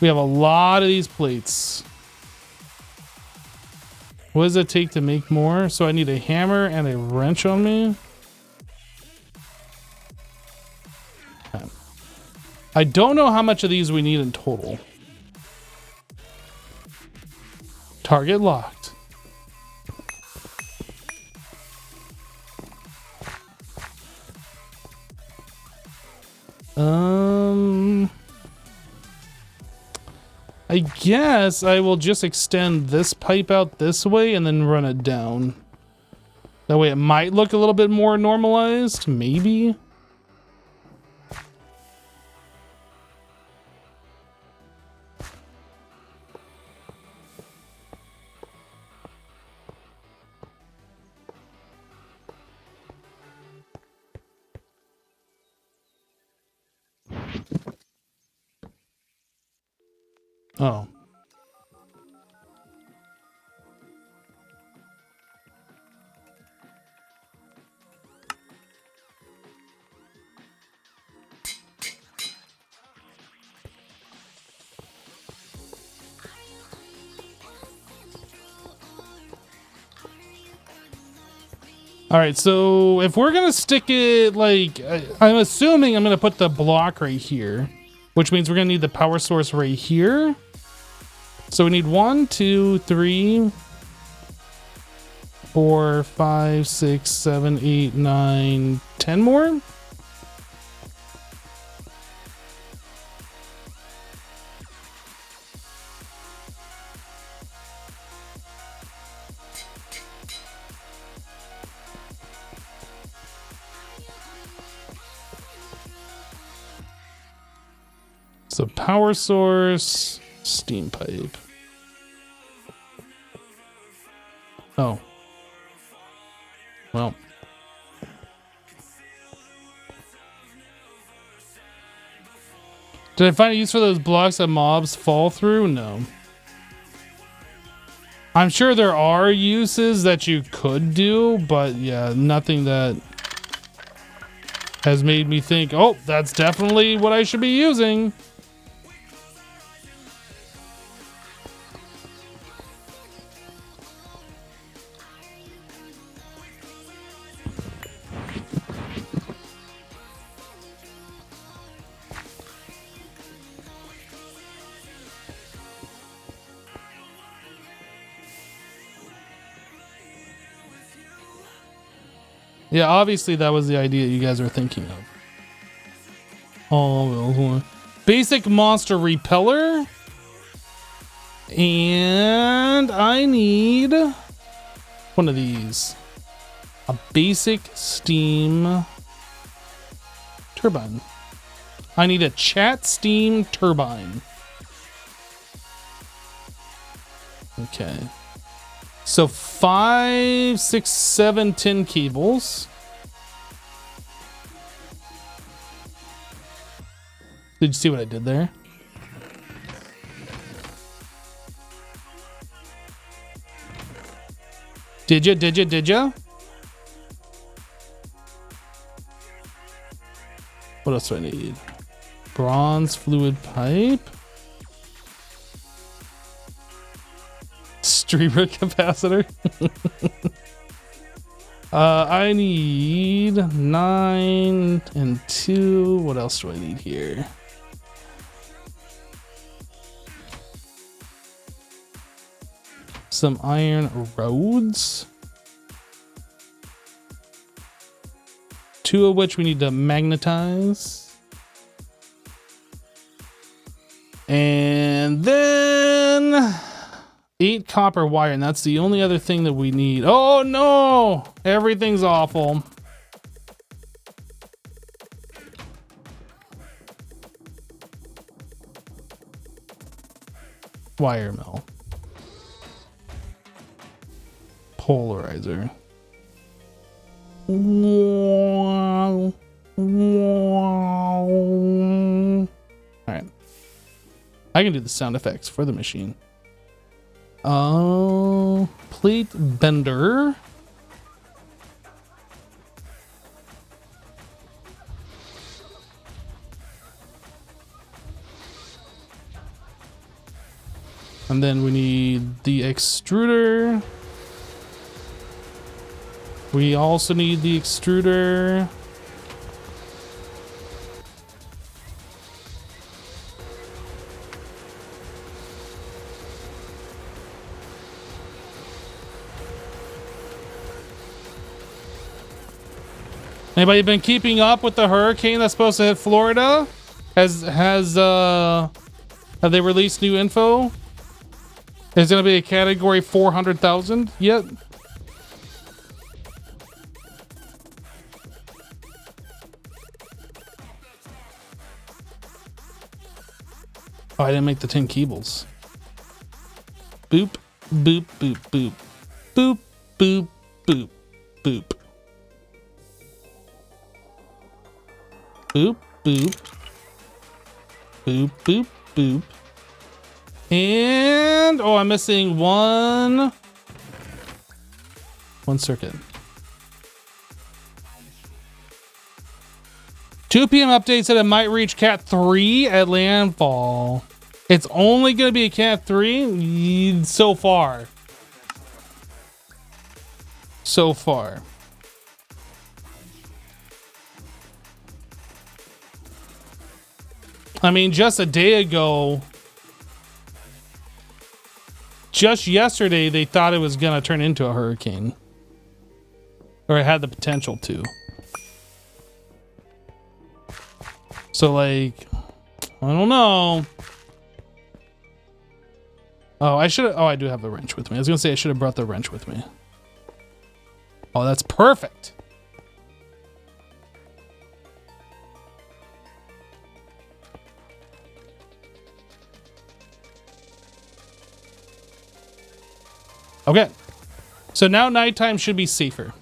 We have a lot of these plates. What does it take to make more? So I need a hammer and a wrench on me. Okay. I don't know how much of these we need in total. Target locked. I guess I will just extend this pipe out this way and then run it down. That way it might look a little bit more normalized, maybe. Oh. All right, so if we're gonna stick it like, I'm assuming I'm gonna put the block right here, which means we're gonna need the power source right here. So we need 1, 2, 3, 4, 5, 6, 7, 8, 9, 10 more. So power source, steam pipe. Oh. Well. Did I find a use for those blocks that mobs fall through? No. I'm sure there are uses that you could do, but yeah, nothing that has made me think, oh, that's definitely what I should be using. Yeah, obviously that was the idea you guys were thinking of. Oh, basic monster repeller. And I need one of these. A basic steam turbine. I need a chat steam turbine. Okay. So 5, 6, 7, 10 cables. Did you see what I did there? Did ya? What else do I need? Bronze fluid pipe. Streamer capacitor. I need 9 and 2. What else do I need here? Some iron rods. 2 of which we need to magnetize. And then 8 copper wire, and that's the only other thing that we need. Oh no! Everything's awful. Wire mill. Polarizer. Alright. I can do the sound effects for the machine. Oh, plate bender. And then we need the extruder. We also need the extruder. Anybody been keeping up with the hurricane that's supposed to hit Florida? Have they released new info? Is it gonna be a category 400,000 yet? Oh, I didn't make the 10 cables. Boop, boop, boop, boop. Boop, boop, boop, boop. Boop, boop. Boop, boop, boop. And, oh, I'm missing one circuit. 2 p.m. update said it might reach Cat 3 at landfall. It's only going to be a Cat 3 so far. So far. I mean, just a day ago, just yesterday, they thought it was going to turn into a hurricane. Or it had the potential to. So, like, I don't know. Oh, I should have. Oh, I do have the wrench with me. I was going to say I should have brought the wrench with me. Oh, that's perfect. Okay. So now nighttime should be safer.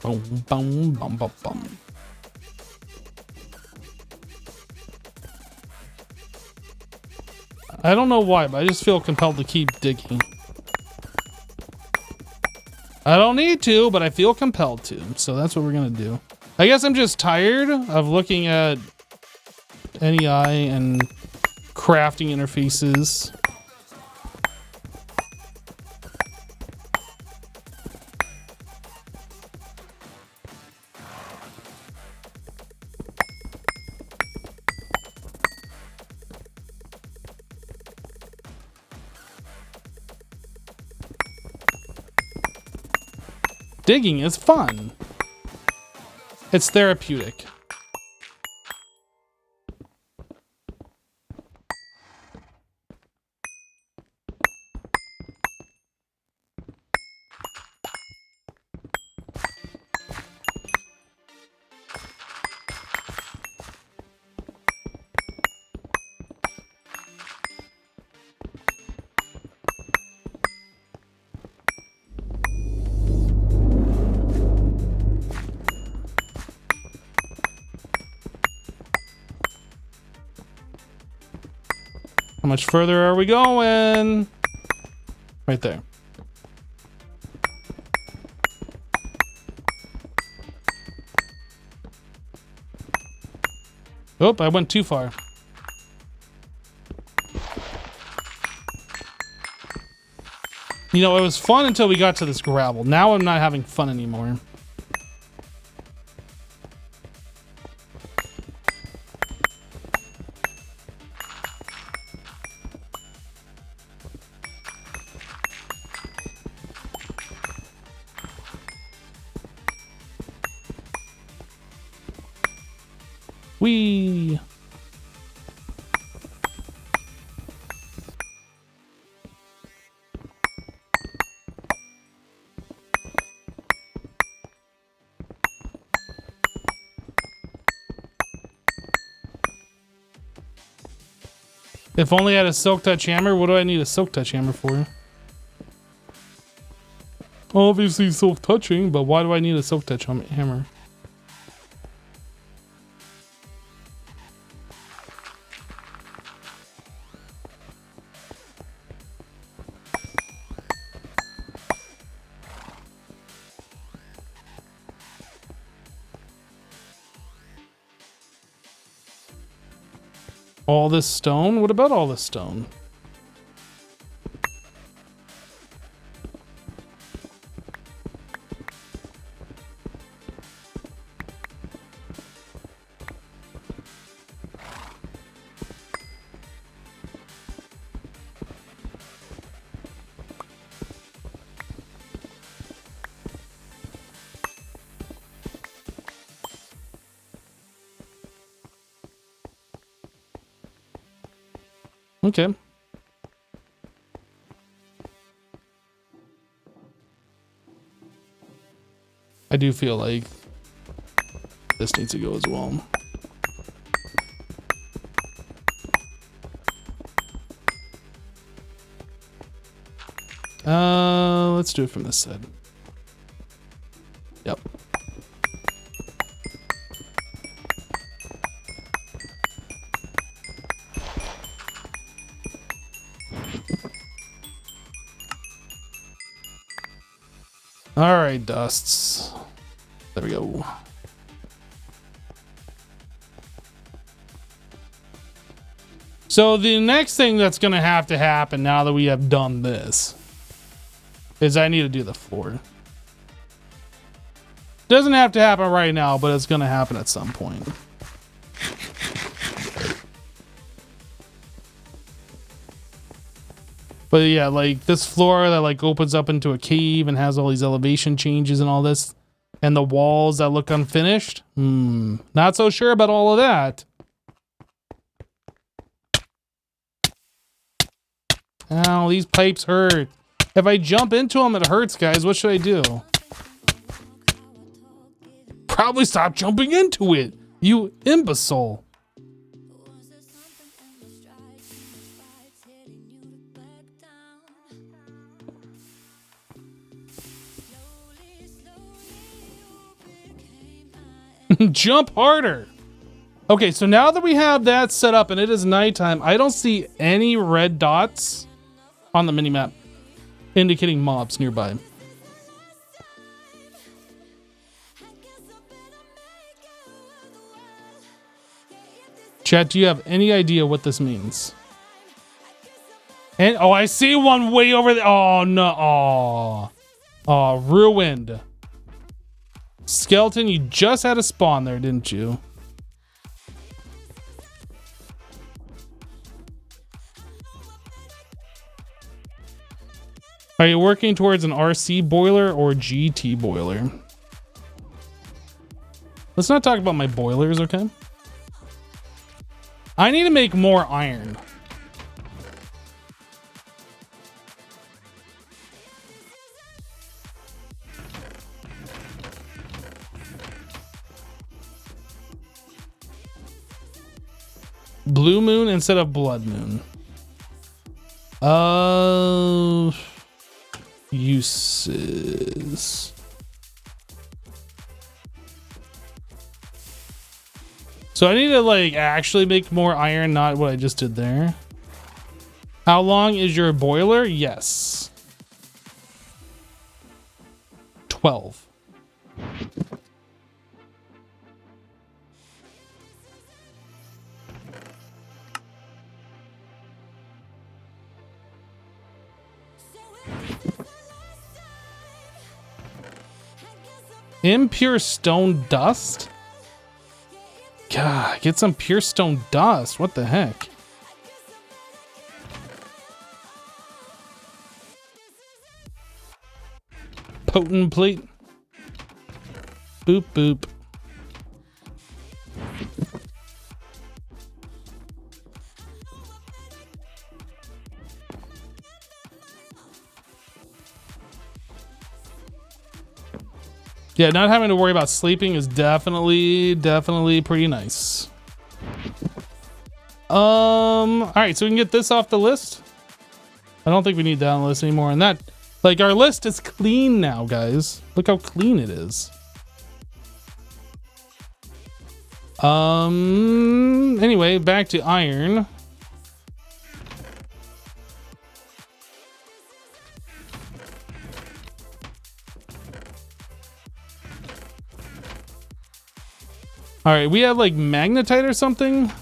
Boom, boom, bum, bum, bum. I don't know why, but I just feel compelled to keep digging. I don't need to, but I feel compelled to. So that's what we're gonna do. I guess I'm just tired of looking at NEI and crafting interfaces. Digging is fun. It's therapeutic. How much further are we going? Right there. Oh, I went too far. You know, it was fun until we got to this gravel. Now I'm not having fun anymore. Whee! If only I had a silk touch hammer, what do I need a silk touch hammer for? Obviously silk touching, but why do I need a silk touch hammer? All this stone? What about all this stone? Okay. I do feel like this needs to go as well. Let's do it from this side. Yep. All right, dusts. There we go. So the next thing that's going to happen now that we have done this is I need to do the floor. Doesn't have to happen right now, but it's going to happen at some point. But yeah, like this floor that like opens up into a cave and has all these elevation changes and all this, and the walls that look unfinished. Not so sure about all of that. Ow, these pipes hurt. If I jump into them, it hurts, guys. What should I do? Probably stop jumping into it, you imbecile. Jump harder. Okay, so now that we have that set up and it is nighttime, I don't see any red dots on the minimap indicating mobs nearby. Chat, do you have any idea what this means? And oh, I see one way over there. Oh no. Oh. Oh, ruined. Skeleton, you just had a spawn there, didn't you? Are you working towards an RC boiler or GT boiler? Let's not talk about my boilers, okay? I need to make more iron. Blue moon instead of blood moon. Uses. So I need to like actually make more iron, not what I just did there. How long is your boiler? Yes. 12. Impure stone dust? God, get some pure stone dust. What the heck? Potent plate. Boop, boop. Yeah, not having to worry about sleeping is definitely pretty nice. All right, so we can get this off the list. I don't think we need that on the list anymore. And that, like, our list is clean now, guys. Look how clean it is. Anyway, back to iron. All right, we have like magnetite or something.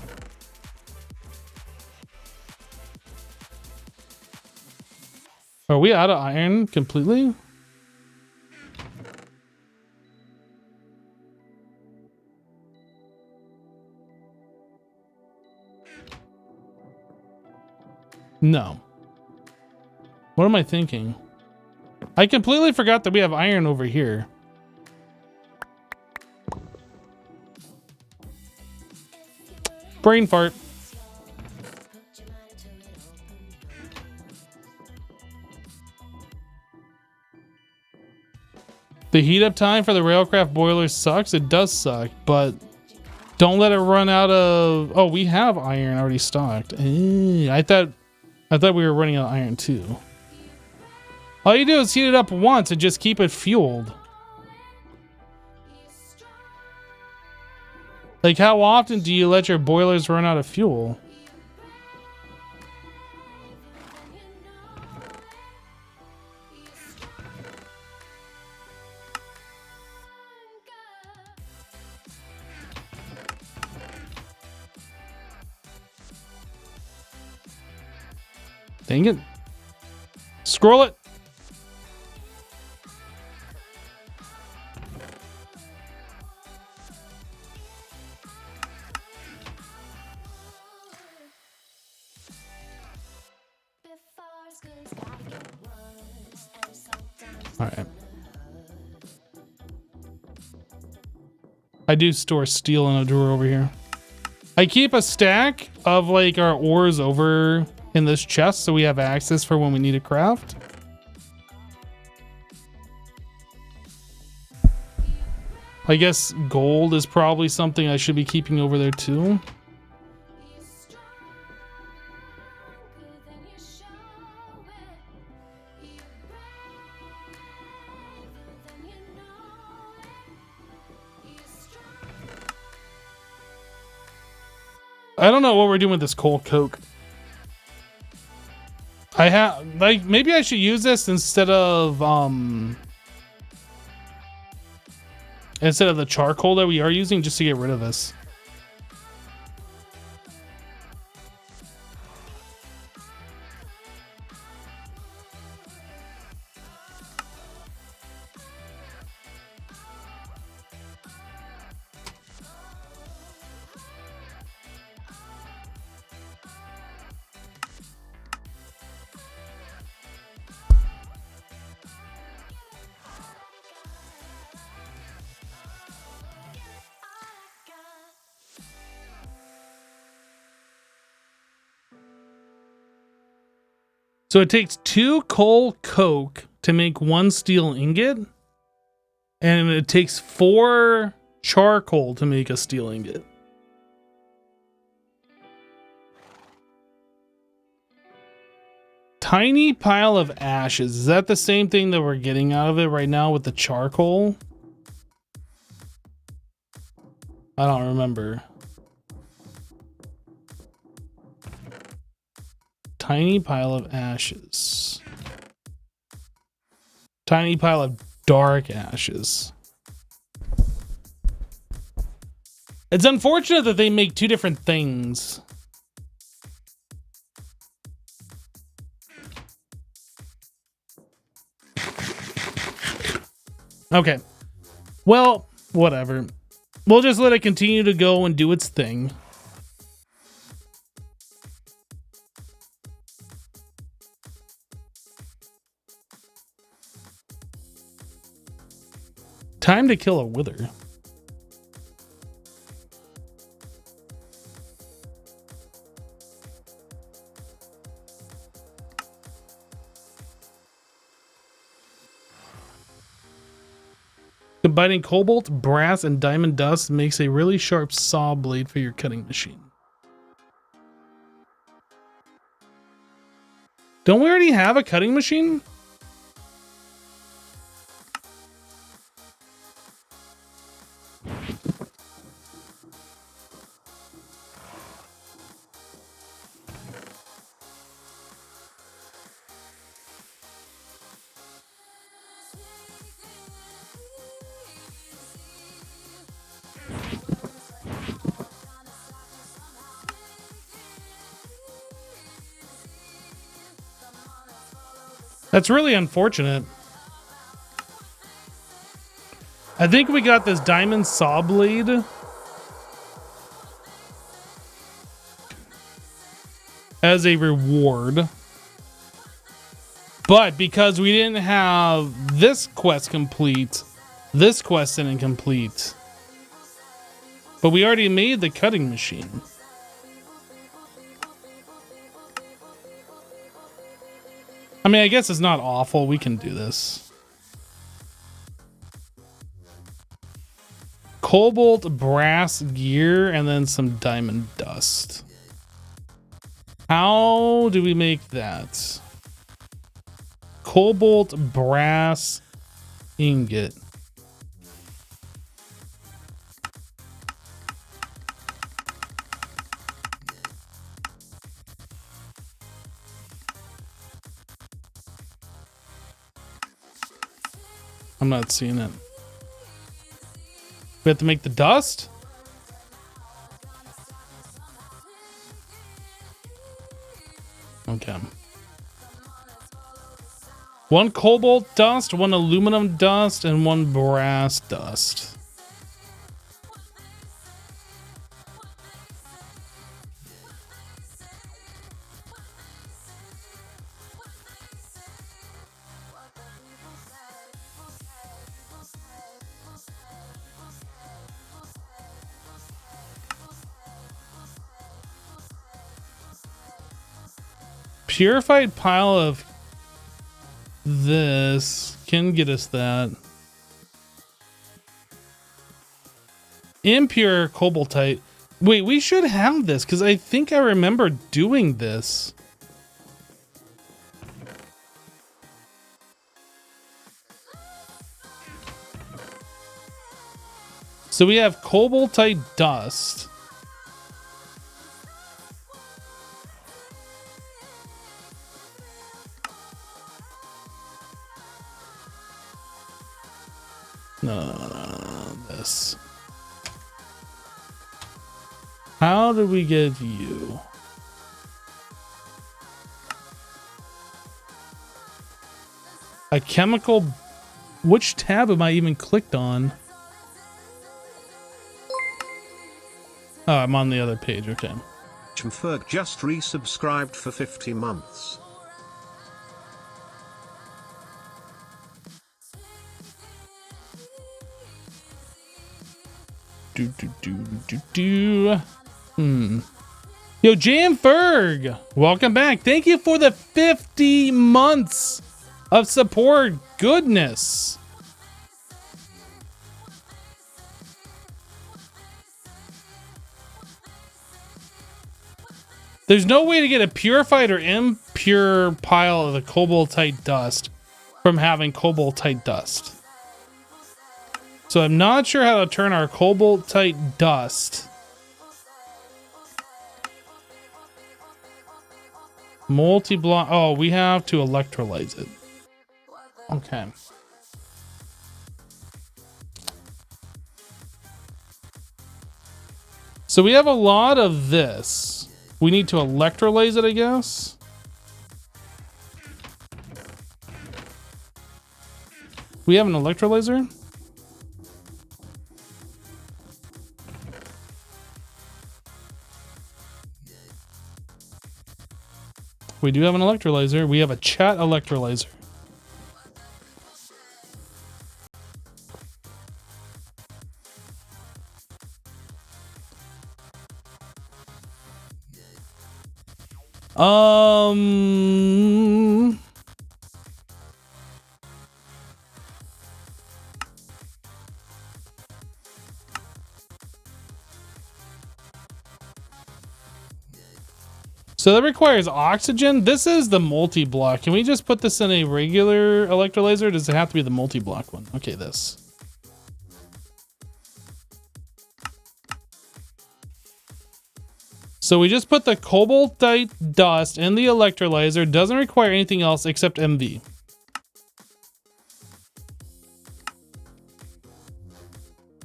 Are we out of iron completely? No. What am I thinking? I completely forgot that we have iron over here. Brain fart. The heat up time for the railcraft boiler sucks. It does suck, but don't let it run out of... Oh, we have iron already stocked. I thought we were running out of iron too. All you do is heat it up once and just keep it fueled. Like, how often do you let your boilers run out of fuel? Dang it. Scroll it. All right. I do store steel in a drawer over here. I keep a stack of like our ores over in this chest so we have access for when we need to craft. I guess gold is probably something I should be keeping over there too. I don't know what we're doing with this coal coke. I have, like, maybe I should use this instead of the charcoal that we are using, just to get rid of this. So it takes 2 coal coke to make 1 steel ingot, and it takes 4 charcoal to make a steel ingot. Tiny pile of ashes. Is that the same thing that we're getting out of it right now with the charcoal? I don't remember. Tiny pile of ashes. Tiny pile of dark ashes. It's unfortunate that they make 2 different things. Okay. Well, whatever. We'll just let it continue to go and do its thing. Time to kill a wither. Combining cobalt, brass, and diamond dust makes a really sharp saw blade for your cutting machine. Don't we already have a cutting machine? That's really unfortunate. I think we got this diamond saw blade as a reward. But because we didn't have this quest complete, this quest didn't complete. But we already made the cutting machine. I mean, I guess it's not awful. We can do this. Cobalt, brass gear, and then some diamond dust. How do we make that? Cobalt, brass, ingot. I'm not seeing it. We have to make the dust? Okay. 1 cobalt dust, 1 aluminum dust, and 1 brass dust. Purified pile of this can get us that. Impure cobaltite. Wait, we should have this because I think I remember doing this. So we have cobaltite dust. No, this. How did we get you? A chemical. Which tab am I even clicked on? Oh, I'm on the other page. Okay. Ferg just resubscribed for 50 months. Yo, Jam Ferg, welcome back. Thank you for the 50 months of support. Goodness. There's no way to get a purified or impure pile of the cobaltite dust from having cobaltite dust. So I'm not sure how to turn our cobaltite dust multi-block. Oh, we have to electrolyze it. Okay. So we have a lot of this. We need to electrolyze it, I guess. We have an electrolyzer. We do have an electrolyzer. We have a chat electrolyzer. So that requires oxygen. This is the multi-block. Can we just put this in a regular electrolyzer? Or does it have to be the multi-block one? Okay, this. So we just put the cobaltite dust in the electrolyzer. Doesn't require anything else except MV.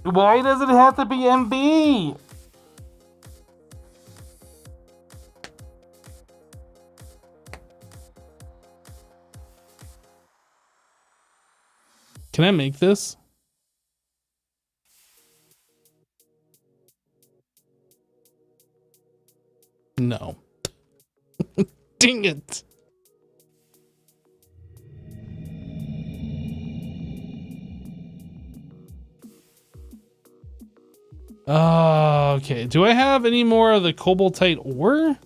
Why does it have to be MV? Can I make this? No. Dang it. Okay. Do I have any more of the cobaltite ore?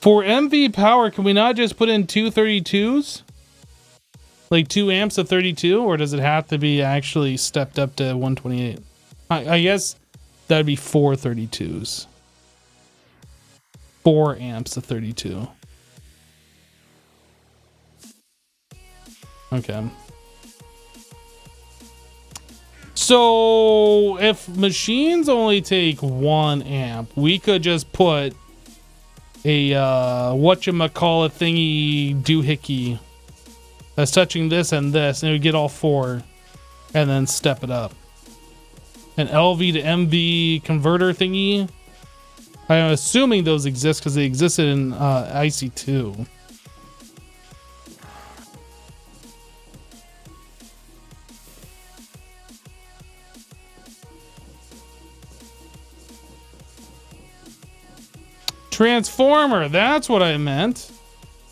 For MV power, can we not just put in 232s? Like 2 amps of 32? Or does it have to be actually stepped up to 128? I guess that'd be 4 32s. 4 amps of 32. Okay. So if machines only take 1 amp, we could just put a whatchamacallit thingy doohickey that's touching this and this, and we get all 4 and then step it up. An LV to MV converter thingy. I'm assuming those exist because they existed in IC2. Transformer, that's what I meant.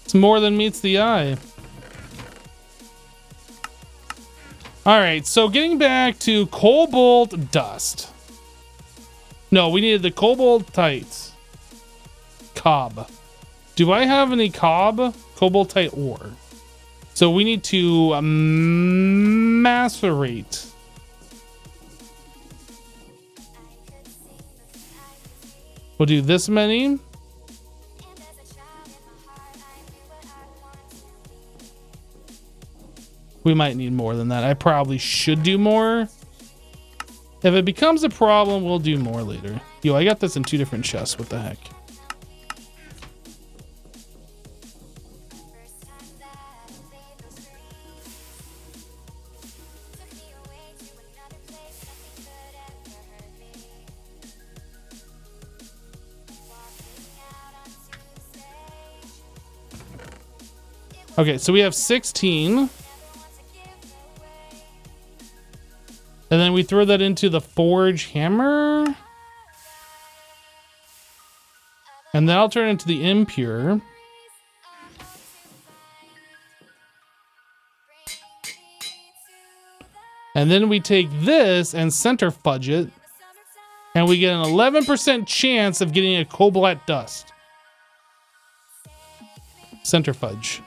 It's more than meets the eye. All right, so getting back to cobalt dust. No, we needed the cobaltite cob. Do I have any cobaltite ore? So we need to macerate. We'll do this many. We might need more than that. I probably should do more. If it becomes a problem, we'll do more later. Yo, I got this in 2 different chests. What the heck? Okay, so we have 16. And then we throw that into the forge hammer. And then I'll turn it into the impure. And then we take this and center fudge it. And we get an 11% chance of getting a cobalt dust. Center fudge.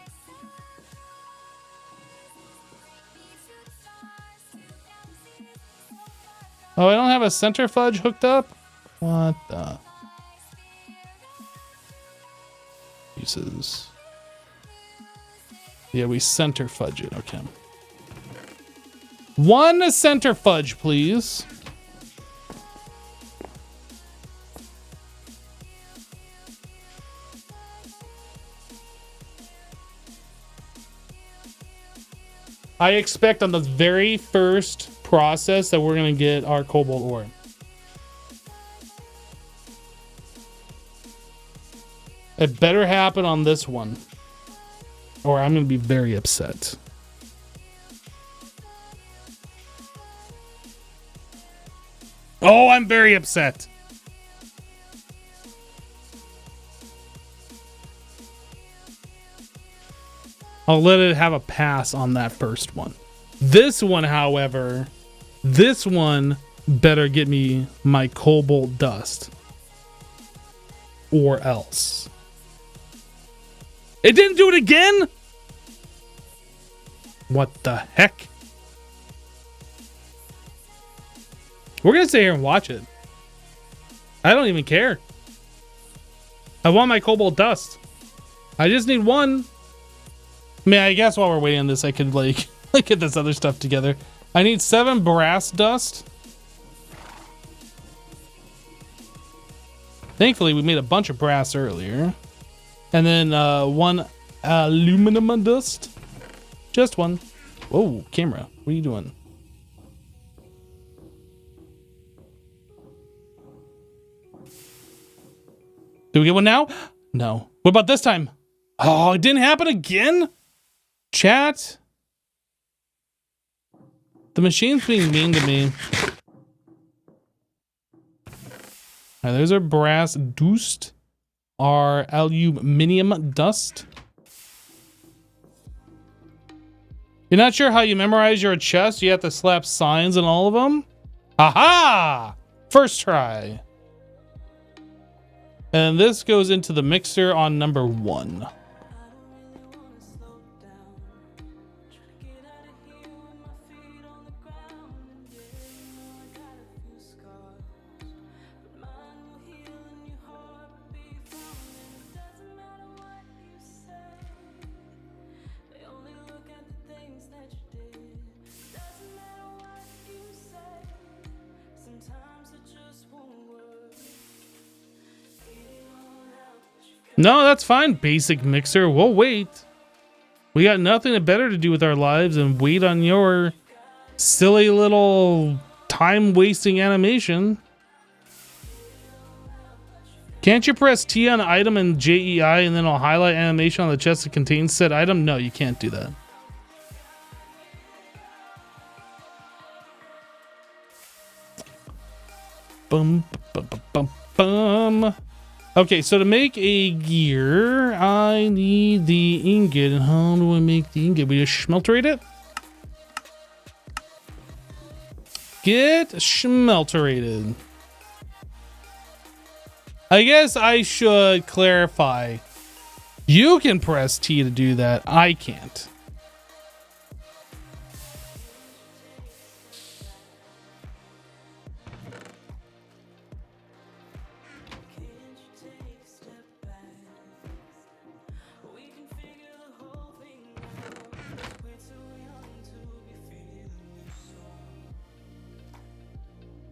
Oh, I don't have a center fudge hooked up? What the? Uses. Yeah, we center fudge it. Okay. One center fudge, please. I expect on the very first process that we're going to get our cobalt ore. It better happen on this one, or I'm going to be very upset. Oh, I'm very upset. I'll let it have a pass on that first one. This one, however, this one better get me my cobalt dust. Or else. It didn't do it again? What the heck? We're gonna sit here and watch it. I don't even care. I want my cobalt dust. I just need one. I mean, I guess while we're waiting on this, I could like get this other stuff together. I need 7 brass dust. Thankfully, we made a bunch of brass earlier. And then 1 aluminum dust. Just 1. Whoa, camera. What are you doing? Do we get one now? No. What about this time? Oh, it didn't happen again? Chat. The machine's being mean to me. All right, there's our brass dust. Our aluminium dust. You're not sure how you memorize your chest? You have to slap signs on all of them? Aha! First try. And this goes into the mixer on number 1. No, that's fine, basic mixer. We'll wait. We got nothing better to do with our lives and wait on your silly little time-wasting animation. Can't you press T on item and JEI and then it'll highlight animation on the chest that contains said item? No, you can't do that. Bum, bum, bum, bum, bum. Okay, so to make a gear, I need the ingot. And how do I make the ingot? We just schmelterate it? Get schmelterated. I guess I should clarify. You can press T to do that. I can't.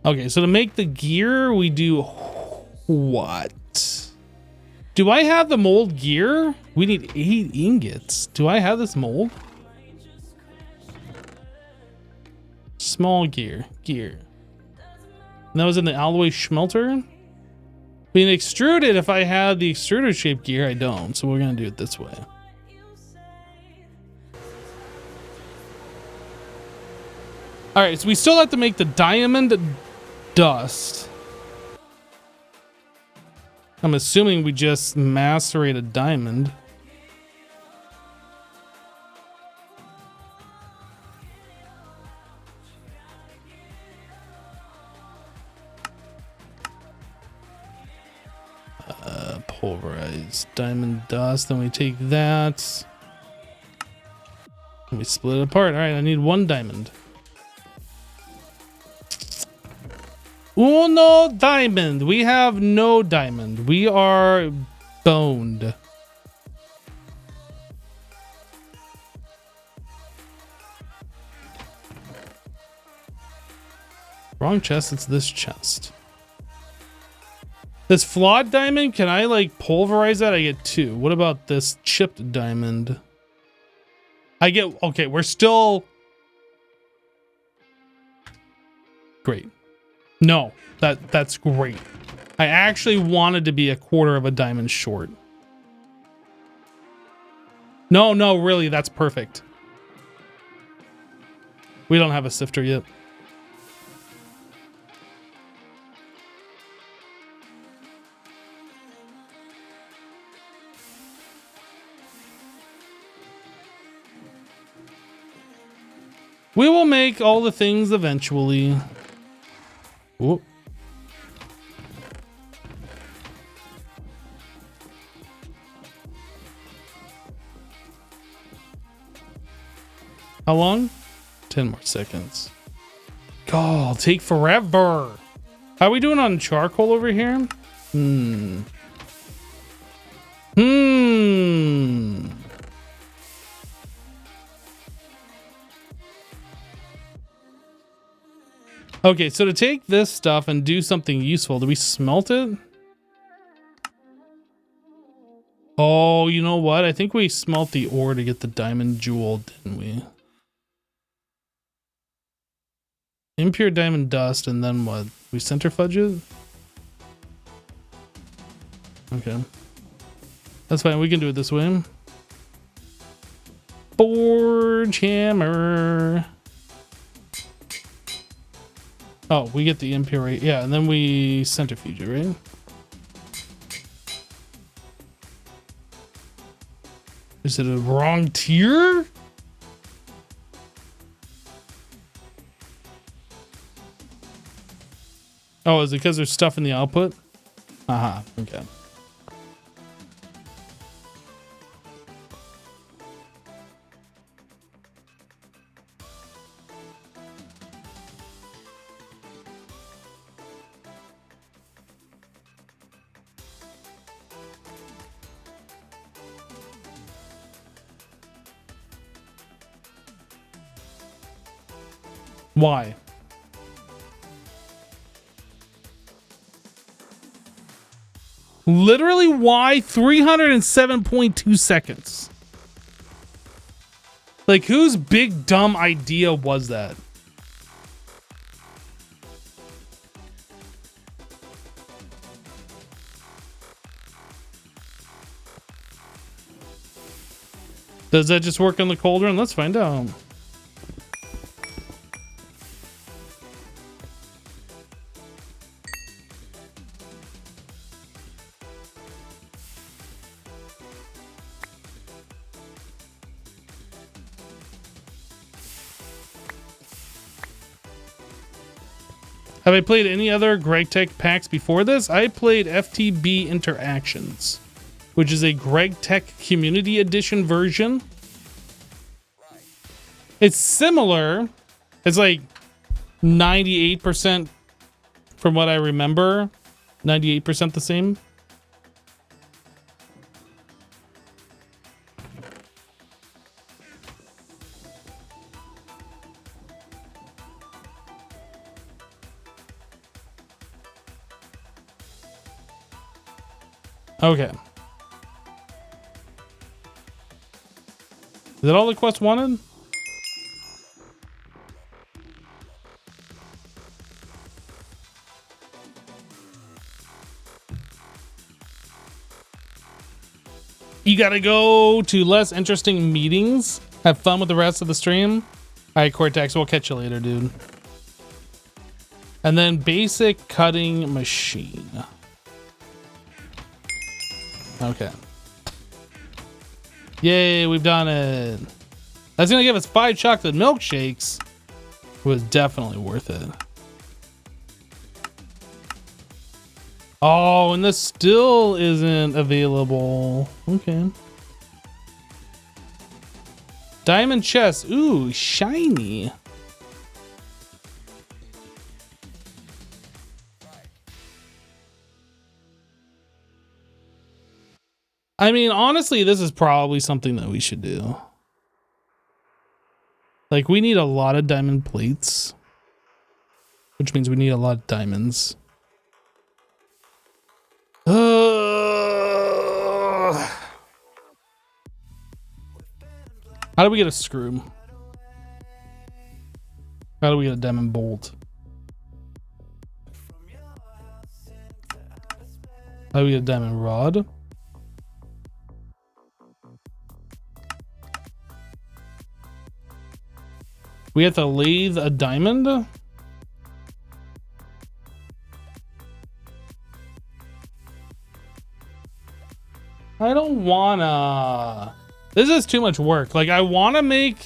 Okay, so to make the gear, we do what? Do I have the mold gear? We need 8 ingots. Do I have this mold? Small gear. And that was in the alloy schmelter? We can extrude it if I had the extruder shaped gear. I don't, so we're gonna do it this way. All right, so we still have to make the diamond dust. I'm assuming we just macerate a diamond. Pulverized diamond dust. Then we take that. And we split it apart. All right, I need 1 diamond. Uno diamond. We have no diamond. We are boned. Wrong chest. It's this chest. This flawed diamond, can I like pulverize that? I get 2. What about this chipped diamond? I get, okay, we're still great. No, that's great. I actually wanted to be a quarter of a diamond short. No, really, that's perfect. We don't have a sifter yet. We will make all the things eventually. Whoop. How long? 10 more seconds. God, it'll take forever. How are we doing on charcoal over here? Okay, so to take this stuff and do something useful, do we smelt it? Oh, you know what? I think we smelt the ore to get the diamond jewel, didn't we? Impure diamond dust, and then what? We centrifuge it? Okay. That's fine, we can do it this way. Forge hammer. Oh, we get the impure, yeah, and then we centrifuge it, right? Is it a wrong tier? Oh, is it because there's stuff in the output? Aha, okay. Why? Literally, why 307.2 seconds? Like, whose big dumb idea was that? Does that just work on the cauldron? Let's find out. Have I played any other GregTech packs before this? I played FTB Interactions, which is a GregTech Community Edition version. It's similar. It's like 98% from what I remember. 98% the same. Okay. Is that all the quest wanted? You gotta go to less interesting meetings. Have fun with the rest of the stream. All right, Cortex, we'll catch you later, dude. And then basic cutting machine. Okay. Yay, we've done it. That's gonna give us 5 chocolate milkshakes. It was definitely worth it. Oh, and this still isn't available. Okay. Diamond chest. Ooh, shiny. I mean, honestly, this is probably something that we should do. Like, we need a lot of diamond plates, which means we need a lot of diamonds. How do we get a screw? How do we get a diamond bolt? How do we get a diamond rod? We have to lathe a diamond? I don't wanna. This is too much work. Like, I wanna make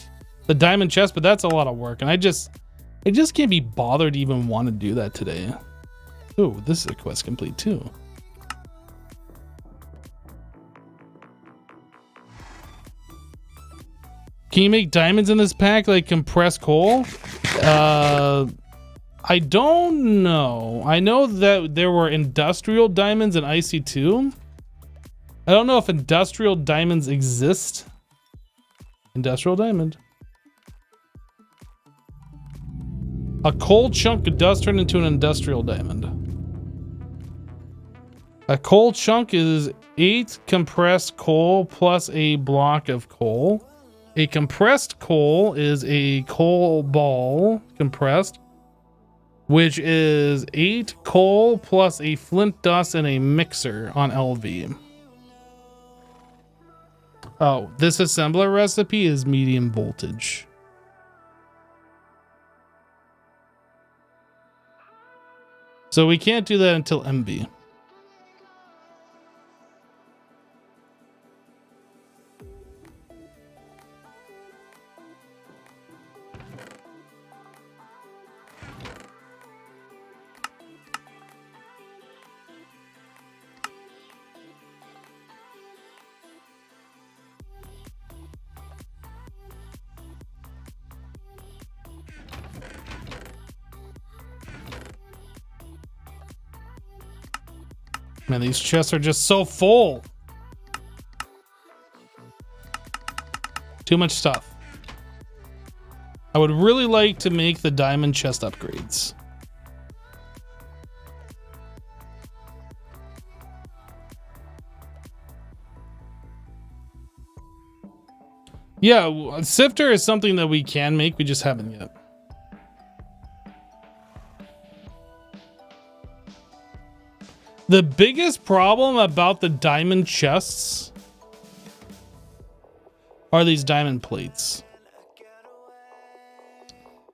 the diamond chest, but that's a lot of work. And I just can't be bothered to even want to do that today. Oh, this is a quest complete too. Can you make diamonds in this pack like compressed coal? I don't know. I know that there were industrial diamonds in IC2. I don't know if industrial diamonds exist. Industrial diamond. A coal chunk does turn into an industrial diamond. A coal chunk is 8 compressed coal plus a block of coal. A compressed coal is a coal ball compressed, which is 8 coal plus a flint dust and a mixer on LV. Oh, this assembler recipe is medium voltage. So we can't do that until MV. Man, these chests are just so full. Too much stuff. I would really like to make the diamond chest upgrades. Yeah, sifter is something that we can make, we just haven't yet. The biggest problem about the diamond chests are these diamond plates.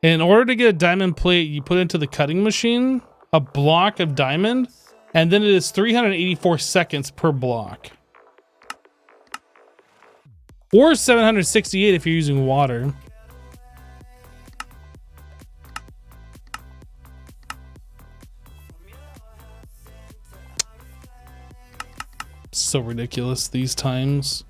In order to get a diamond plate, you put into the cutting machine a block of diamond, and then it is 384 seconds per block. Or 768 if you're using water. So ridiculous these times.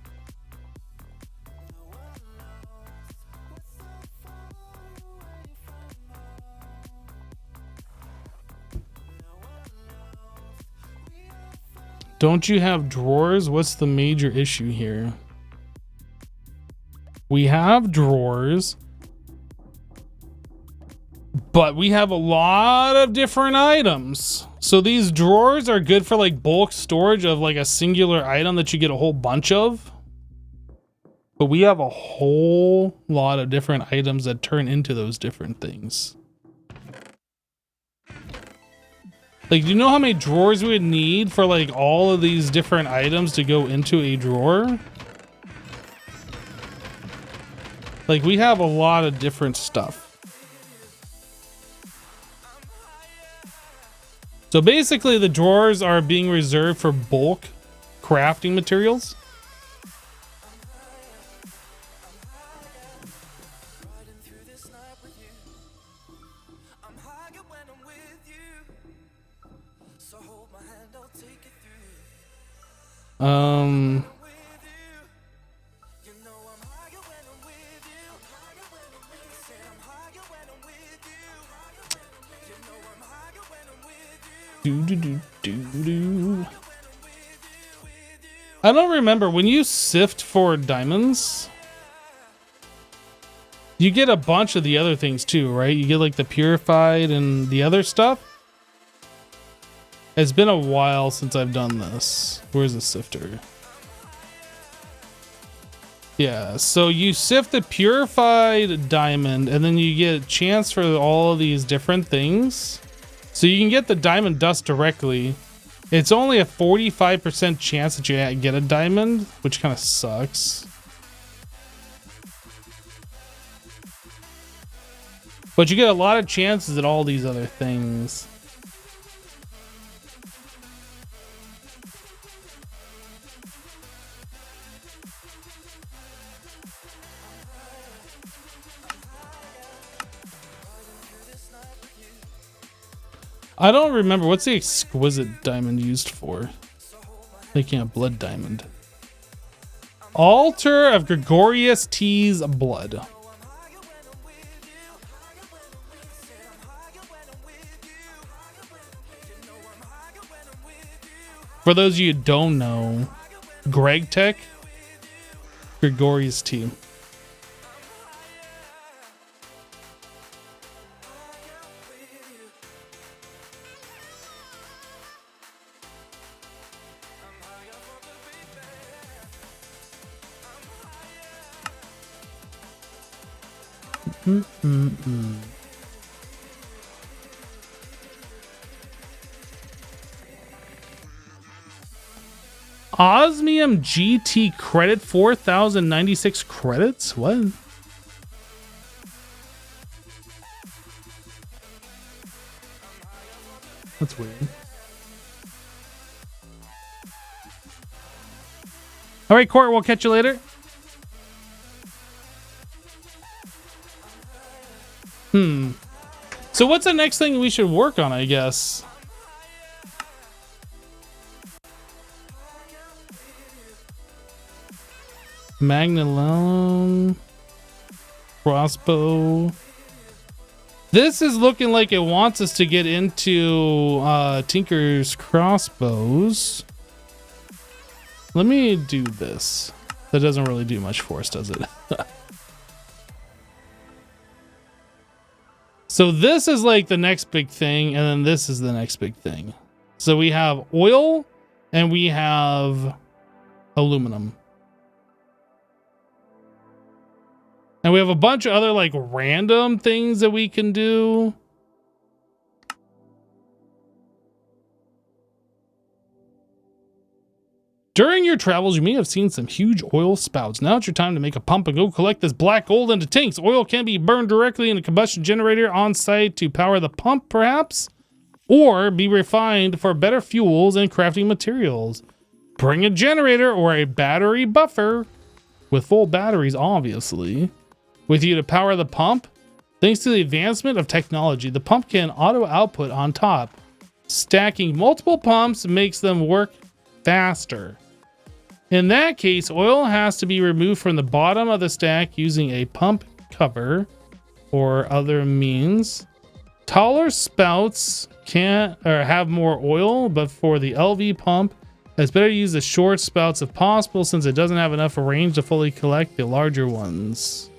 Don't you have drawers? What's the major issue here? We have drawers, but we have a lot of different items. So these drawers are good for like bulk storage of like a singular item that you get a whole bunch of. But we have a whole lot of different items that turn into those different things. Like, do you know how many drawers we would need for like all of these different items to go into a drawer? Like, we have a lot of different stuff. So basically, the drawers are being reserved for bulk crafting materials. I don't remember, when you sift for diamonds, you get a bunch of the other things too, right? You get like the purified and the other stuff. It's been a while since I've done this. Where's the sifter? Yeah, so you sift the purified diamond and then you get a chance for all of these different things. So you can get the diamond dust directly. It's only a 45% chance that you get a diamond, which kind of sucks. But you get a lot of chances at all these other things. I don't remember. What's the exquisite diamond used for? Making a blood diamond. Altar of Gregorius T's blood. For those of you who don't know, Greg Tech, Gregorius T. Osmium GT credit, 4,096 credits? What? That's weird. All right, Court, we'll catch you later. So what's the next thing we should work on, I guess? Magnalone. Crossbow. This is looking like it wants us to get into Tinker's crossbows. Let me do this. That doesn't really do much for us, does it? So this is like the next big thing, and then this is the next big thing. So we have oil and we have aluminum. And we have a bunch of other like random things that we can do. During your travels, you may have seen some huge oil spouts. Now it's your time to make a pump and go collect this black gold into tanks. Oil can be burned directly in a combustion generator on site to power the pump, perhaps, or be refined for better fuels and crafting materials. Bring a generator or a battery buffer with full batteries, obviously, with you to power the pump. Thanks to the advancement of technology, the pump can auto output on top. Stacking multiple pumps makes them work faster. In that case, oil has to be removed from the bottom of the stack using a pump cover or other means. Taller spouts can't or have more oil, but for the LV pump, it's better to use the short spouts if possible, since it doesn't have enough range to fully collect the larger ones.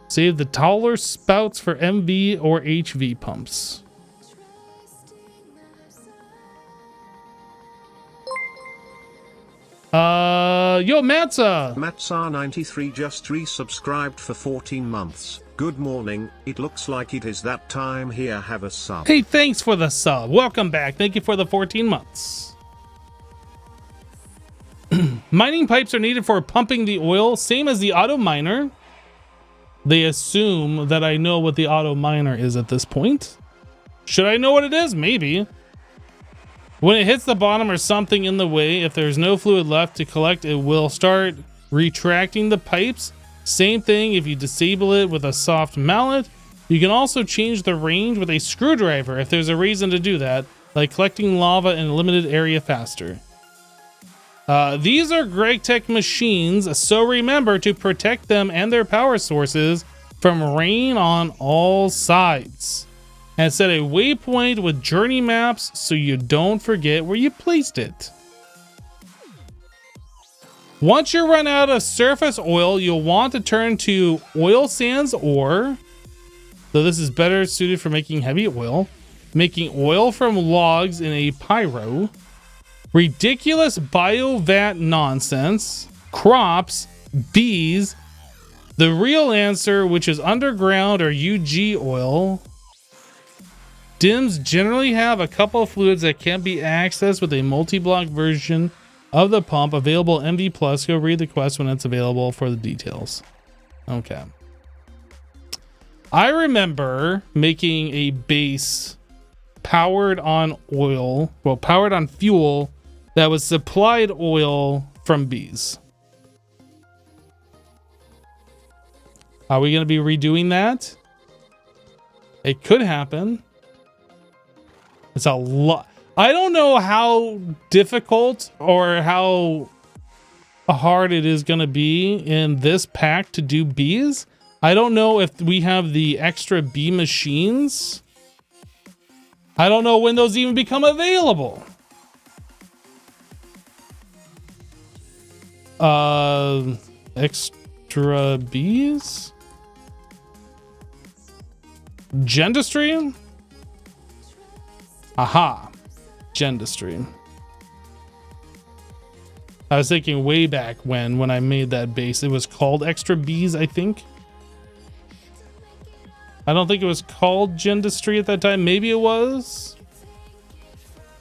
Save the taller spouts for MV or HV pumps. Yo, Matza! Matza93 just resubscribed for 14 months. Good morning, it looks like it is that time here, have a sub. Hey, thanks for the sub. Welcome back. Thank you for the 14 months. Mining pipes are needed for pumping the oil, same as the auto miner. They assume that I know what the auto miner is at this point. Should I know what it is? Maybe. When it hits the bottom or something in the way, if there's no fluid left to collect, it will start retracting the pipes. Same thing if you disable it with a soft mallet. You can also change the range with a screwdriver if there's a reason to do that, like collecting lava in a limited area faster. These are GregTech machines, so remember to protect them and their power sources from rain on all sides. And set a waypoint with journey maps so you don't forget where you placed it. Once you run out of surface oil, you'll want to turn to oil sands ore. So this is better suited for making heavy oil. Making oil from logs in a pyro. Ridiculous biovat nonsense. Crops. Bees. The real answer, which is underground or UG oil. Dims generally have a couple of fluids that can be accessed with a multi-block version of the pump available MV Plus. Go read the quest when it's available for the details. Okay. I remember making a base powered on oil, well, powered on fuel that was supplied oil from bees. Are we going to be redoing that? It could happen. It's a lot. I don't know how difficult or how hard it is going to be in this pack to do bees. I don't know if we have the extra bee machines. I don't know when those even become available. Extra bees? Gendustry? Aha. Gendustry. I was thinking way back when I made that base. It was called Extra Bees, I think. I don't think it was called Gendustry at that time. Maybe it was.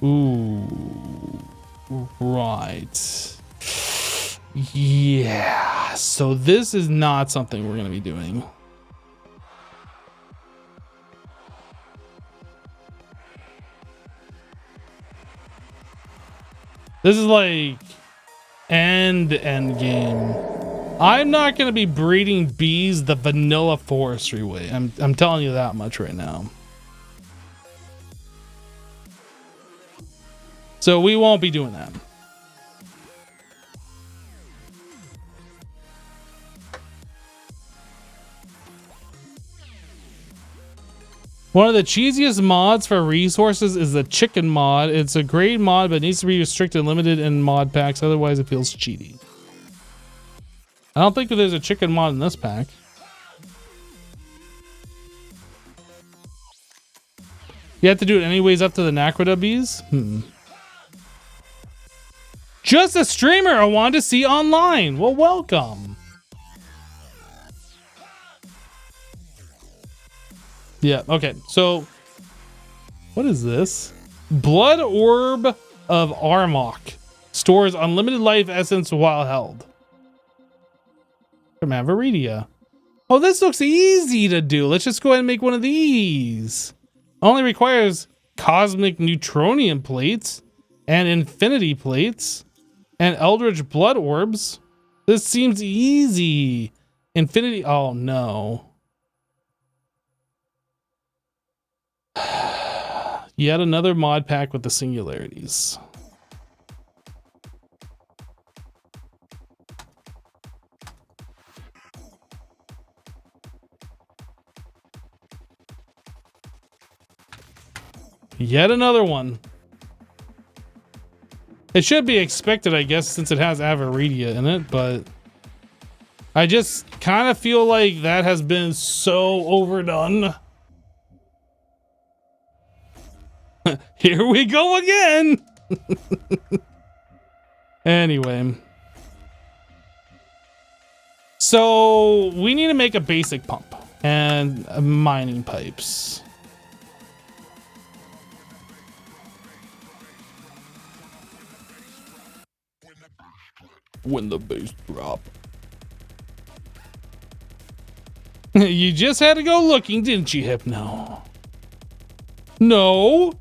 Ooh. Right. Yeah. So this is not something we're going to be doing. This is like end game. I'm not going to be breeding bees the vanilla forestry way. I'm telling you that much right now. So we won't be doing that. One of the cheesiest mods for resources is the chicken mod. It's a great mod, but it needs to be restricted and limited in mod packs. Otherwise, it feels cheaty. I don't think there's a chicken mod in this pack. You have to do it anyways up to the Nakrada bees? Just a streamer I wanted to see online. Well, welcome. Yeah, okay. So, what is this? Blood Orb of Armok. Stores unlimited life essence while held. From Avaridia. Oh, this looks easy to do. Let's just go ahead and make one of these. Only requires cosmic neutronium plates and infinity plates and eldritch blood orbs. This seems easy. Infinity. Oh, no. Yet another mod pack with the singularities. Yet another one. It should be expected, I guess, since it has Avaridia in it, but I just kind of feel like that has been so overdone. Here we go again. Anyway. So we need to make a basic pump and mining pipes. When the bass drop. You just had to go looking, didn't you, Hypno? No.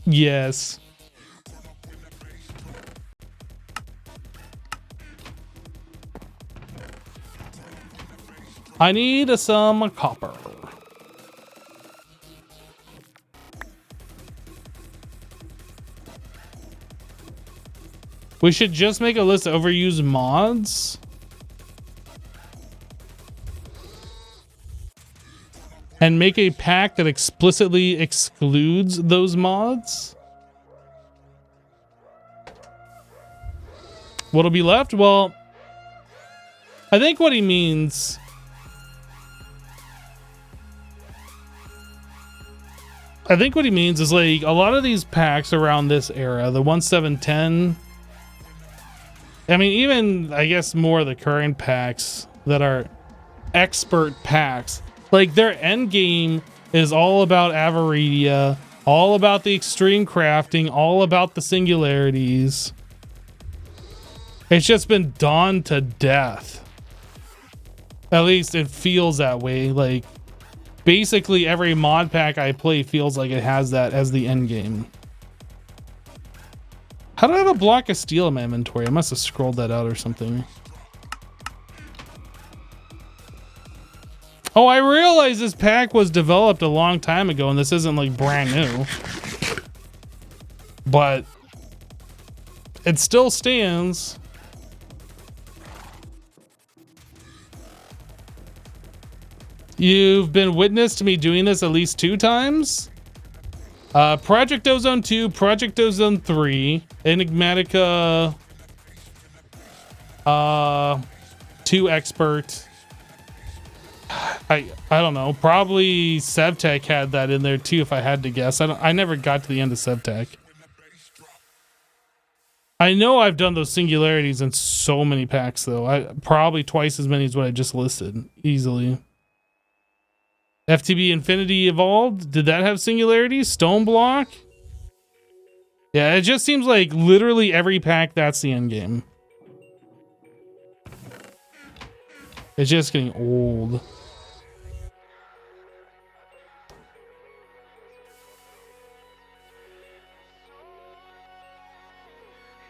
Yes. I need some copper. We should just make a list of overused mods. And make a pack that explicitly excludes those mods. What'll be left? Well, I think what he means... I think what he means is like a lot of these packs around this era, the 1.7.10. I mean, even I guess more of the current packs that are expert packs, like their end game is all about Avaridia, all about the extreme crafting, all about the singularities. It's just been done to death. At least it feels that way. Like basically every mod pack I play feels like it has that as the end game. How do I have a block of steel in my inventory? I must have scrolled that out or something. Oh, I realized this pack was developed a long time ago and this isn't like brand new. But it still stands. You've been witness to me doing this at least 2 times. Project Ozone 2, Project Ozone 3, Enigmatica 2 Expert. I don't know. Probably Sevtech had that in there too, if I had to guess. I never got to the end of Sevtech. I know I've done those singularities in so many packs though. Probably twice as many as what I just listed, easily. FTB Infinity Evolved. Did that have singularities? Stone Block? Yeah, it just seems like literally every pack, that's the end game. It's just getting old.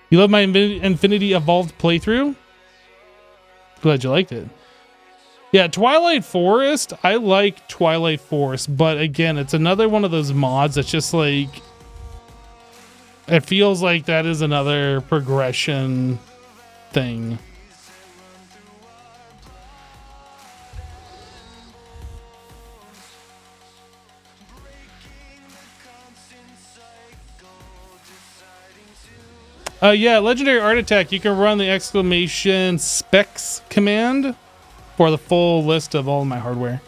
You love my Infinity Evolved playthrough? Glad you liked it. Yeah, Twilight Forest. I like Twilight Forest, but again, it's another one of those mods that's just like... It feels like that is another progression thing. Yeah, Legendary Art Attack. You can run the exclamation specs command for the full list of all of my hardware.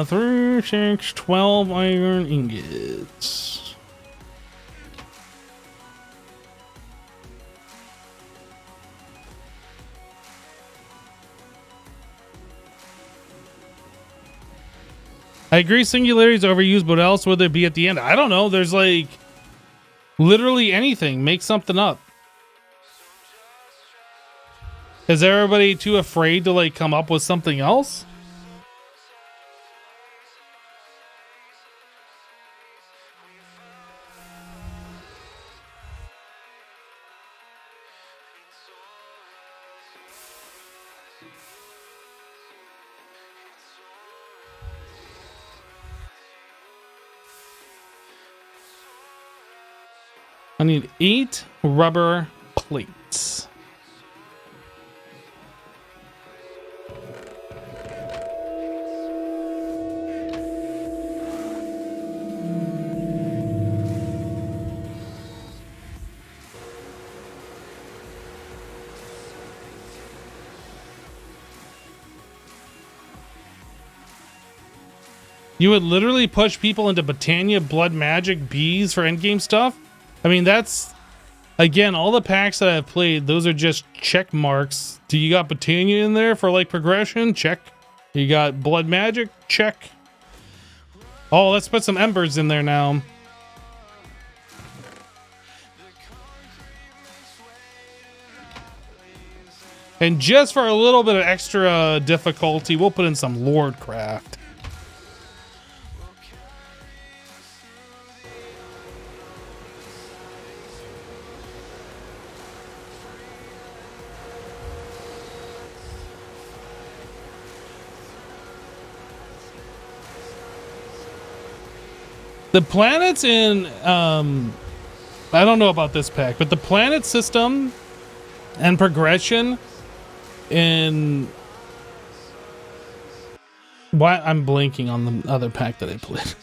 Through 6, 12 iron ingots. I agree singularities are overused, but what else would there be at the end? I don't know. There's like literally anything. Make something up. Is everybody too afraid to like come up with something else? I need 8 rubber plates. You would literally push people into Botania Blood Magic bees for endgame stuff? I mean, that's, again, all the packs that I've played, those are just check marks. Do you got Botania in there for like progression? Check. You got Blood Magic? Check. Oh, let's put some Embers in there now. And just for a little bit of extra difficulty, we'll put in some Lordcraft. The planets in, I don't know about this pack, but the planet system and progression in, why I'm blanking on the other pack that I played.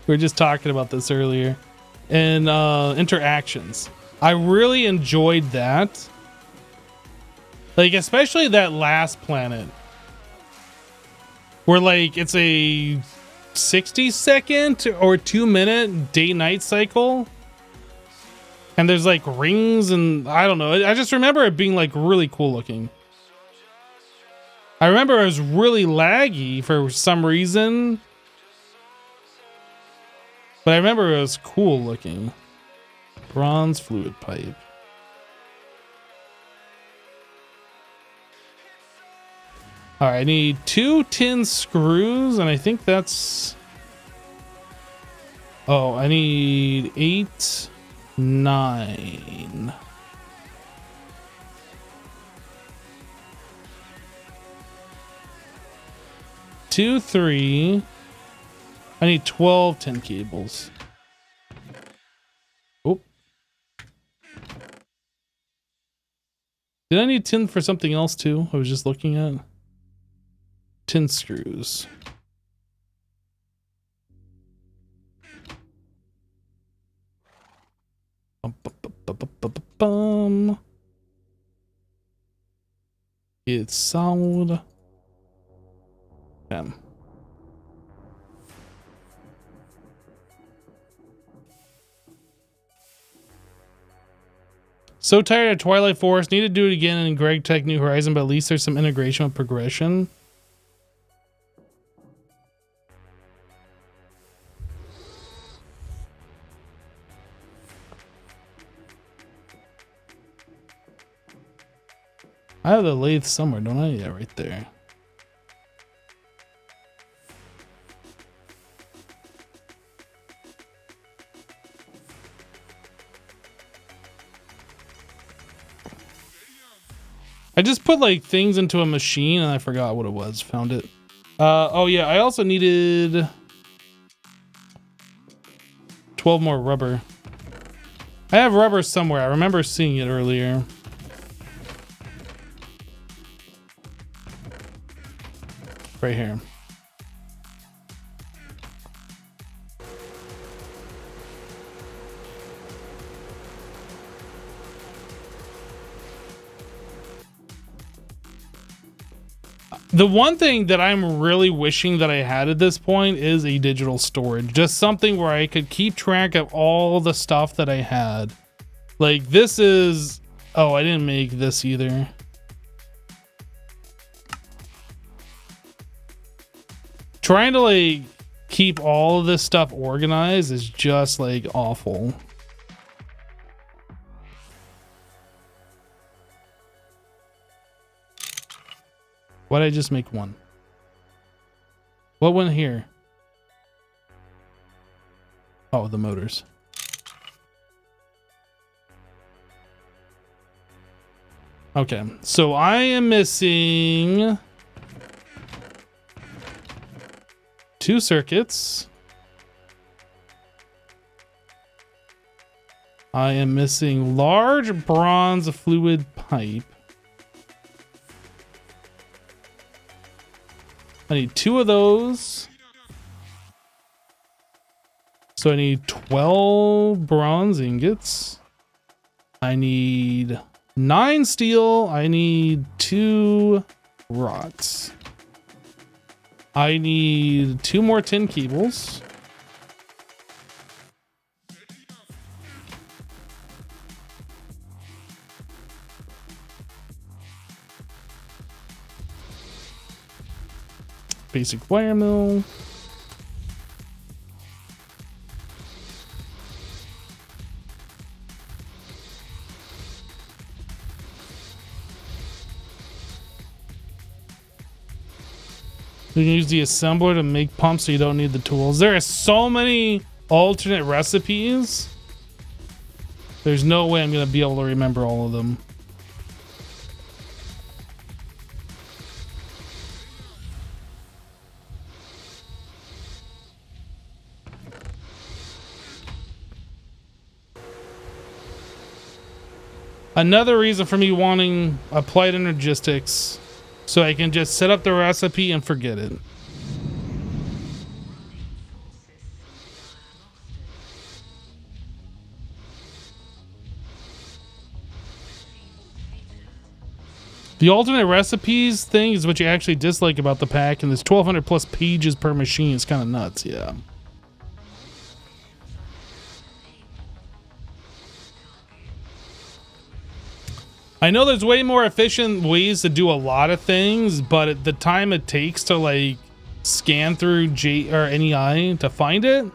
We were just talking about this earlier. And interactions. I really enjoyed that. Like, especially that last planet. Where, like, it's a 60-second or 2-minute day-night cycle. And there's, like, rings and... I don't know. I just remember it being, like, really cool looking. I remember it was really laggy for some reason. But I remember it was cool looking. Bronze fluid pipe. All right, I need 2 tin screws, and I think that's... Oh, I need 8, 9. Two, 3. I need 12 tin cables. Oh. Did I need tin for something else too? I was just looking at tin screws. It's solid. Damn. So tired of Twilight Forest. Need to do it again in Greg Tech New Horizon, but at least there's some integration with progression. I have the lathe somewhere, don't I? Yeah, right there. I just put like things into a machine and I forgot what it was. Found it. Oh yeah, I also needed 12 more rubber. I have rubber somewhere. I remember seeing it earlier. Right here. The one thing that I'm really wishing that I had at this point is a digital storage. Just something where I could keep track of all the stuff that I had. Like this is... Oh, I didn't make this either. Trying to like keep all of this stuff organized is just like awful. Why did I just make one? What went here? Oh, the motors. Okay, so I am missing 2 circuits. I am missing large bronze fluid pipe. I need 2 of those. So I need 12 bronze ingots. I need 9 steel. I need 2 rods. I need 2 more tin cables. basic wire mill. You can use the assembler to make pumps so you don't need the tools. There are so many alternate recipes. There's no way I'm going to be able to remember all of them. Another reason for me wanting applied energistics, so I can just set up the recipe and forget it. The alternate recipes thing is what you actually dislike about the pack, and there's 1,200 plus pages per machine. It's kind of nuts, yeah. I know there's way more efficient ways to do a lot of things, but the time it takes to like scan through NEI to find it,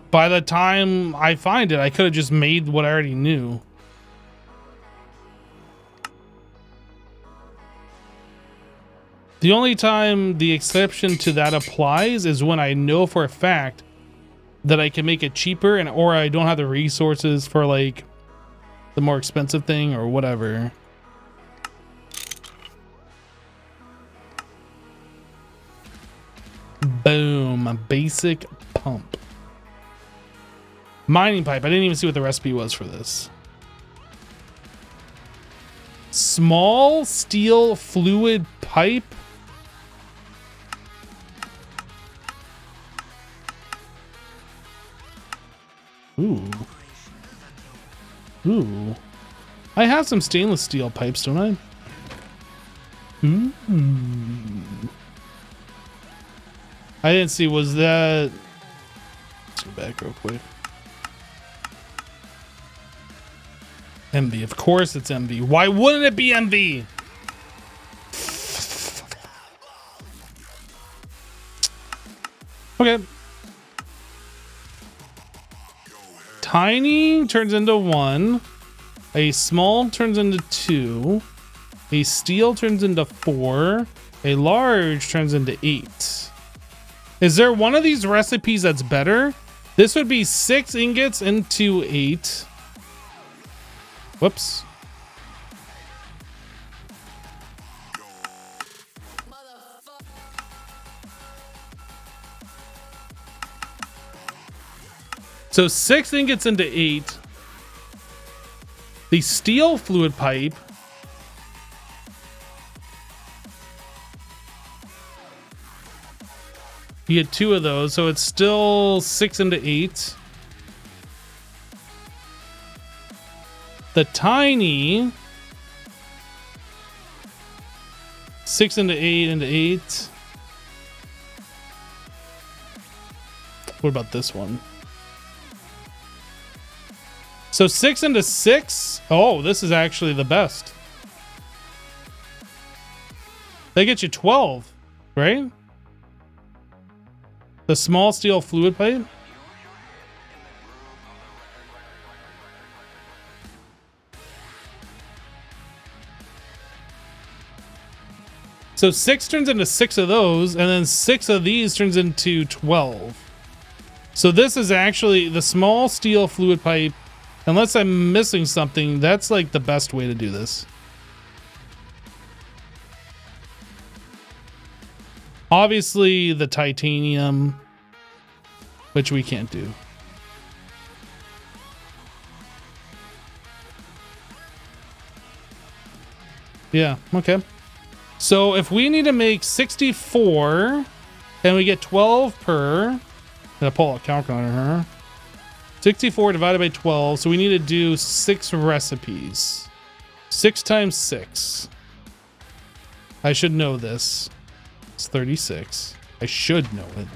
by the time I find it, I could have just made what I already knew. The only time the exception to that applies is when I know for a fact that I can make it cheaper, and or I don't have the resources for like the more expensive thing or whatever. Boom, a basic pump. Mining pipe. I didn't even see what the recipe was for this. Small steel fluid pipe. Ooh. Ooh. I have some stainless steel pipes, don't I? Ooh. I didn't see, was that... Let's go back real quick. MV, of course it's MV. Why wouldn't it be MV? Okay. Tiny turns into 1. A small turns into 2. A steel turns into 4. A large turns into 8. Is there one of these recipes that's better? This would be 6 ingots into 8. Whoops. So 6 ingots into 8. The steel fluid pipe. You get 2 of those, so it's still 6 into 8. The tiny 6 into 8 into 8. What about this one? So 6 into 6. Oh, this is actually the best. They get you 12, right? The small steel fluid pipe. So 6 turns into 6 of those, and then 6 of these turns into 12. So this is actually the small steel fluid pipe. Unless I'm missing something, that's like the best way to do this. Obviously the titanium, which we can't do. Yeah, okay. So if we need to make 64 and we get 12 per, I'm gonna pull a calculator here. 64 divided by 12, so we need to do 6 recipes. 6 times 6. I should know this. It's 36. I should know it.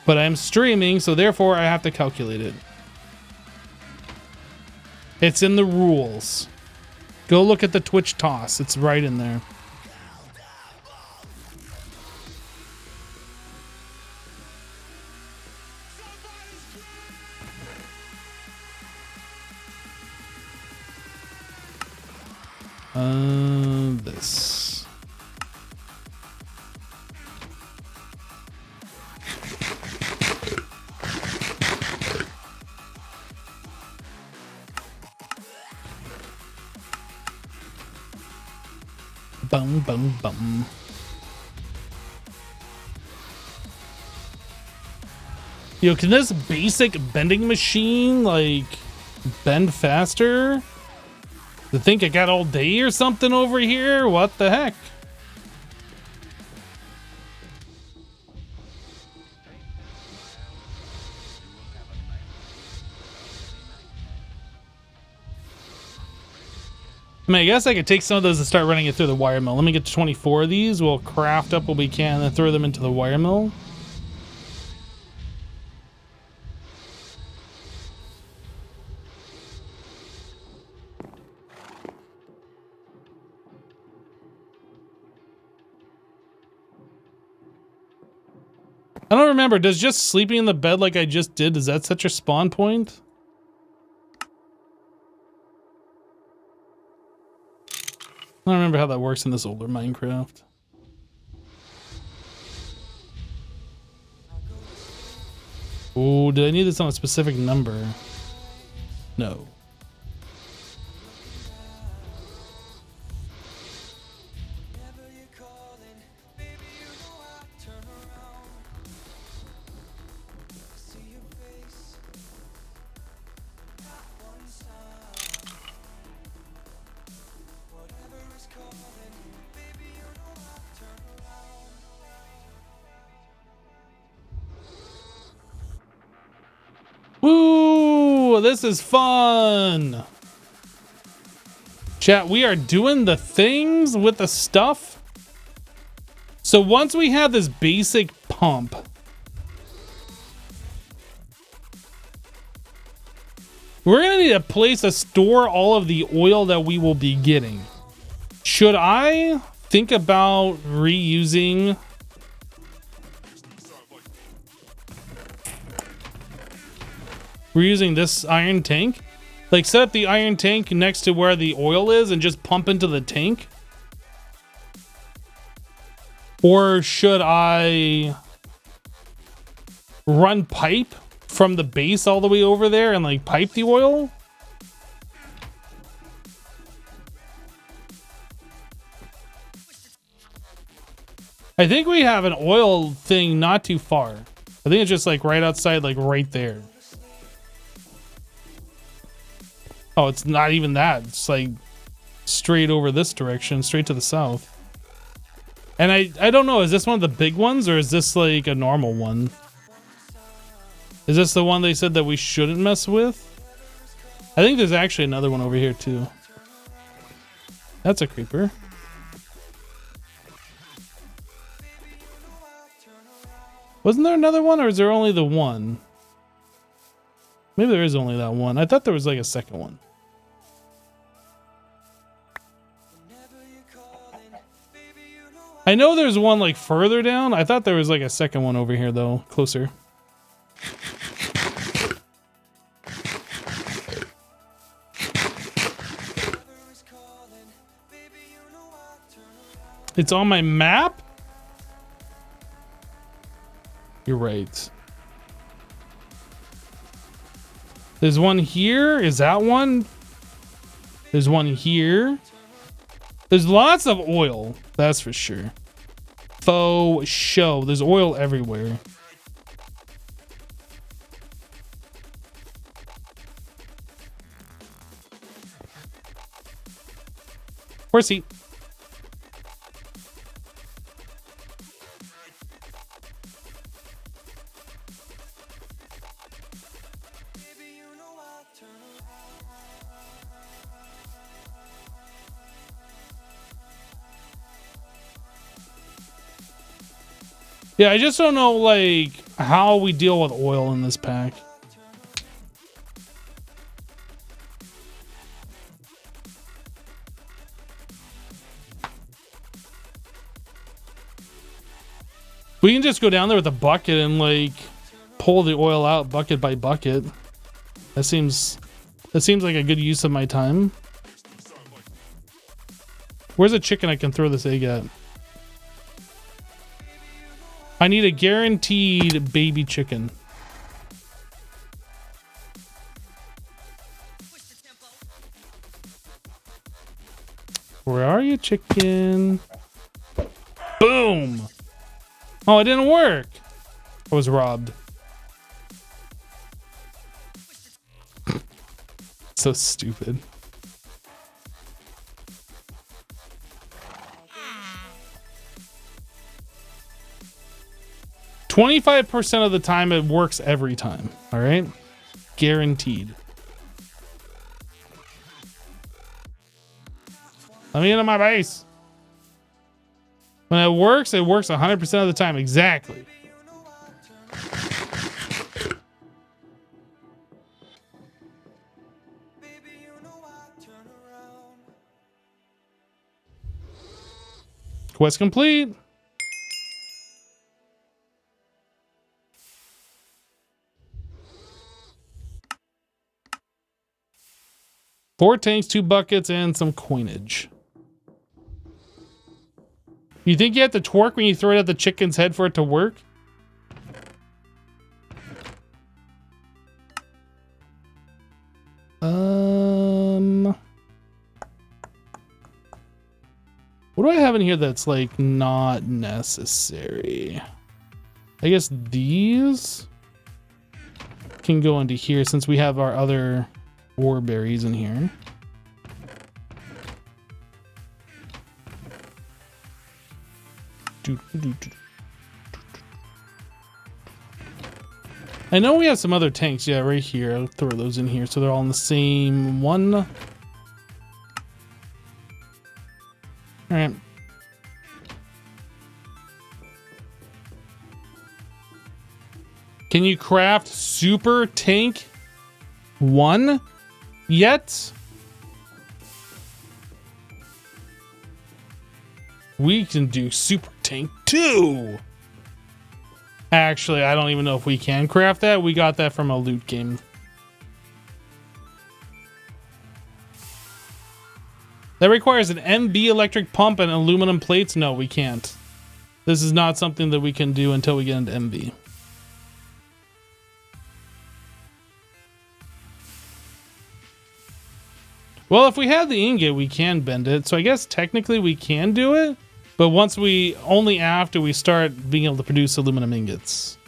But I'm streaming, so therefore I have to calculate it. It's in the rules. Go look at the Twitch toss. It's right in there. This. Bum, bum, bum. Yo, can this basic bending machine, like, bend faster? You think I got all day or something over here? What the heck? I mean, I guess I could take some of those and start running it through the wire mill. Let me get to 24 of these. We'll craft up what we can and then throw them into the wire mill. I don't remember. Does just sleeping in the bed like I just did, is that such a spawn point? I don't remember how that works in this older Minecraft. Oh, did I need this on a specific number? No. Woo! This is fun! Chat, we are doing the things with the stuff. So once we have this basic pump, we're gonna need a place to store all of the oil that we will be getting. Should I think about reusing this iron tank? Like, set up the iron tank next to where the oil is and just pump into the tank? Or should I run pipe from the base all the way over there and like pipe the oil? I think we have an oil thing not too far. I think it's just like right outside, like right there. Oh, it's not even that. It's like straight over this direction, straight to the south. And I don't know, is this one of the big ones or is this like a normal one? Is this the one they said that we shouldn't mess with? I think there's actually another one over here too. That's a creeper. Wasn't there another one or is there only the one? Maybe there is only that one. I thought there was like a second one. I know there's one like further down. I thought there was like a second one over here though, closer. It's on my map? You're right. There's one here. Is that one? There's one here. There's lots of oil. That's for sure. Faux show. There's oil everywhere. Horsey. Yeah, I just don't know, like, how we deal with oil in this pack. We can just go down there with a bucket and, like, pull the oil out bucket by bucket. That seems like a good use of my time. Where's a chicken I can throw this egg at? I need a guaranteed baby chicken. Where are you, chicken? Boom! Oh, it didn't work. I was robbed. So stupid. $25% of the time it works every time. All right, guaranteed. Let me into my base. When it works 100% of the time. Exactly. Quest complete. Four tanks, 2 buckets, and some coinage. You think you have to twerk when you throw it at the chicken's head for it to work? What do I have in here that's like not necessary? I guess these can go into here since we have our other war berries in here. I know we have some other tanks. Yeah, right here. I'll throw those in here so they're all in the same one. All right. Can you craft Super Tank 1 yet? We can do Super Tank 2. Actually, I don't even know if we can craft that. We got that from a loot game. That requires an MB electric pump and aluminum plates. No, we can't. This is not something that we can do until we get into MB. Well, if we have the ingot, we can bend it. So I guess technically we can do it. But only after we start being able to produce aluminum ingots.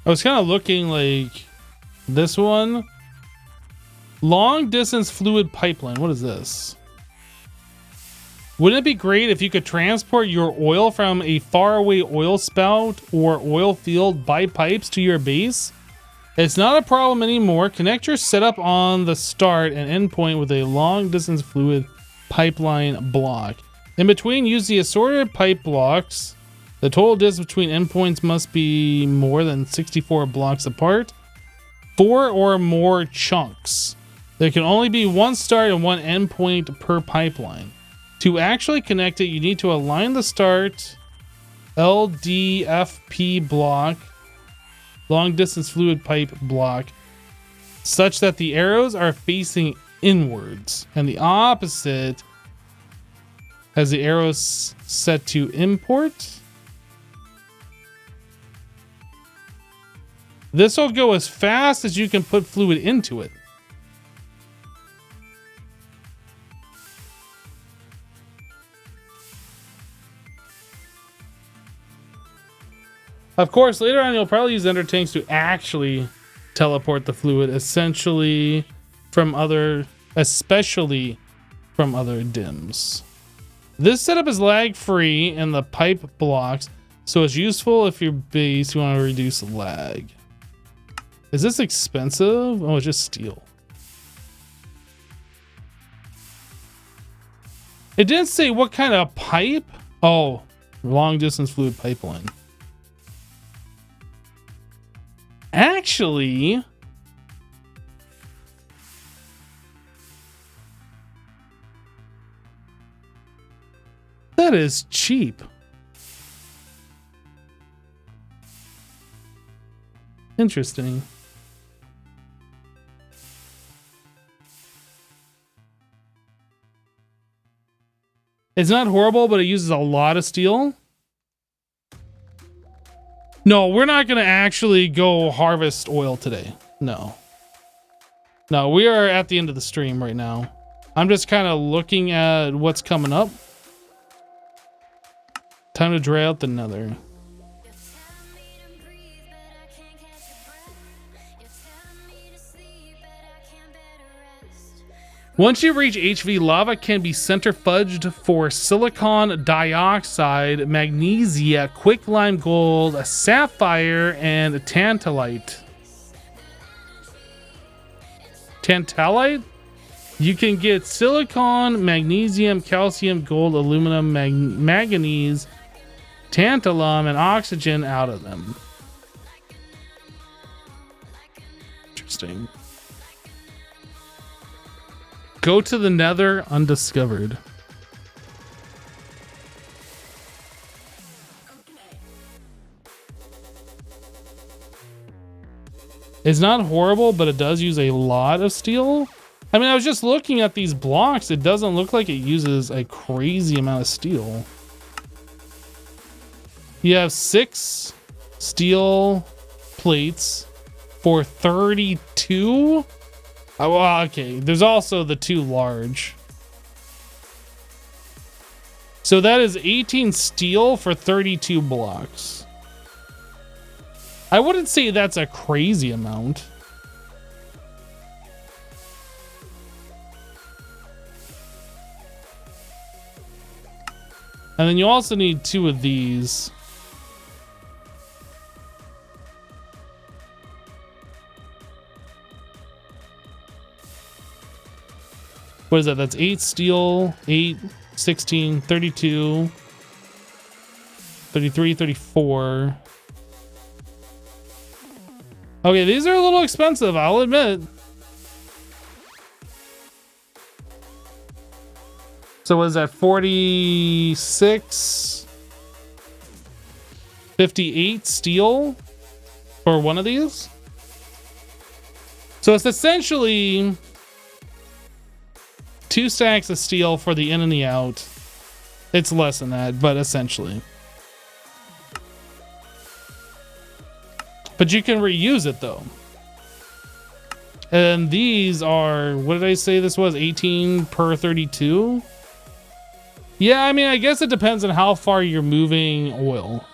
I was kind of looking like this one. Long distance fluid pipeline. What is this? Wouldn't it be great if you could transport your oil from a faraway oil spout or oil field by pipes to your base? It's not a problem anymore. Connect your setup on the start and end point with a long distance fluid pipeline block. In between, use the assorted pipe blocks. The total distance between endpoints must be more than 64 blocks apart. 4 or more chunks. There can only be one start and one endpoint per pipeline. To actually connect it, you need to align the start LDFP block, long distance fluid pipe block, such that the arrows are facing inwards, and the opposite has the arrows set to import. This will go as fast as you can put fluid into it. Of course, later on you'll probably use ender tanks to actually teleport the fluid, especially from other dims. This setup is lag free in the pipe blocks, so it's useful if your base you want to reduce lag. Is this expensive? Oh, it's just steel. It didn't say what kind of pipe. Oh, long distance fluid pipeline. Actually, That is cheap. Interesting. It's not horrible, but it uses a lot of steel. No, we're not going to actually go harvest oil today. No. No, we are at the end of the stream right now. I'm just kind of looking at what's coming up. Time to dry out the nether. Once you reach HV, lava can be centrifuged for silicon dioxide, magnesia, quicklime gold, a sapphire, and a tantalite. Tantalite? You can get silicon, magnesium, calcium, gold, aluminum, manganese, tantalum, and oxygen out of them. Interesting. Go to the nether undiscovered. It's not horrible, but it does use a lot of steel. I mean, I was just looking at these blocks. It doesn't look like it uses a crazy amount of steel. You have 6 steel plates for 32. Oh, well, okay. There's also the 2 large. So that is 18 steel for 32 blocks. I wouldn't say that's a crazy amount. And then you also need 2 of these. What is that? That's 8 steel, 8, 16, 32, 33, 34. Okay, these are a little expensive, I'll admit. So what is that? 46, 58 steel for one of these? So it's essentially 2 stacks of steel for the in and the out. It's less than that, but essentially. But you can reuse it though. And these are, what did I say this was? 18 per 32? Yeah, I mean, I guess it depends on how far you're moving oil.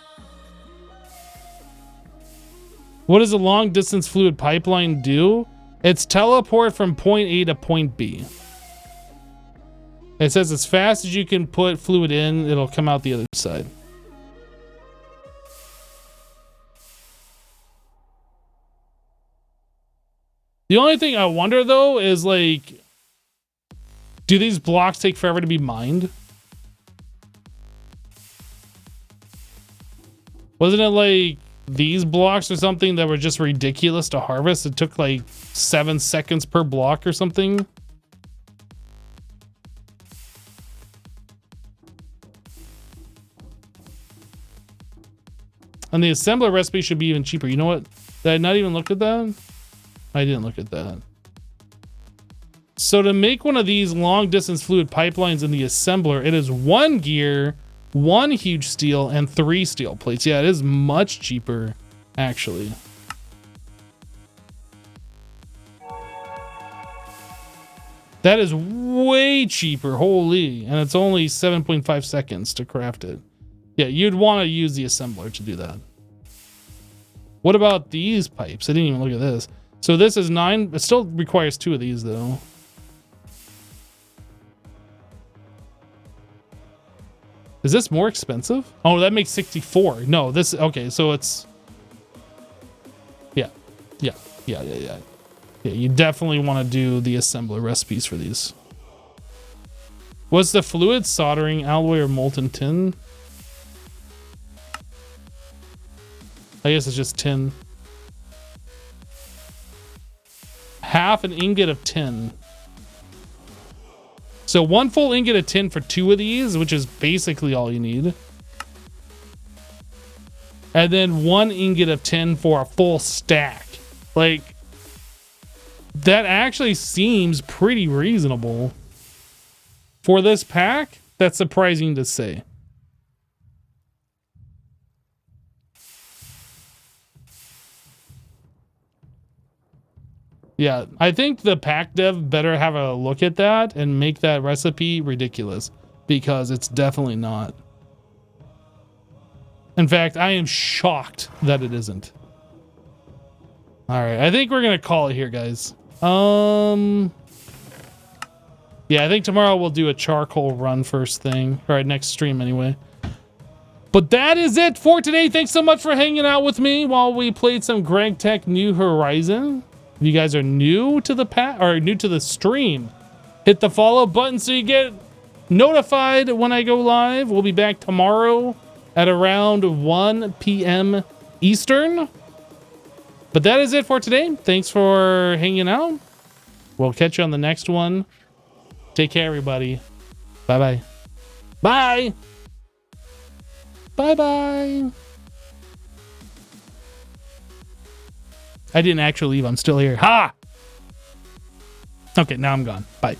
What does a long distance fluid pipeline do? It's teleport from point A to point B. It says as fast as you can put fluid in, it'll come out the other side. The only thing I wonder though is like, do these blocks take forever to be mined? Wasn't it like these blocks or something that were just ridiculous to harvest? It took like 7 seconds per block or something. And the assembler recipe should be even cheaper. You know what? Did I not even look at that? I didn't look at that. So to make one of these long distance fluid pipelines in the assembler, it is 1 gear, 1 huge steel, and 3 steel plates. Yeah, it is much cheaper, actually. That is way cheaper, holy. And it's only 7.5 seconds to craft it. Yeah, you'd want to use the assembler to do that. What about these pipes? I didn't even look at this. So this is 9. It still requires 2 of these though. Is this more expensive? Oh, that makes 64. No, this, okay, so it's, yeah, you definitely want to do the assembler recipes for these. Was the fluid soldering alloy or molten tin? I guess it's just tin. Half an ingot of tin. So 1 full ingot of tin for 2 of these, which is basically all you need. And then 1 ingot of tin for a full stack. Like, that actually seems pretty reasonable. For this pack, that's surprising to say. Yeah, I think the pack dev better have a look at that and make that recipe ridiculous, because it's definitely not. In fact, I am shocked that it isn't. All right, I think we're gonna call it here, guys. Yeah, I think tomorrow we'll do a charcoal run first thing. All right, next stream anyway. But that is it for today. Thanks so much for hanging out with me while we played some Greg Tech New Horizon. If you guys are new to the or new to the stream, hit the follow button so you get notified when I go live. We'll be back tomorrow at around 1 p.m. Eastern. But that is it for today. Thanks for hanging out. We'll catch you on the next one. Take care, everybody. Bye-bye. Bye. Bye-bye. I didn't actually leave. I'm still here. Ha! Okay, now I'm gone. Bye.